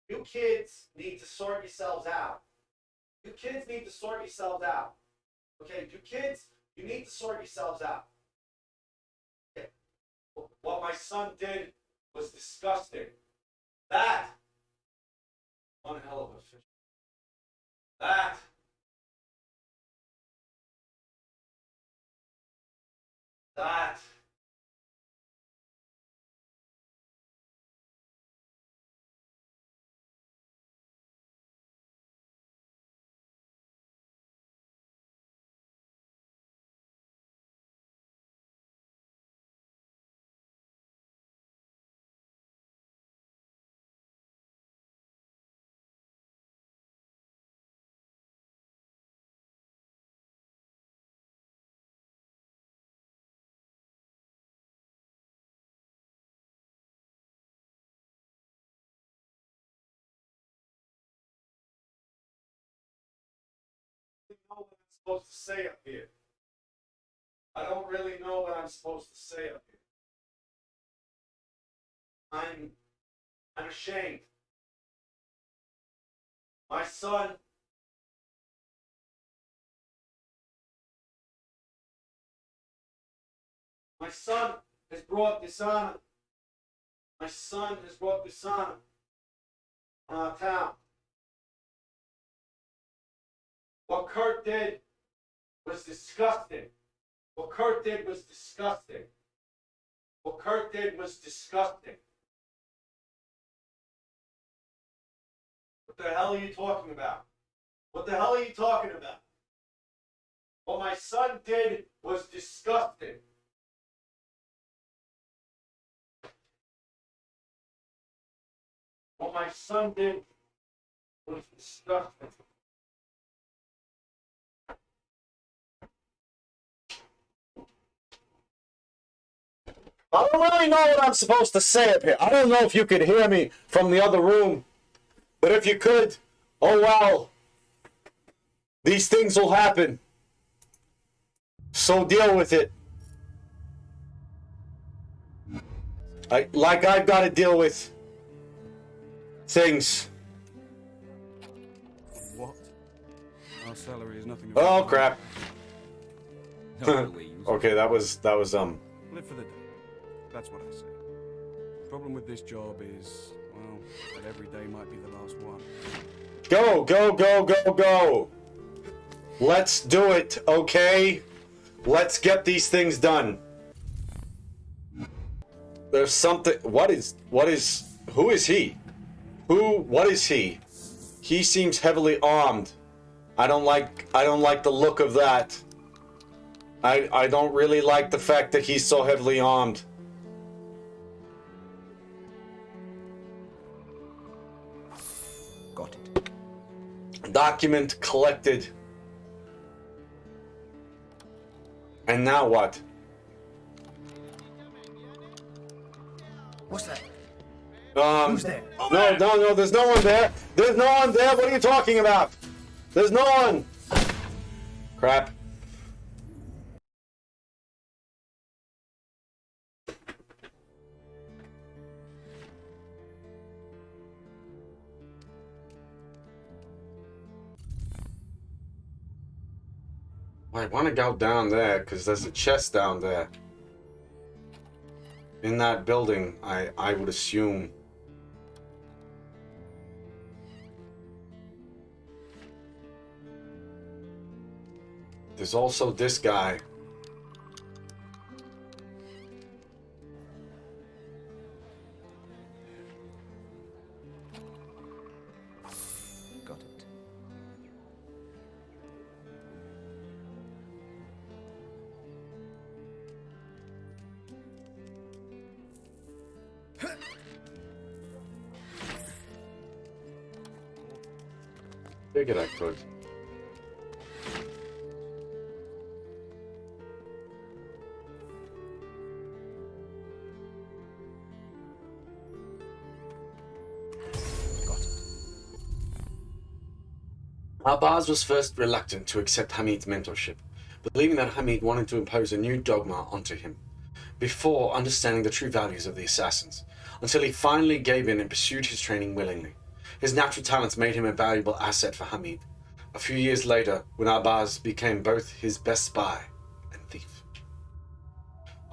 You kids need to sort yourselves out. You kids need to sort yourselves out. Okay, you kids, you need to sort yourselves out. Okay. What my son did was disgusting. That, one hell of a fish. That know what I'm supposed to say up here. I don't really know what I'm supposed to say up here. I'm ashamed. My son has brought dishonor. My son has brought dishonor on our town. What Kurt did was disgusting. What Kurt did was disgusting. What Kurt did was disgusting. What the hell are you talking about? What the hell are you talking about? What my son did was disgusting. What my son did was disgusting. I don't really know what I'm supposed to say up here. I don't know if you could hear me from the other room. But if you could, oh well. These things will happen. So deal with it. I've got to deal with things. What? Our salary is nothing. Oh crap. Not the way you Okay, that was Live for the day. That's what I say. The problem with this job is, well, that every day might be the last one. Go, go, go, go, go. Let's do it, okay? Let's get these things done. There's something. Who is he? What is he? He seems heavily armed. I don't like the look of that. I don't really like the fact that he's so heavily armed. Got it. Document collected. And now what? What's that? Who's there? No, there's no one there. There's no one there. What are you talking about? There's no one. Crap. I want to go down there because there's a chest down there. In that building, I would assume. There's also this guy. Got it. Figured I could. Arbaz was first reluctant to accept Hamid's mentorship, believing that Hamid wanted to impose a new dogma onto him, before understanding the true values of the assassins, until he finally gave in and pursued his training willingly. His natural talents made him a valuable asset for Hamid. A few years later, when Arbaz became both his best spy and thief.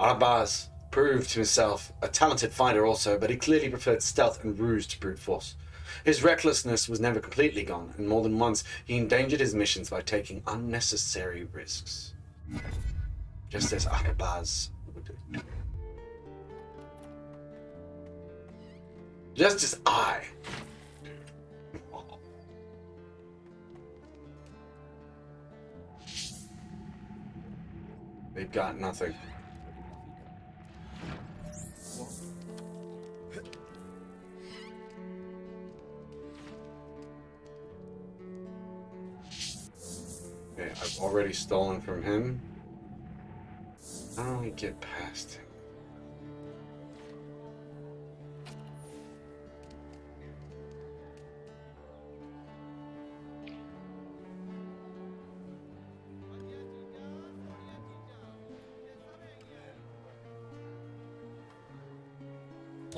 Arbaz proved himself a talented fighter also, but he clearly preferred stealth and ruse to brute force. His recklessness was never completely gone, and more than once he endangered his missions by taking unnecessary risks. Just as Arbaz would do. Just as I do. They've got nothing. Okay, I've already stolen from him. How do I get past him?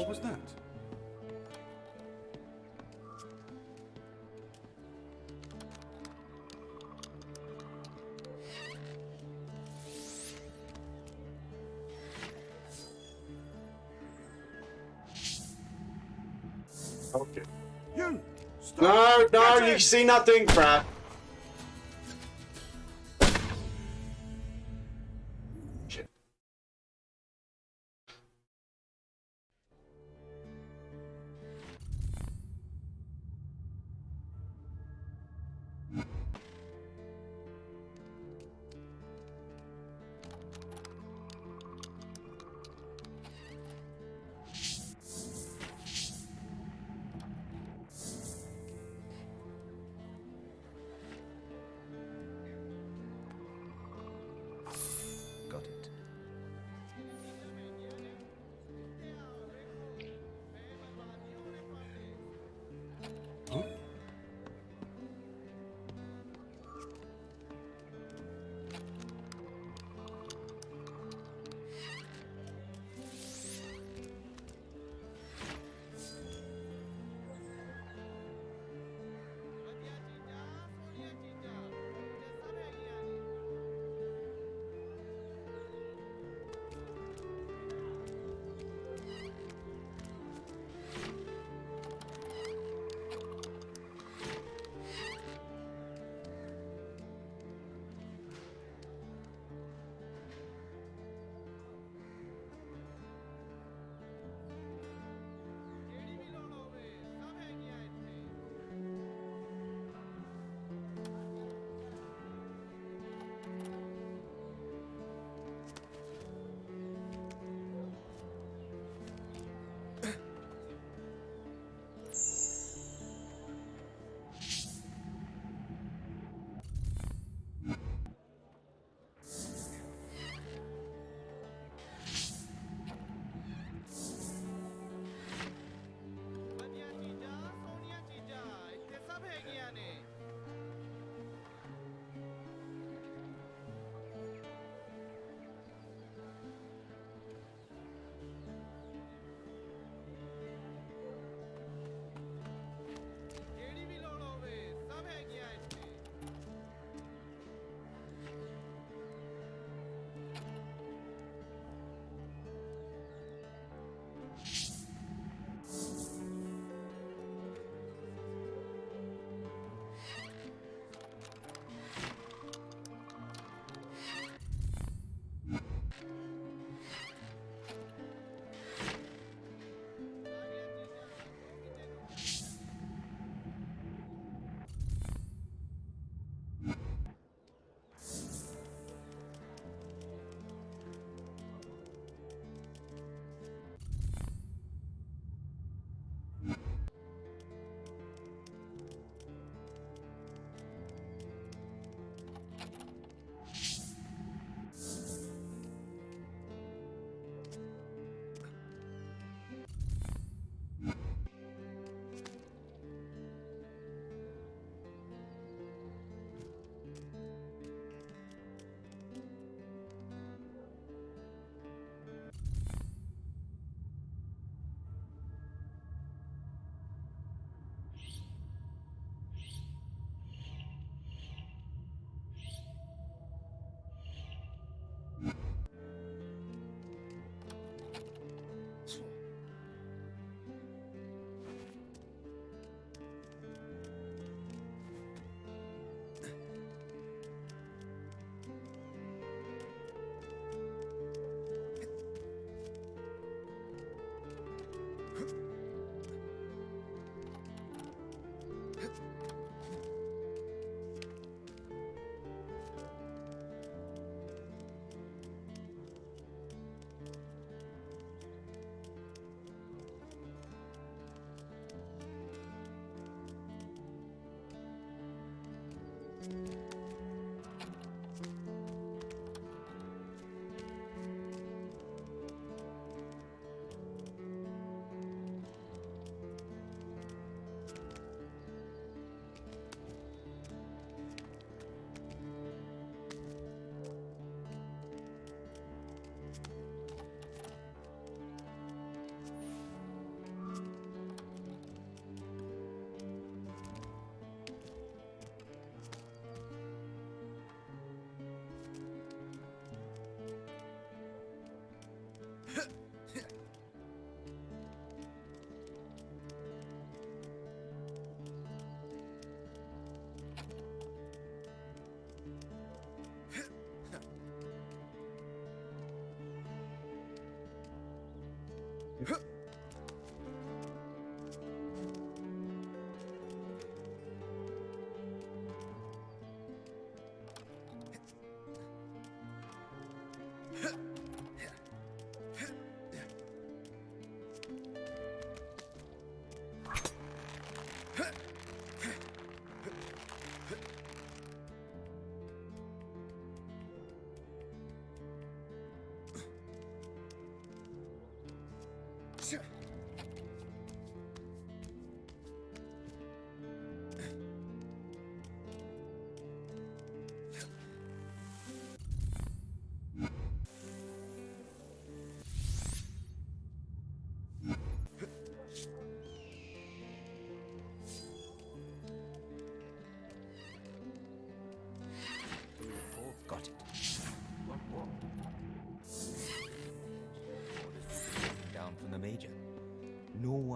What was that? Okay. You! No, no, Get you in! see nothing, crap. Shit.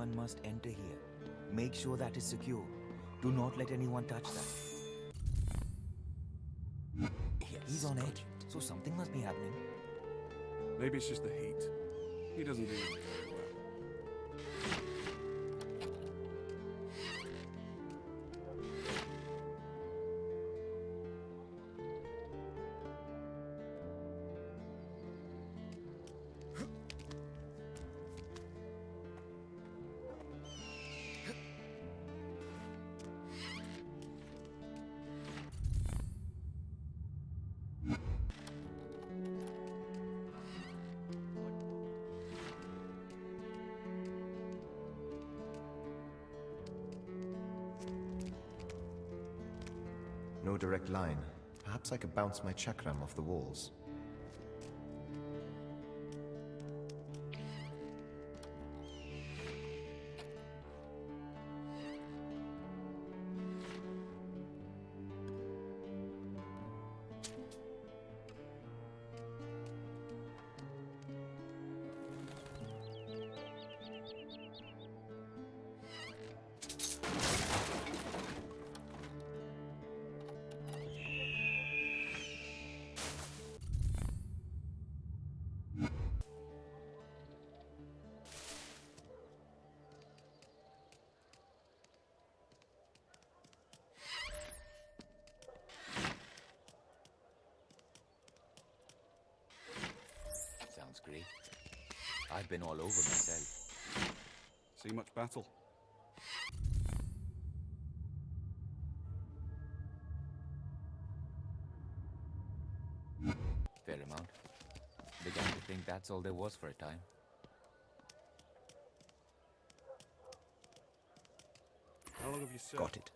one must enter here. Make sure that is secure. Do not let anyone touch that. He's on edge, so something must be happening. Maybe it's just the heat. He doesn't deal with it very well. No direct line. Perhaps I could bounce my chakram off the walls. Sounds great. I've been all over myself. See much battle? Fair amount. Began to think that's all there was for a time. How long have you served? Got it.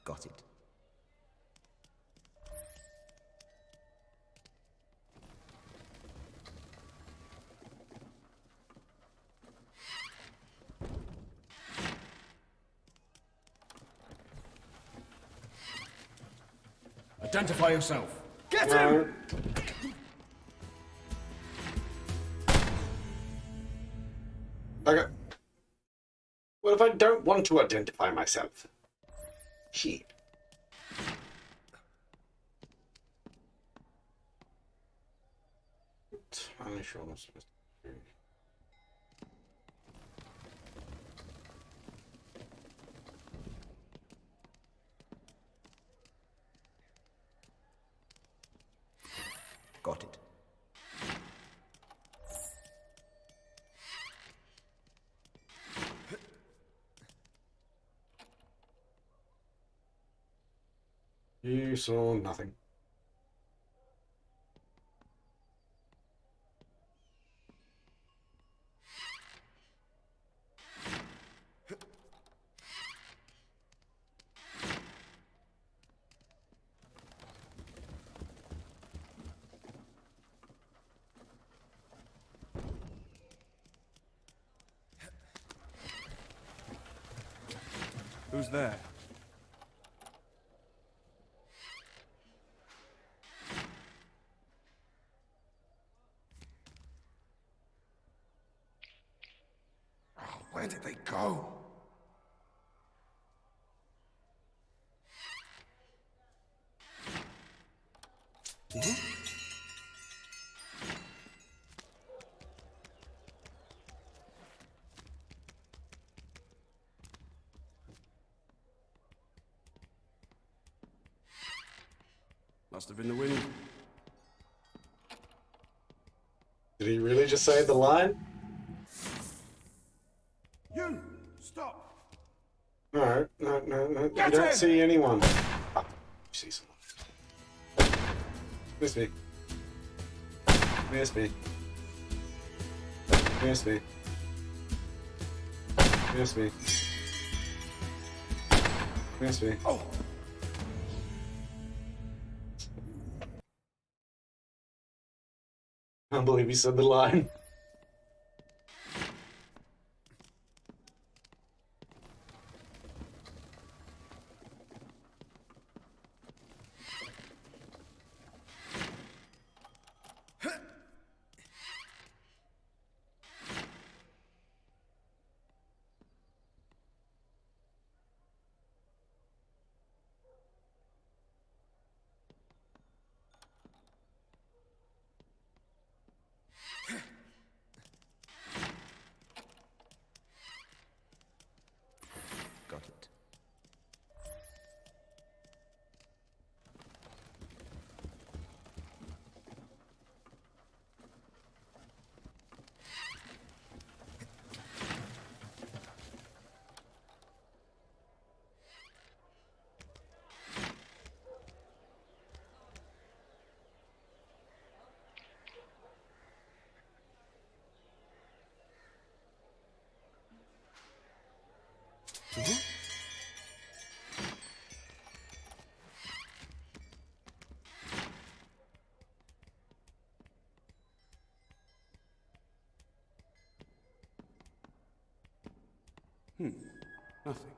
Got it. Identify yourself. Get him! Okay. What if I don't want to identify myself? Shit. I'm sure I'm supposed to do. Got it. You saw nothing. Who's there? Where did they go? Must have been the wind. Did he really just say the line? Stop! No. You Get don't in! see anyone. Ah, you see someone. Miss me. Miss me. Miss me. Miss me. Miss me. Oh! I can't believe he said the line. Got it. Nothing.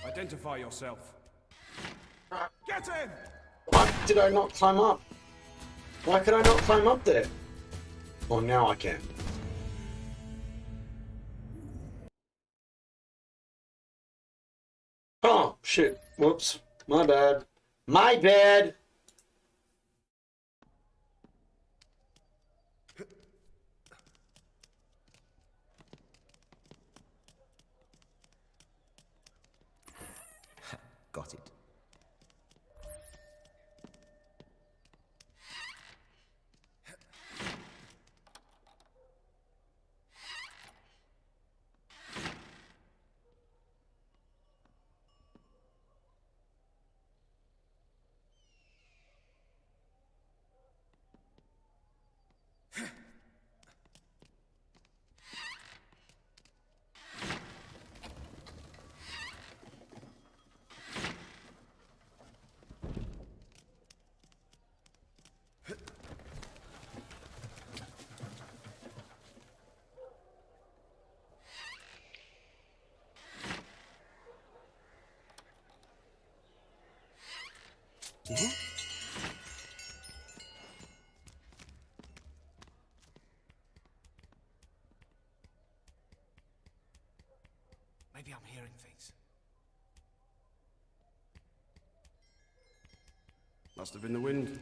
Identify yourself. Get in! Why did I not climb up? Why could I not climb up there? Oh, now I can. Oh, shit. Whoops. My bad. My bad! Got it. Maybe I'm hearing things. Must have been the wind.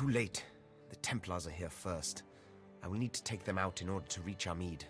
Too late. The Templars are here first. I will need to take them out in order to reach our mead.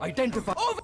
Identify. Oh.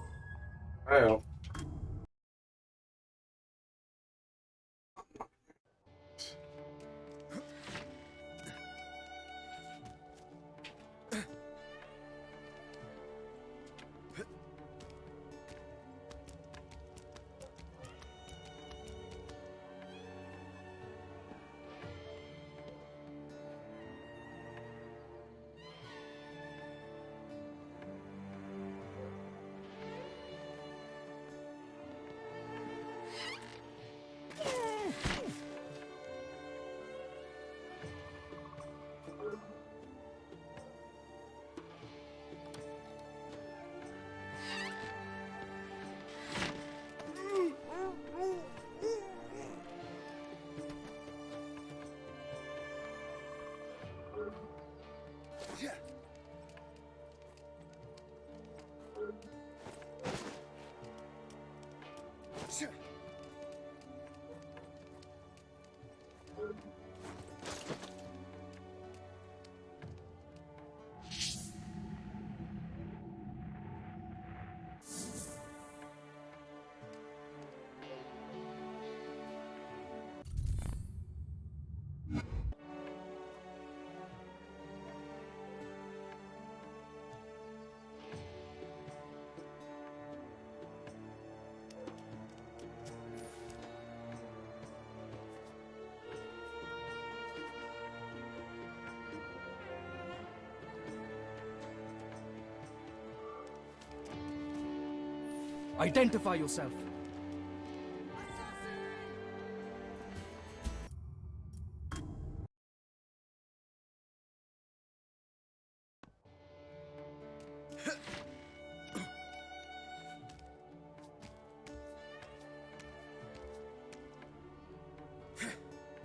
Identify yourself.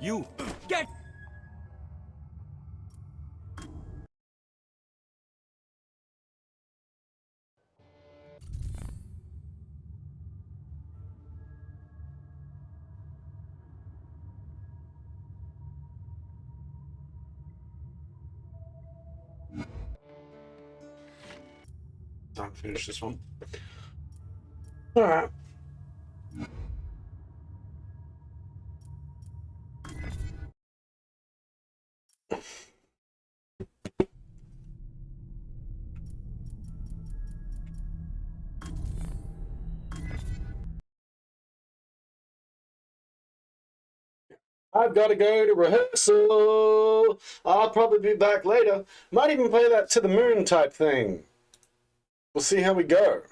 You get. Time to finish this one. Alright. I've got to go to rehearsal. I'll probably be back later. Might even play that to the moon type thing. We'll see how we go.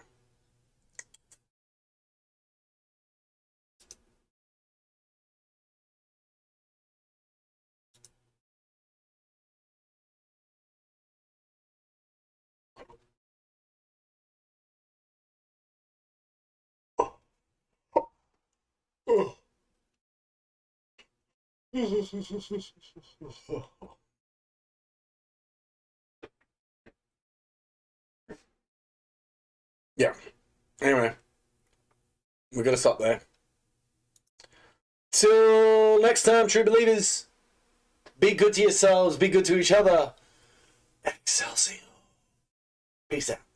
Yeah. Anyway, we're going to stop there. Till next time, true believers, be good to yourselves, be good to each other. Excelsior. Peace out.